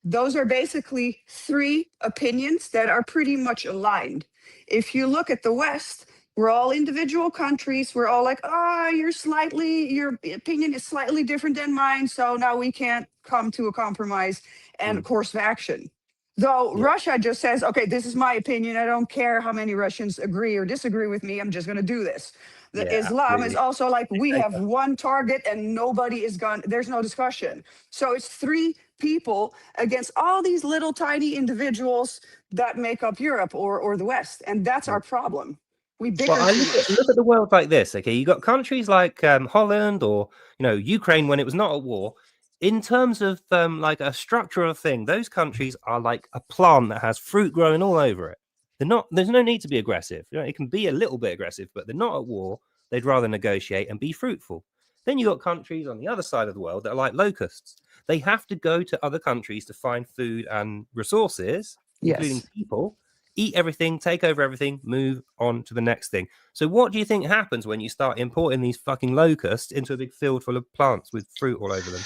Those are basically three opinions that are pretty much aligned. If you look at the West, we're all individual countries. We're all like, your opinion is slightly different than mine. So now we can't come to a compromise and a course of action. Though Yeah. Russia just says, okay, this is my opinion. I don't care how many Russians agree or disagree with me. I'm just going to do this. The Yeah, Islam is absolutely. also like, we have Dictator. one target and nobody is gone. There's no discussion. So it's three people against all these little tiny individuals that make up Europe or the West. And that's our problem. We bicker Well, I too much. look at the world like this. Okay, you got countries like Holland or Ukraine when it was not at war. In terms of like a structure of thing, those countries are like a plant that has fruit growing all over it. They're not. There's no need to be aggressive. It can be a little bit aggressive, but they're not at war. They'd rather negotiate and be fruitful. Then you got countries on the other side of the world that are like locusts. They have to go to other countries to find food and resources, including Yes. people. Eat everything, take over everything, move on to the next thing. So what do you think happens when you start importing these fucking locusts into a big field full of plants with fruit all over them?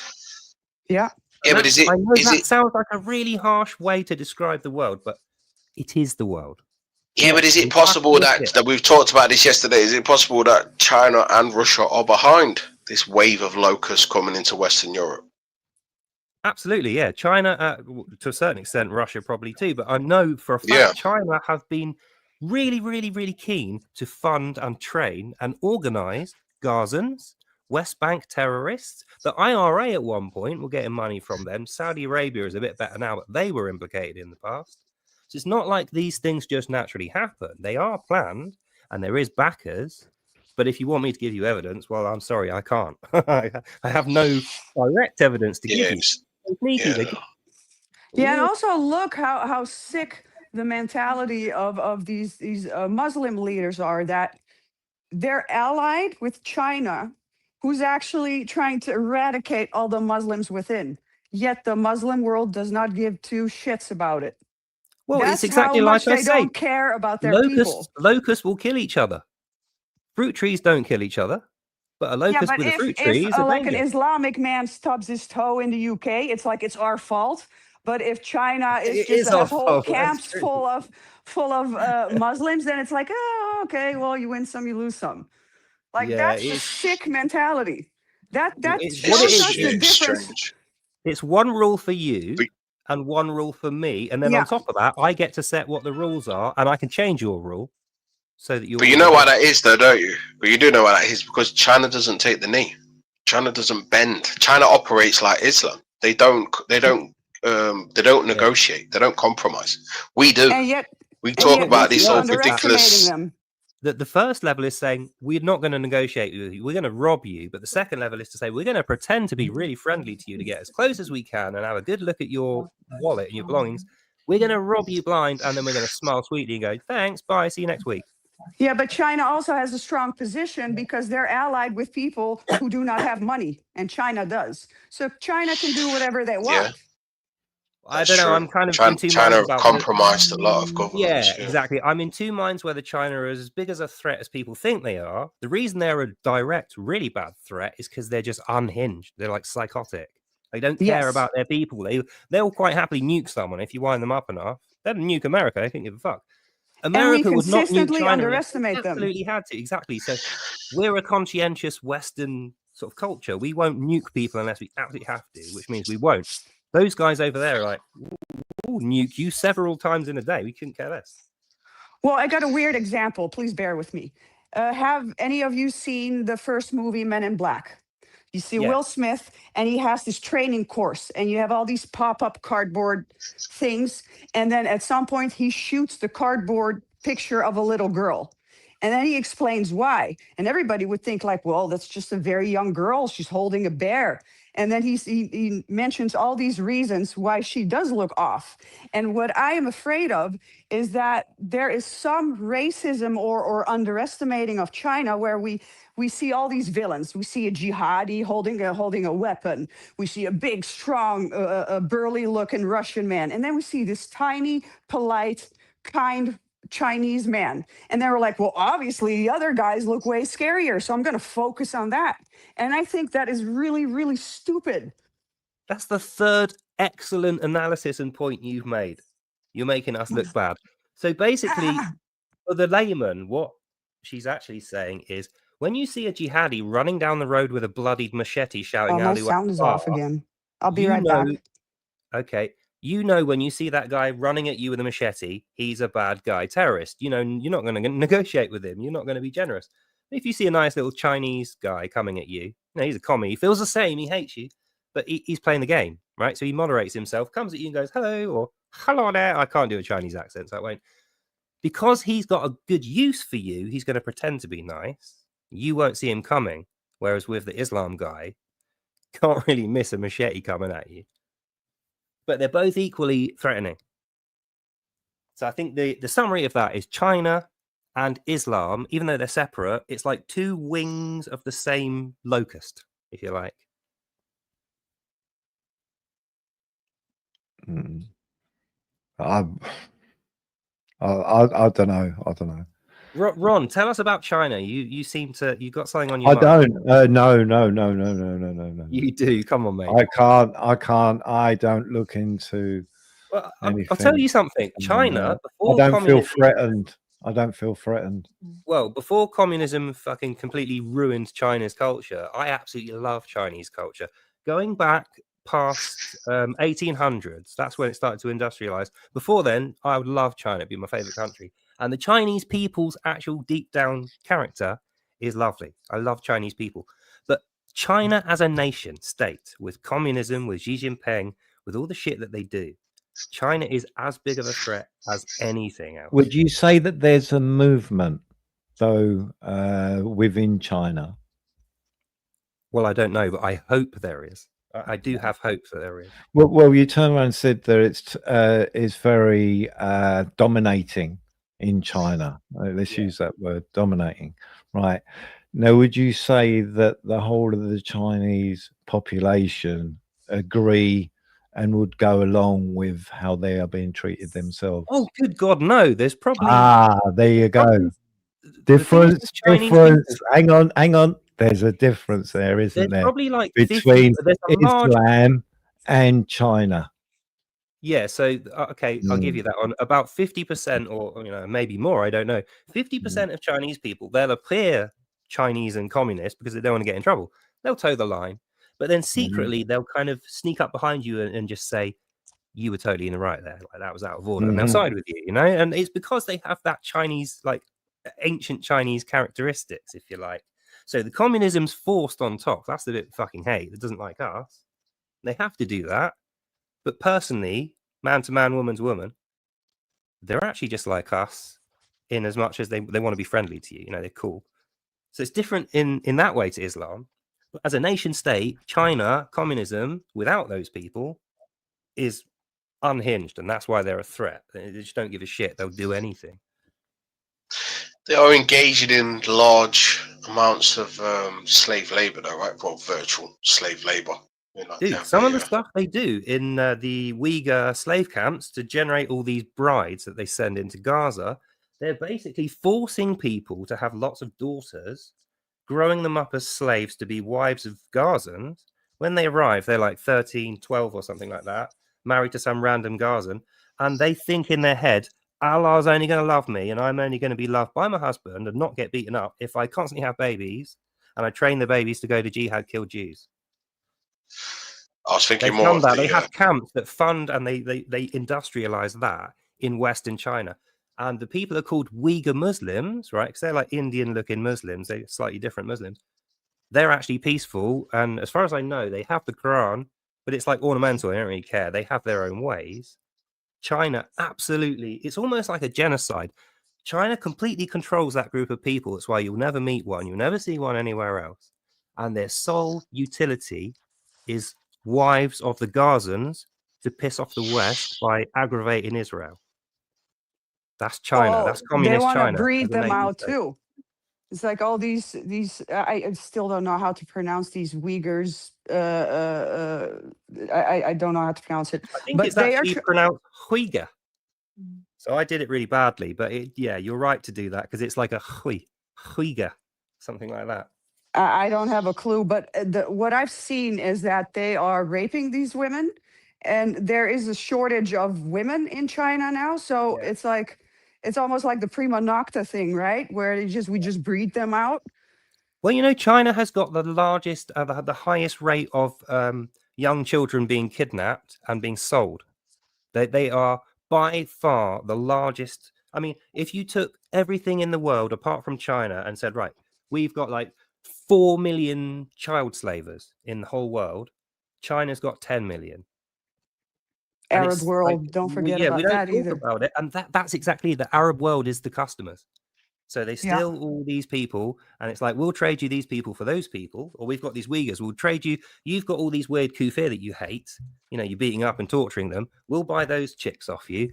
Yeah. Yeah, but I know is that it sounds like a really harsh way to describe the world, but it is the world. yeah, but is We it have to possible look that at it. that we've talked about this yesterday? Is it possible that China and Russia are behind this wave of locusts coming into Western Europe? Absolutely, yeah. China, to a certain extent, Russia probably too. But I know for a fact Yeah. China have been really, really, really keen to fund and train and organize Gazans, West Bank terrorists. The IRA at one point were getting money from them. Saudi Arabia is a bit better now, but they were implicated in the past. So it's not like these things just naturally happen. They are planned and there is backers. But if you want me to give you evidence, well, I'm sorry, I can't. I have no direct evidence to give you. Yes. Sneaky. Yeah. Yeah, and also look how sick the mentality of these Muslim leaders are, that they're allied with China, who's actually trying to eradicate all the Muslims within. Yet the Muslim world does not give two shits about it. Well, it's That's how exactly much like I they say. don't care about their people. Locusts will kill each other. Fruit trees don't kill each other, but a Yeah, locust but with a fruit if tree is a like an danger. Islamic man stubs his toe in the UK, it's like it's our fault. But if China is It just is our has whole fault. That's camps true. full of Muslims, then it's like, oh, okay, well, you win some, you lose some. Like Yeah, that's a sick mentality. That it's what it shows is. us the It's difference. strange. It's one rule for you But, and one rule for me, and then Yeah. on top of that, I get to set what the rules are, and I can change your rule so that you're. but you know why that is, though, don't you? But you do know why that is, because China doesn't take the knee. China doesn't bend. China operates like Islam. They don't negotiate. They don't compromise. We do. And yet We talk we about these keep sort of underestimating ridiculous. them. The first level is saying we're not going to negotiate with you, we're going to rob you. But the second level is to say we're going to pretend to be really friendly to you to get as close as we can and have a good look at your wallet and your belongings. We're going to rob you blind, and then we're going to smile sweetly and go, thanks, bye, see you next week. Yeah, but China also has a strong position because they're allied with people who do not have money, and China does. So China can do whatever they want. I don't know. true. I'm kind of in two China minds about compromised a lot of governments. Yeah, exactly. I'm in two minds whether China is as big as a threat as people think they are. The reason they're a direct, really bad threat is because they're just unhinged. They're like psychotic. They don't care Yes. about their people. They'll quite happily nuke someone if you wind them up enough. They'll nuke America. They couldn't give a fuck. America would not nuke consistently China. underestimate They them. absolutely had to. Exactly. So we're a conscientious Western sort of culture. We won't nuke people unless we absolutely have to, which means we won't. Those guys over there are like, we'll nuke you several times in a day. We couldn't care less. Well, I got a weird example. Please bear with me. Have any of you seen the first movie, Men in Black? You see Yeah. Will Smith, and he has this training course, and you have all these pop-up cardboard things. And then at some point, he shoots the cardboard picture of a little girl. And then he explains why. And everybody would think like, well, that's just a very young girl. She's holding a bear. And then he mentions all these reasons why she does look off. And what I am afraid of is that there is some racism or underestimating of China where we see all these villains. We see a jihadi holding a weapon. We see a big, strong, burly-looking Russian man. And then we see this tiny, polite, kind Chinese man. And they were like, well, obviously the other guys look way scarier, so I'm going to focus on that. And I think that is really, really stupid. That's the third excellent analysis and point you've made. You're making us look bad. So basically, for the layman, what she's actually saying is, when you see a jihadi running down the road with a bloodied machete shouting, My Allahu sound is Akbar, off again. I'll be you right know, back. okay, you know when you see that guy running at you with a machete, he's a bad guy, terrorist. You know, you're not going to negotiate with him. You're not going to be generous. If you see a nice little Chinese guy coming at you, he's a commie. He feels the same. He hates you, but he's playing the game, right? So he moderates himself, comes at you and goes, hello, or hello there. I can't do a Chinese accent, so I won't. Because he's got a good use for you, he's going to pretend to be nice. You won't see him coming. Whereas with the Islam guy, can't really miss a machete coming at you. But they're both equally threatening. So I think the summary of that is China and Islam, even though they're separate, it's like two wings of the same locust, if you like. I don't know. I don't know. Ron, tell us about China. You seem to you got something on I your mind. don't. No. You do. Come on, mate. I can't. I don't look into Well, anything. I'll tell you something. China, before I don't feel communism, threatened. I don't feel threatened. well, before communism fucking completely ruined China's culture, I absolutely love Chinese culture. Going back past 1800s, that's when it started to industrialize. Before then, I would love China. It'd be my favorite country. And the Chinese people's actual deep down character is lovely. I love Chinese people. But China as a nation state, with communism, with Xi Jinping, with all the shit that they do, China is as big of a threat as anything else. Would you say that there's a movement, though, within China? Well, I don't know, but I hope there is. I do have hope that there is. Well, you turned around and said that it's very dominating in China. Let's use that word, dominating. Right. Now, would you say that the whole of the Chinese population agree and would go along with how they are being treated themselves? Oh, good God, no. There's probably... there you go. Difference. Hang on. There's a difference there, isn't there? Probably like between 50, Islam and China. Yeah, so okay, I'll give you that one. About 50%, or maybe more, I don't know. 50% of Chinese people, they'll appear Chinese and communist because they don't want to get in trouble. They'll toe the line, but then secretly they'll kind of sneak up behind you and just say, you were totally in the right there, like that was out of order, and they'll side with you, and it's because they have that Chinese, like ancient Chinese characteristics, if you like. So the communism's forced on top. That's the bit fucking hate that doesn't like us. They have to do that. But personally, man to man, woman to woman, they're actually just like us in as much as they want to be friendly to you. They're cool. So it's different in that way to Islam. But as a nation state, China, communism, without those people, is unhinged. And that's why they're a threat. They just don't give a shit. They'll do anything. They are engaging in large amounts of slave labor, though, right? Well, virtual slave labor. You know, they Dude, have some of the the, stuff they do in the Uyghur slave camps to generate all these brides that they send into Gaza, they're basically forcing people to have lots of daughters, growing them up as slaves to be wives of Gazans. When they arrive, they're like 13, 12 or something like that, married to some random Gazan, and they think in their head, Allah's only going to love me and I'm only going to be loved by my husband and not get beaten up if I constantly have babies and I train the babies to go to jihad, kill Jews. I was thinking They've more done of that. They the, have camps that fund and they industrialize that in Western China. And the people are called Uyghur Muslims, right? Because they're like Indian looking Muslims. They're slightly different Muslims. They're actually peaceful. And as far as I know, they have the Quran, but it's like ornamental. They don't really care. They have their own ways. China, absolutely. It's almost like a genocide. China completely controls that group of people. That's why you'll never meet one. You'll never see one anywhere else. And their sole utility is wives of the Gazans to piss off the West by aggravating Israel. That's China. That's Well, they communist want to China. breed As a them nation out state. too. It's like all these I still don't know how to pronounce these Uyghurs. I don't know how to pronounce it, I think but it's they are. actually pronounced Uyghur. So I did it really badly, but yeah, you're right to do that because it's like a Uyghur, something like that. I don't have a clue, but what I've seen is that they are raping these women, and there is a shortage of women in China now. So Yeah. it's like it's almost like the prima nocta thing, right? Where we just breed them out. Well, you know, China has got the largest, the highest rate of young children being kidnapped and being sold. They are by far the largest. I mean, if you took everything in the world apart from China and said, right, we've got like 4 million child slavers in the whole world, China's got 10 million. And Arab it's like, world, don't forget yeah, we about don't that talk either. about it. And that's exactly the Arab world is the customers. So they Yeah. steal all these people, and it's like, we'll trade you these people for those people, or we've got these Uyghurs, we'll trade you. You've got all these weird kufir that you hate, you know, you're beating up and torturing them. We'll buy those chicks off you,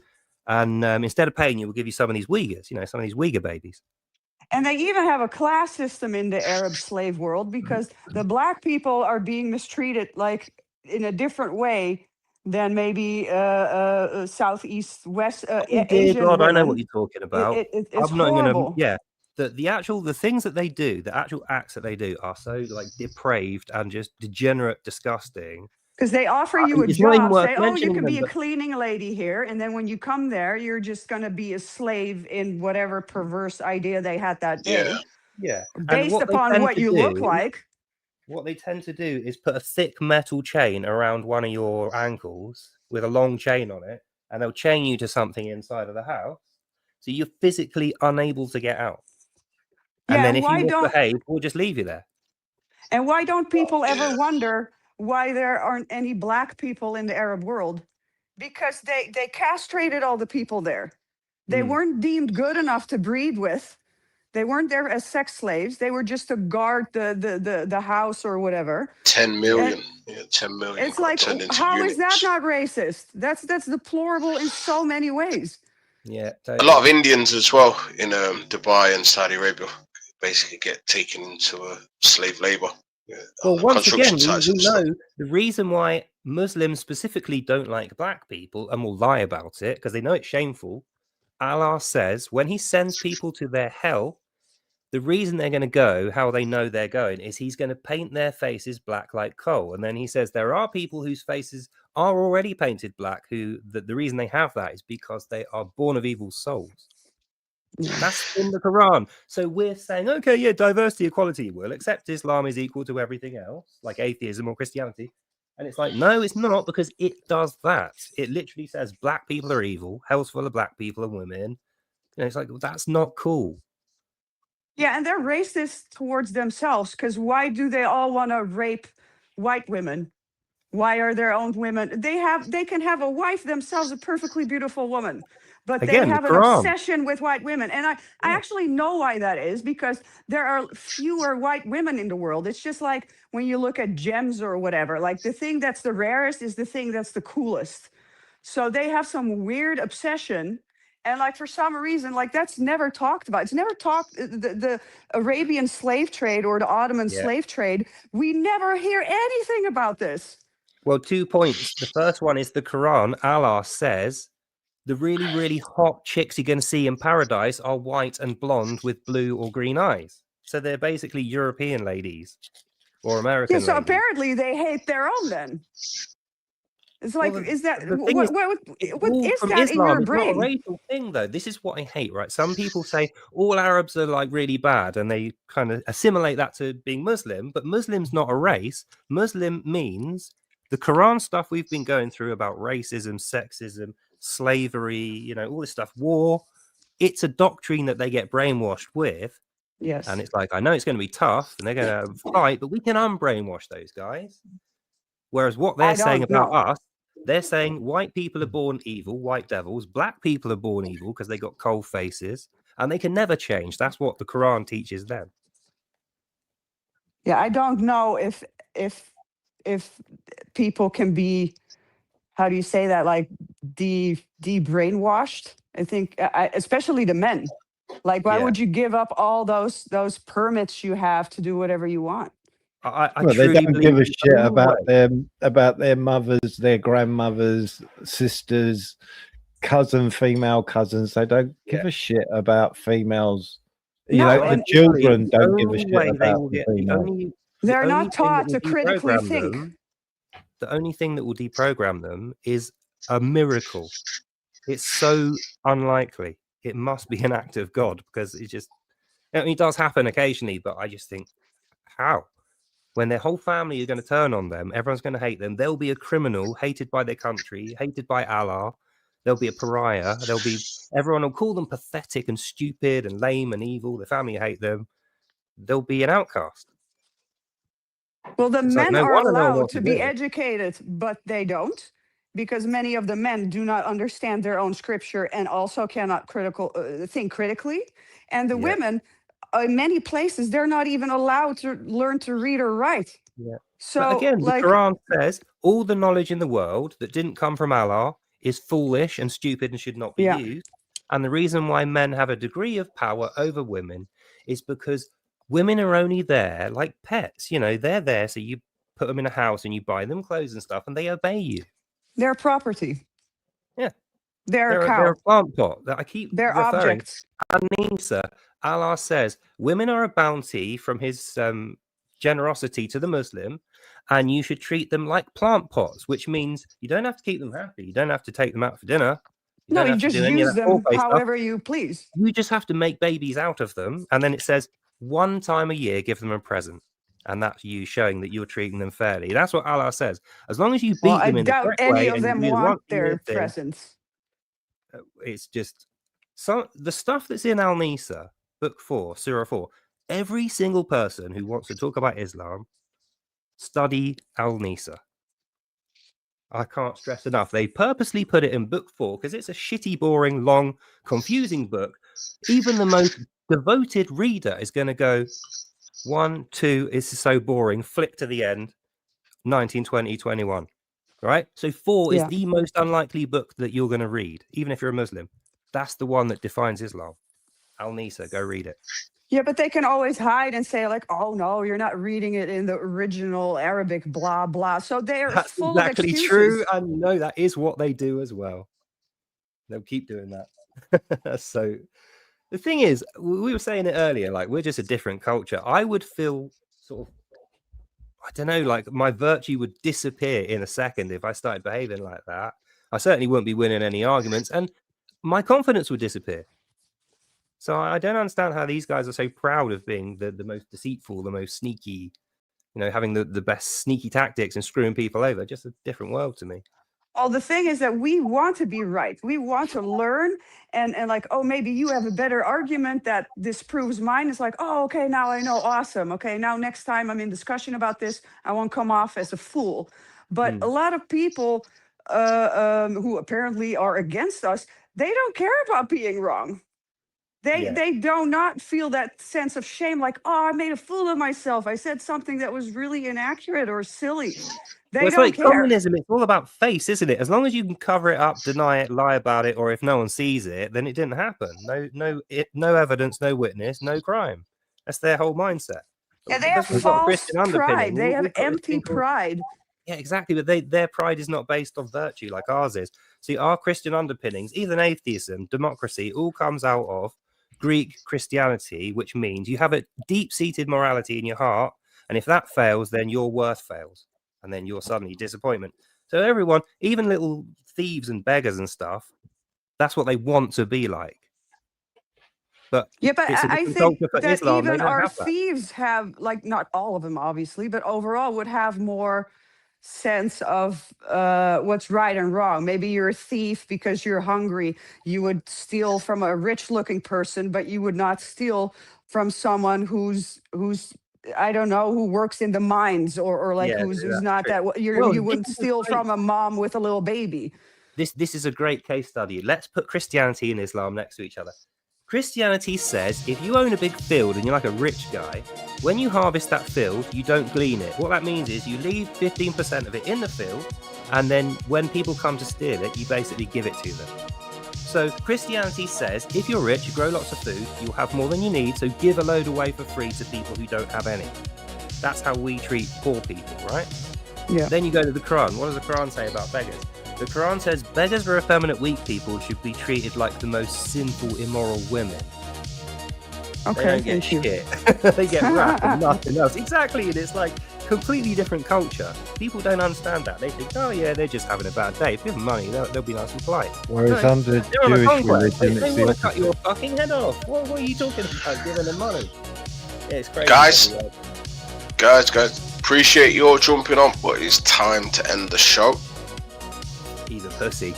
and instead of paying you, we'll give you some of these Uyghurs, you know, some of these Uyghur babies. And they even have a class system in the Arab slave world because the black people are being mistreated like in a different way than maybe Southeast West Oh dear Asian God, I know what women. you're talking about. It's I'm not even gonna, horrible. yeah. The things that they do, the actual acts that they do, are so like depraved and just degenerate, disgusting. Because they offer you a It's not even job, worth say, oh, you mentioning can them, be a but cleaning lady here. And then when you come there, you're just going to be a slave in whatever perverse idea they had that yeah. day, yeah. And based what they upon tend what to you look do. like. What they tend to do is put a thick metal chain around one of your ankles with a long chain on it, and they'll chain you to something inside of the house, so you're physically unable to get out. And Yeah, then and if you why misbehave, we'll just leave you there. don't people ever Yeah. wonder why there aren't any black people in the Arab world? Because they castrated all the people there. They weren't deemed good enough to breed with. They weren't there as sex slaves. They were just to guard the house or whatever. 10 million. Yeah, 10 million It's got like, turned into how is that eunuchs. not racist? That's deplorable in so many ways. Yeah, A totally. lot of Indians as well in Dubai and Saudi Arabia basically get taken into slave labor. Yeah, Well, on the once again, construction sites we and stuff. know the reason why Muslims specifically don't like black people and will lie about it because they know it's shameful. Allah says when he sends people to their hell, the reason they're going to go, how they know they're going, is he's going to paint their faces black like coal. And then he says there are people whose faces are already painted black, who the reason they have that is because they are born of evil souls. That's in the Quran. So we're saying, okay, yeah, diversity, equality, we'll accept Islam is equal to everything else, like atheism or Christianity. And it's like, no, it's not, because it does that. It literally says black people are evil, hell's full of black people and women. And it's like, well, that's not cool. Yeah, and they're racist towards themselves because why do they all want to rape white women? Why are their own women? They can have a wife themselves, a perfectly beautiful woman, but they Again, the have an Quran. obsession with white women. And I actually know why that is, because there are fewer white women in the world. It's just like when you look at gems or whatever, like the thing that's the rarest is the thing that's the coolest. So they have some weird obsession. And like for some reason, like that's never talked about. It's never talked the Arabian slave trade or the Ottoman Yeah. slave trade. We never hear anything about this. Well, 2 points. The first one is the Quran. Allah says the really, really hot chicks you're going to see in paradise are white and blonde with blue or green eyes. So they're basically European ladies or American Yeah, so ladies. apparently they hate their own then. It's like, Well, is that the thing what is, it's what all is from that in your Islam. It's not a brain? racial thing, though. This is what I hate, right? Some people say all Arabs are like really bad, and they kind of assimilate that to being Muslim. But Muslim's not a race. Muslim means the Quran stuff we've been going through about racism, sexism, slavery, you know, all this stuff, war. It's a doctrine that they get brainwashed with, Yes. and it's like, I know it's going to be tough, and they're going to fight, but we can unbrainwash those guys. Whereas what they're saying don't about know. us, they're saying white people are born evil, white devils, black people are born evil because they got cold faces, and they can never change. That's what the Quran teaches them. Yeah, I don't know if people can be, how do you say that, like de-brainwashed. I think especially the men. Like, why Yeah. would you give up all those permits you have to do whatever you want? I Well, they truly don't believe give a the shit only way- about their mothers, their grandmothers, sisters, female cousins. They don't give a shit about females. You No, know, the and children the don't give a only shit way they about will the get females. they're only not thing that taught will to critically deprogram think. them, the only thing that will deprogram them is a miracle. It's so unlikely. It must be an act of God, because it just, I mean, it does happen occasionally, but I just think, how? When their whole family is going to turn on them, everyone's going to hate them. They'll be a criminal, hated by their country, hated by Allah. They'll be a pariah. Everyone will call them pathetic and stupid and lame and evil. Their family hate them. They'll be an outcast. Well, the It's like, men no are wonder no one allowed wants to to be do it. educated, but they don't, because many of the men do not understand their own scripture and also cannot think critically. And the Yeah. women, in many places, they're not even allowed to learn to read or write. Yeah. So, But again, like, the Quran says all the knowledge in the world that didn't come from Allah is foolish and stupid and should not be yeah, used. And the reason why men have a degree of power over women is because women are only there like pets. You know, they're there, so you put them in a house and you buy them clothes and stuff, and they obey you. their property. Yeah. They're a They're cow. a plant pot that I keep They're referring. objects. An-Nisa, Allah says women are a bounty from his generosity to the Muslim, and you should treat them like plant pots, which means you don't have to keep them happy. You don't have to take them out for dinner. You No, don't you have to just do any of use that them foreplay stuff. however you please. You just have to make babies out of them. And then it says one time a year, give them a present. And that's you showing that you're treating them fairly. That's what Allah says. As long as you beat Well, I them in the doubt correct any way of and you them do the want once a year their thing, presents. it's just the stuff that's in Al-Nisa, book 4, Surah 4. Every single person who wants to talk about Islam, study Al-Nisa. I can't stress enough. They purposely put it in book 4 because it's a shitty, boring, long, confusing book. Even the most devoted reader is going to go, 1, 2, this is so boring, flick to the end, 19, 20, 21. Right? So 4 is Yeah. the most unlikely book that you're going to read, even if you're a Muslim. That's the one that defines Islam. Al-Nisa, go read it. Yeah, but they can always hide and say, like, oh, no, you're not reading it in the original Arabic, blah, blah. So they're That's full exactly of excuses. true. And no, that is what they do as well. They'll keep doing that. So the thing is, we were saying it earlier, like, we're just a different culture. I would feel sort of, I don't know, like my virtue would disappear in a second if I started behaving like that. I certainly wouldn't be winning any arguments, and my confidence would disappear. So I don't understand how these guys are so proud of being the most deceitful, the most sneaky, you know, having the best sneaky tactics and screwing people over. Just a different world to me. Well, the thing is that we want to be right. We want to learn and like, oh, maybe you have a better argument that disproves mine. It's like, oh, okay, now I know. Awesome. Okay, now next time I'm in discussion about this, I won't come off as a fool. But a lot of people who apparently are against us, they don't care about being wrong. They do not feel that sense of shame, like, oh, I made a fool of myself. I said something that was really inaccurate or silly. They It's don't like care. communism. It's all about face, isn't it? As long as you can cover it up, deny it, lie about it, or if no one sees it, then it didn't happen. No evidence, no witness, no crime. That's their whole mindset. Yeah, they have Because we've got a false Christian underpinning, pride. They have we've got this empty thing called pride. Yeah, exactly. But their pride is not based on virtue like ours is. See, our Christian underpinnings, even atheism, democracy, all comes out of Greek Christianity, which means you have a deep-seated morality in your heart, and if that fails, then your worth fails, and then you're suddenly disappointment. So everyone, even little thieves and beggars and stuff, that's what they want to be like. But Yeah, but it's a I different think culture for that Islam. They even don't our have that. thieves have, like, not all of them, obviously, but overall would have more sense of what's right and wrong. Maybe you're a thief because you're hungry. You would steal from a rich-looking person, but you would not steal from someone who's I don't know, who works in the mines or like Yeah, who's that's not true. that. Well, You this wouldn't is a steal great from a mom with a little baby. this is a great case study. Let's put Christianity and Islam next to each other. Christianity says if you own a big field and you're like a rich guy, when you harvest that field, you don't glean it. What that means is you leave 15% of it in the field, and then when people come to steal it, you basically give it to them. So Christianity says if you're rich, you grow lots of food, you'll have more than you need, so give a load away for free to people who don't have any. That's how we treat poor people, right? Yeah. Then you go to the Quran. What does the Quran say about beggars? The Quran says beggars are effeminate, weak people should be treated like the most sinful, immoral women. They Okay, don't get thank you. shit. They get wrapped and nothing else. Exactly, and it's like completely different culture. People don't understand that. They think, oh yeah, they're just having a bad day. If you have money, they'll be nice and polite. Whereas No, under they're on a Jewish conquest. religion, They it's the want to cut opposite. your fucking head off. What are you talking about? Giving them money? Yeah, it's crazy. Guys. everywhere. Guys, appreciate your jumping on, but it's time to end the show. He's a pussy.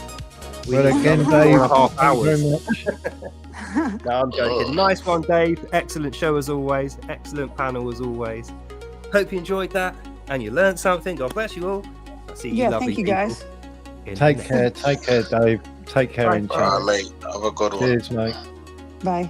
Well, need again, another Dave, 4.5 thank you very hours. much. No, I'm joking. Nice one, Dave. Excellent show as always. Excellent panel as always. Hope you enjoyed that and you learned something. God bless you all. I'll see you Yeah, lovely thank you, people guys. in the Take next- care, Dave. Take care, Bye. in All right, chat. mate. Have a good one. Cheers, mate. Bye.